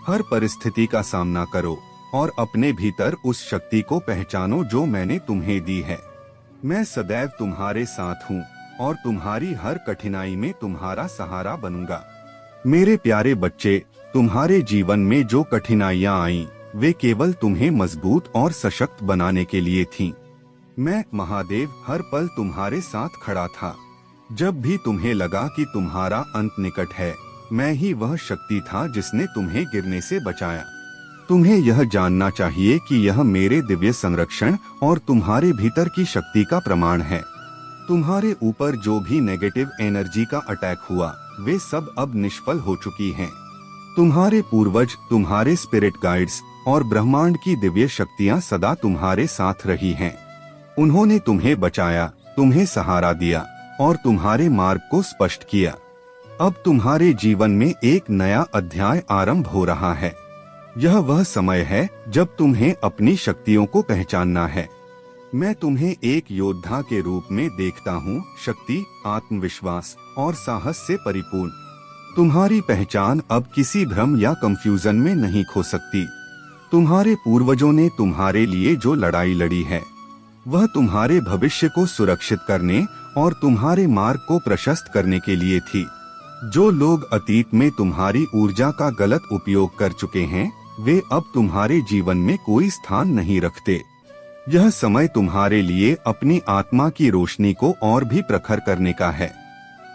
[SPEAKER 1] हर परिस्थिति का सामना करो और अपने भीतर उस शक्ति को पहचानो जो मैंने तुम्हें दी है। मैं सदैव तुम्हारे साथ हूँ और तुम्हारी हर कठिनाई में तुम्हारा सहारा बनूंगा। मेरे प्यारे बच्चे, तुम्हारे जीवन में जो कठिनाइयाँ आईं, वे केवल तुम्हें मजबूत और सशक्त बनाने के लिए थीं। मैं महादेव हर पल तुम्हारे साथ खड़ा था। जब भी तुम्हें लगा कि तुम्हारा अंत निकट है, मैं ही वह शक्ति था जिसने तुम्हें गिरने से बचाया। तुम्हें यह जानना चाहिए कि यह मेरे दिव्य संरक्षण और तुम्हारे भीतर की शक्ति का प्रमाण है। तुम्हारे ऊपर जो भी नेगेटिव एनर्जी का अटैक हुआ, वे सब अब निष्फल हो चुकी हैं। तुम्हारे पूर्वज, तुम्हारे स्पिरिट गाइड्स और ब्रह्मांड की दिव्य शक्तियां सदा तुम्हारे साथ रही हैं। उन्होंने तुम्हें बचाया, तुम्हें सहारा दिया और तुम्हारे मार्ग को स्पष्ट किया। अब तुम्हारे जीवन में एक नया अध्याय आरंभ हो रहा है। यह वह समय है जब तुम्हें अपनी शक्तियों को पहचानना है। मैं तुम्हें एक योद्धा के रूप में देखता हूँ, शक्ति, आत्मविश्वास और साहस से परिपूर्ण। तुम्हारी पहचान अब किसी भ्रम या कंफ्यूजन में नहीं खो सकती। तुम्हारे पूर्वजों ने तुम्हारे लिए जो लड़ाई लड़ी है, वह तुम्हारे भविष्य को सुरक्षित करने और तुम्हारे मार्ग को प्रशस्त करने के लिए थी। जो लोग अतीत में तुम्हारी ऊर्जा का गलत उपयोग कर चुके हैं, वे अब तुम्हारे जीवन में कोई स्थान नहीं रखते। यह समय तुम्हारे लिए अपनी आत्मा की रोशनी को और भी प्रखर करने का है।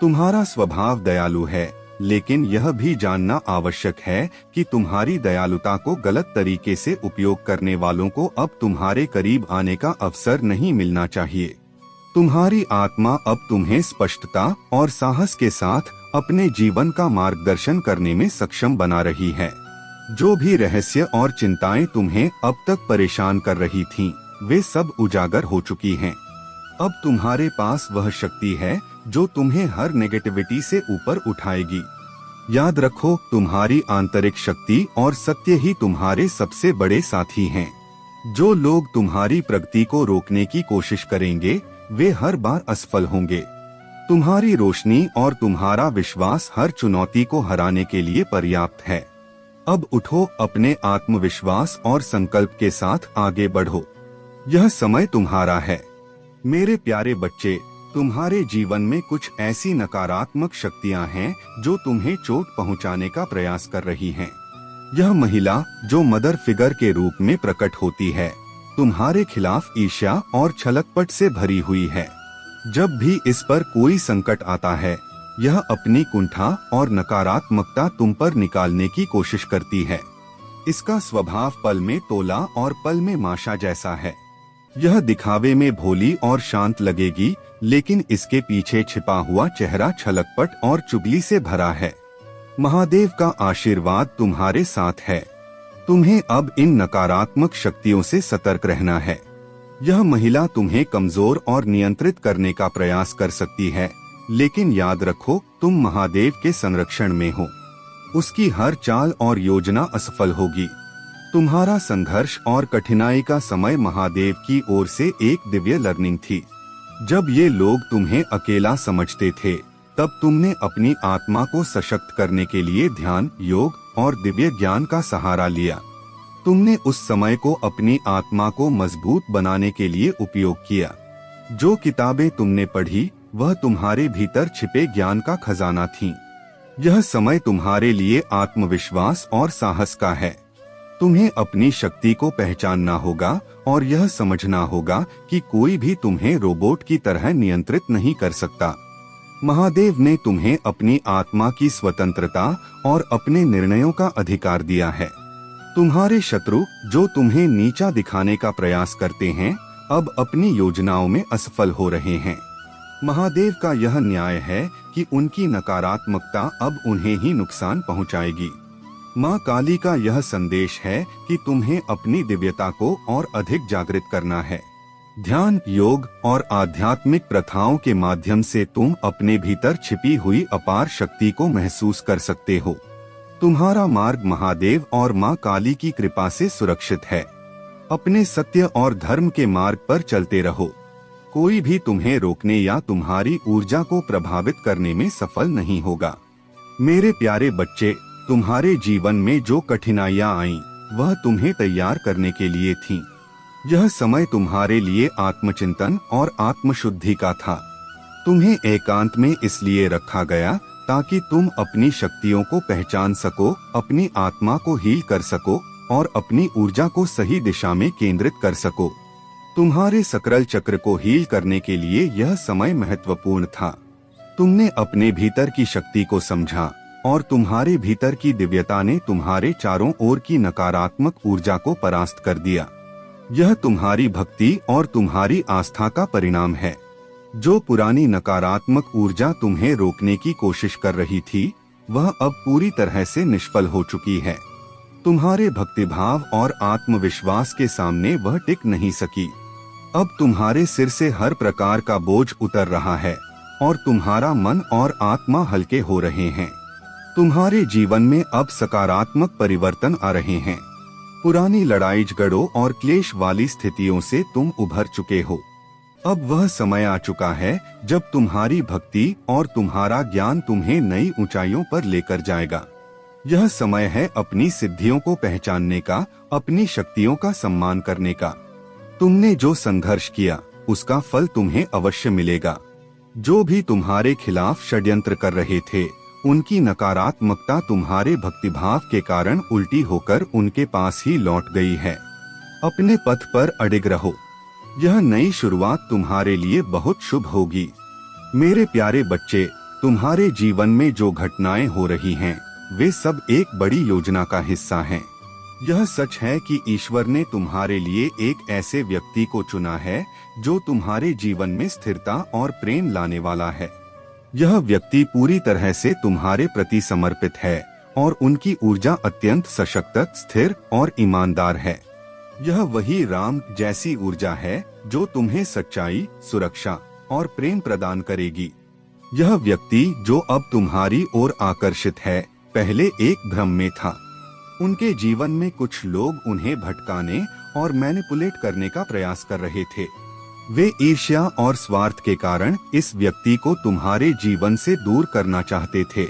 [SPEAKER 1] तुम्हारा स्वभाव दयालु है, लेकिन यह भी जानना आवश्यक है कि तुम्हारी दयालुता को गलत तरीके से उपयोग करने वालों को अब तुम्हारे करीब आने का अवसर नहीं मिलना चाहिए। तुम्हारी आत्मा अब तुम्हें स्पष्टता और साहस के साथ अपने जीवन का मार्गदर्शन करने में सक्षम बना रही है। जो भी रहस्य और चिंताएं तुम्हें अब तक परेशान कर रही थीं, वे सब उजागर हो चुकी हैं। अब तुम्हारे पास वह शक्ति है जो तुम्हें हर नेगेटिविटी से ऊपर उठाएगी। याद रखो, तुम्हारी आंतरिक शक्ति और सत्य ही तुम्हारे सबसे बड़े साथी हैं। जो लोग तुम्हारी प्रगति को रोकने की कोशिश करेंगे, वे हर बार असफल होंगे। तुम्हारी रोशनी और तुम्हारा विश्वास हर चुनौती को हराने के लिए पर्याप्त है। अब उठो, अपने आत्मविश्वास और संकल्प के साथ आगे बढ़ो। यह समय तुम्हारा है। मेरे प्यारे बच्चे, तुम्हारे जीवन में कुछ ऐसी नकारात्मक शक्तियां हैं जो तुम्हें चोट पहुंचाने का प्रयास कर रही हैं। यह महिला जो मदर फिगर के रूप में प्रकट होती है, तुम्हारे खिलाफ ईर्ष्या और छलकपट से भरी हुई है। जब भी इस पर कोई संकट आता है, यह अपनी कुंठा और नकारात्मकता तुम पर निकालने की कोशिश करती है। इसका स्वभाव पल में तोला और पल में माशा जैसा है। यह दिखावे में भोली और शांत लगेगी, लेकिन इसके पीछे छिपा हुआ चेहरा छलकपट और चुगली से भरा है। महादेव का आशीर्वाद तुम्हारे साथ है। तुम्हें अब इन नकारात्मक शक्तियों से सतर्क रहना है। यह महिला तुम्हें कमजोर और नियंत्रित करने का प्रयास कर सकती है, लेकिन याद रखो, तुम महादेव के संरक्षण में हो। उसकी हर चाल और योजना असफल होगी। तुम्हारा संघर्ष और कठिनाई का समय महादेव की ओर से एक दिव्य लर्निंग थी। जब ये लोग तुम्हें अकेला समझते थे, तब तुमने अपनी आत्मा को सशक्त करने के लिए ध्यान, योग और दिव्य ज्ञान का सहारा लिया। तुमने उस समय को अपनी आत्मा को मजबूत बनाने के लिए उपयोग किया। जो किताबें तुमने पढ़ी, वह तुम्हारे भीतर छिपे ज्ञान का खजाना थीं। यह समय तुम्हारे लिए आत्मविश्वास और साहस का है। तुम्हें अपनी शक्ति को पहचानना होगा और यह समझना होगा कि कोई भी तुम्हें रोबोट की तरह नियंत्रित नहीं कर सकता। महादेव ने तुम्हें अपनी आत्मा की स्वतंत्रता और अपने निर्णयों का अधिकार दिया है। तुम्हारे शत्रु जो तुम्हें नीचा दिखाने का प्रयास करते हैं, अब अपनी योजनाओं में असफल हो रहे हैं। महादेव का यह न्याय है कि उनकी नकारात्मकता अब उन्हें ही नुकसान पहुंचाएगी। माँ काली का यह संदेश है कि तुम्हें अपनी दिव्यता को और अधिक जागृत करना है। ध्यान, योग और आध्यात्मिक प्रथाओं के माध्यम से तुम अपने भीतर छिपी हुई अपार शक्ति को महसूस कर सकते हो। तुम्हारा मार्ग महादेव और माँ काली की कृपा से सुरक्षित है। अपने सत्य और धर्म के मार्ग पर चलते रहो। कोई भी तुम्हें रोकने या तुम्हारी ऊर्जा को प्रभावित करने में सफल नहीं होगा। मेरे प्यारे बच्चे, तुम्हारे जीवन में जो कठिनाइयाँ आईं, वह तुम्हें तैयार करने के लिए थीं। यह समय तुम्हारे लिए आत्मचिंतन और आत्मशुद्धि का था। तुम्हें एकांत में इसलिए रखा गया ताकि तुम अपनी शक्तियों को पहचान सको, अपनी आत्मा को हील कर सको और अपनी ऊर्जा को सही दिशा में केंद्रित कर सको। तुम्हारे सकरल चक्र को हील करने के लिए यह समय महत्वपूर्ण था। तुमने अपने भीतर की शक्ति को समझा और तुम्हारे भीतर की दिव्यता ने तुम्हारे चारों ओर की नकारात्मक ऊर्जा को परास्त कर दिया। यह तुम्हारी भक्ति और तुम्हारी आस्था का परिणाम है। जो पुरानी नकारात्मक ऊर्जा तुम्हें रोकने की कोशिश कर रही थी, वह अब पूरी तरह से निष्फल हो चुकी है। तुम्हारे भक्तिभाव और आत्मविश्वास के सामने वह टिक नहीं सकी। अब तुम्हारे सिर से हर प्रकार का बोझ उतर रहा है और तुम्हारा मन और आत्मा हल्के हो रहे हैं। तुम्हारे जीवन में अब सकारात्मक परिवर्तन आ रहे हैं। पुरानी लड़ाई झगड़ों और क्लेश वाली स्थितियों से तुम उभर चुके हो। अब वह समय आ चुका है जब तुम्हारी भक्ति और तुम्हारा ज्ञान तुम्हें नई ऊंचाइयों पर लेकर जाएगा। यह समय है अपनी सिद्धियों को पहचानने का, अपनी शक्तियों का सम्मान करने का। तुमने जो संघर्ष किया उसका फल तुम्हें अवश्य मिलेगा। जो भी तुम्हारे खिलाफ षड्यंत्र कर रहे थे, उनकी नकारात्मकता तुम्हारे भक्तिभाव के कारण उल्टी होकर उनके पास ही लौट गई है। अपने पथ पर अडिग रहो। यह नई शुरुआत तुम्हारे लिए बहुत शुभ होगी। मेरे प्यारे बच्चे, तुम्हारे जीवन में जो घटनाएं हो रही हैं, वे सब एक बड़ी योजना का हिस्सा हैं। यह सच है कि ईश्वर ने तुम्हारे लिए एक ऐसे व्यक्ति को चुना है जो तुम्हारे जीवन में स्थिरता और प्रेम लाने वाला है। यह व्यक्ति पूरी तरह से तुम्हारे प्रति समर्पित है और उनकी ऊर्जा अत्यंत सशक्त, स्थिर और ईमानदार है। यह वही राम जैसी ऊर्जा है जो तुम्हें सच्चाई, सुरक्षा और प्रेम प्रदान करेगी। यह व्यक्ति जो अब तुम्हारी ओर आकर्षित है, पहले एक भ्रम में था। उनके जीवन में कुछ लोग उन्हें भटकाने और मैनिपुलेट करने का प्रयास कर रहे थे। वे ईर्ष्या और स्वार्थ के कारण इस व्यक्ति को तुम्हारे जीवन से दूर करना चाहते थे,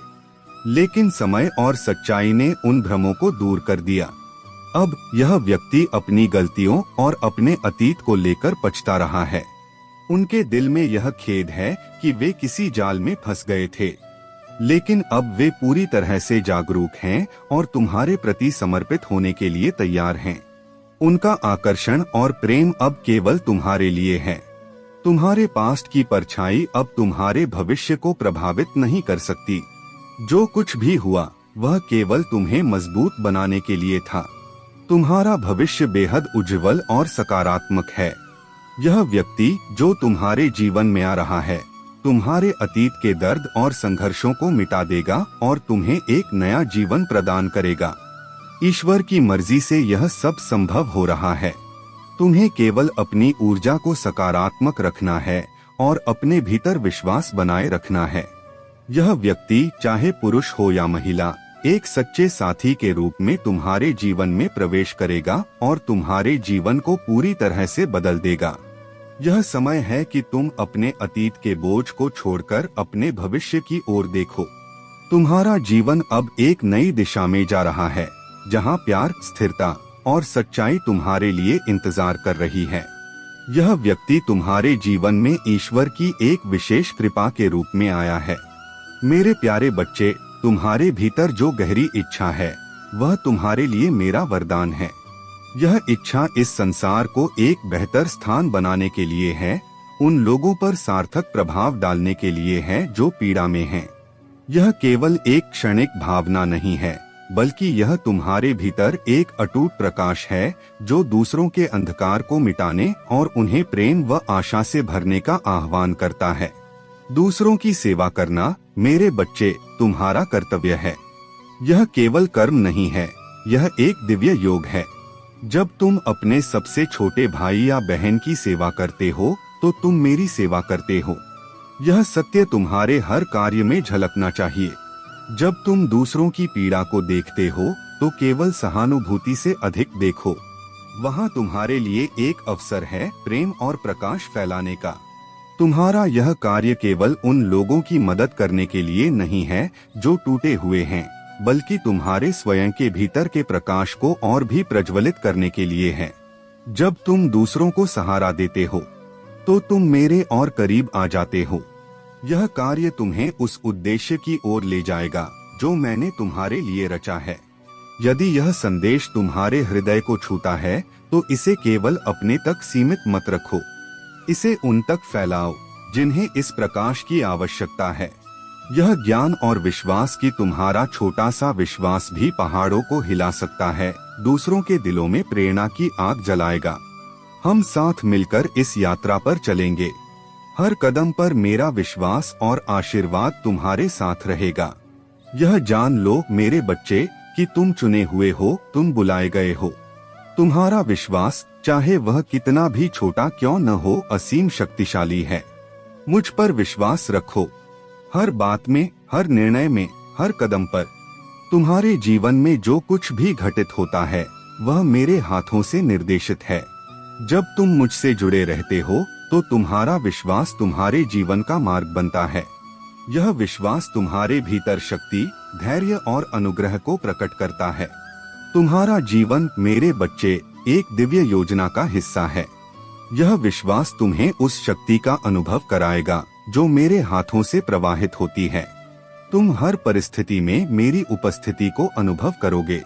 [SPEAKER 1] लेकिन समय और सच्चाई ने उन भ्रमों को दूर कर दिया। अब यह व्यक्ति अपनी गलतियों और अपने अतीत को लेकर पछता रहा है। उनके दिल में यह खेद है कि वे किसी जाल में फंस गए थे, लेकिन अब वे पूरी तरह से जागरूक हैं और तुम्हारे प्रति समर्पित होने के लिए तैयार हैं। उनका आकर्षण और प्रेम अब केवल तुम्हारे लिए है। तुम्हारे पास्ट की परछाई अब तुम्हारे भविष्य को प्रभावित नहीं कर सकती। जो कुछ भी हुआ वह केवल तुम्हें मजबूत बनाने के लिए था। तुम्हारा भविष्य बेहद उज्जवल और सकारात्मक है। यह व्यक्ति जो तुम्हारे जीवन में आ रहा है, तुम्हारे अतीत के दर्द और संघर्षों को मिटा देगा और तुम्हें एक नया जीवन प्रदान करेगा। ईश्वर की मर्जी से यह सब संभव हो रहा है। तुम्हें केवल अपनी ऊर्जा को सकारात्मक रखना है और अपने भीतर विश्वास बनाए रखना है। यह व्यक्ति चाहे पुरुष हो या महिला, एक सच्चे साथी के रूप में तुम्हारे जीवन में प्रवेश करेगा और तुम्हारे जीवन को पूरी तरह से बदल देगा। यह समय है कि तुम अपने अतीत के बोझ को छोड़कर अपने भविष्य की ओर देखो। तुम्हारा जीवन अब एक नई दिशा में जा रहा है, जहां प्यार, स्थिरता और सच्चाई तुम्हारे लिए इंतजार कर रही है। यह व्यक्ति तुम्हारे जीवन में ईश्वर की एक विशेष कृपा के रूप में आया है। मेरे प्यारे बच्चे, तुम्हारे भीतर जो गहरी इच्छा है, वह तुम्हारे लिए मेरा वरदान है। यह इच्छा इस संसार को एक बेहतर स्थान बनाने के लिए है, उन लोगों पर सार्थक प्रभाव डालने के लिए है जो पीड़ा में हैं। यह केवल एक क्षणिक भावना नहीं है, बल्कि यह तुम्हारे भीतर एक अटूट प्रकाश है जो दूसरों के अंधकार को मिटाने और उन्हें प्रेम व आशा से भरने का आह्वान करता है। दूसरों की सेवा करना, मेरे बच्चे, तुम्हारा कर्तव्य है। यह केवल कर्म नहीं है, यह एक दिव्य योग है। जब तुम अपने सबसे छोटे भाई या बहन की सेवा करते हो, तो तुम मेरी सेवा करते हो। यह सत्य तुम्हारे हर कार्य में झलकना चाहिए। जब तुम दूसरों की पीड़ा को देखते हो, तो केवल सहानुभूति से अधिक देखो। वहाँ तुम्हारे लिए एक अवसर है प्रेम और प्रकाश फैलाने का। तुम्हारा यह कार्य केवल उन लोगों की मदद करने के लिए नहीं है जो टूटे हुए हैं, बल्कि तुम्हारे स्वयं के भीतर के प्रकाश को और भी प्रज्वलित करने के लिए है। जब तुम दूसरों को सहारा देते हो, तो तुम मेरे और करीब आ जाते हो। यह कार्य तुम्हें उस उद्देश्य की ओर ले जाएगा जो मैंने तुम्हारे लिए रचा है। यदि यह संदेश तुम्हारे हृदय को छूता है, तो इसे केवल अपने तक सीमित मत रखो। इसे उन तक फैलाओ जिन्हें इस प्रकाश की आवश्यकता है। यह ज्ञान और विश्वास कि तुम्हारा छोटा सा विश्वास भी पहाड़ों को हिला सकता है, दूसरों के दिलों में प्रेरणा की आग जलाएगा। हम साथ मिलकर इस यात्रा पर चलेंगे। हर कदम पर मेरा विश्वास और आशीर्वाद तुम्हारे साथ रहेगा। यह जान लो मेरे बच्चे, कि तुम चुने हुए हो, तुम बुलाए गए हो। तुम्हारा विश्वास, चाहे वह कितना भी छोटा क्यों न हो, असीम शक्तिशाली है। मुझ पर विश्वास रखो, हर बात में, हर निर्णय में, हर कदम पर। तुम्हारे जीवन में जो कुछ भी घटित होता है वह मेरे हाथों से निर्देशित है। जब तुम मुझसे जुड़े रहते हो तो तुम्हारा विश्वास तुम्हारे जीवन का मार्ग बनता है। यह विश्वास तुम्हारे भीतर शक्ति, धैर्य और अनुग्रह को प्रकट करता है। तुम्हारा जीवन, मेरे बच्चे, एक दिव्य योजना का हिस्सा है। यह विश्वास तुम्हें उस शक्ति का अनुभव कराएगा जो मेरे हाथों से प्रवाहित होती है। तुम हर परिस्थिति में मेरी उपस्थिति को अनुभव करोगे।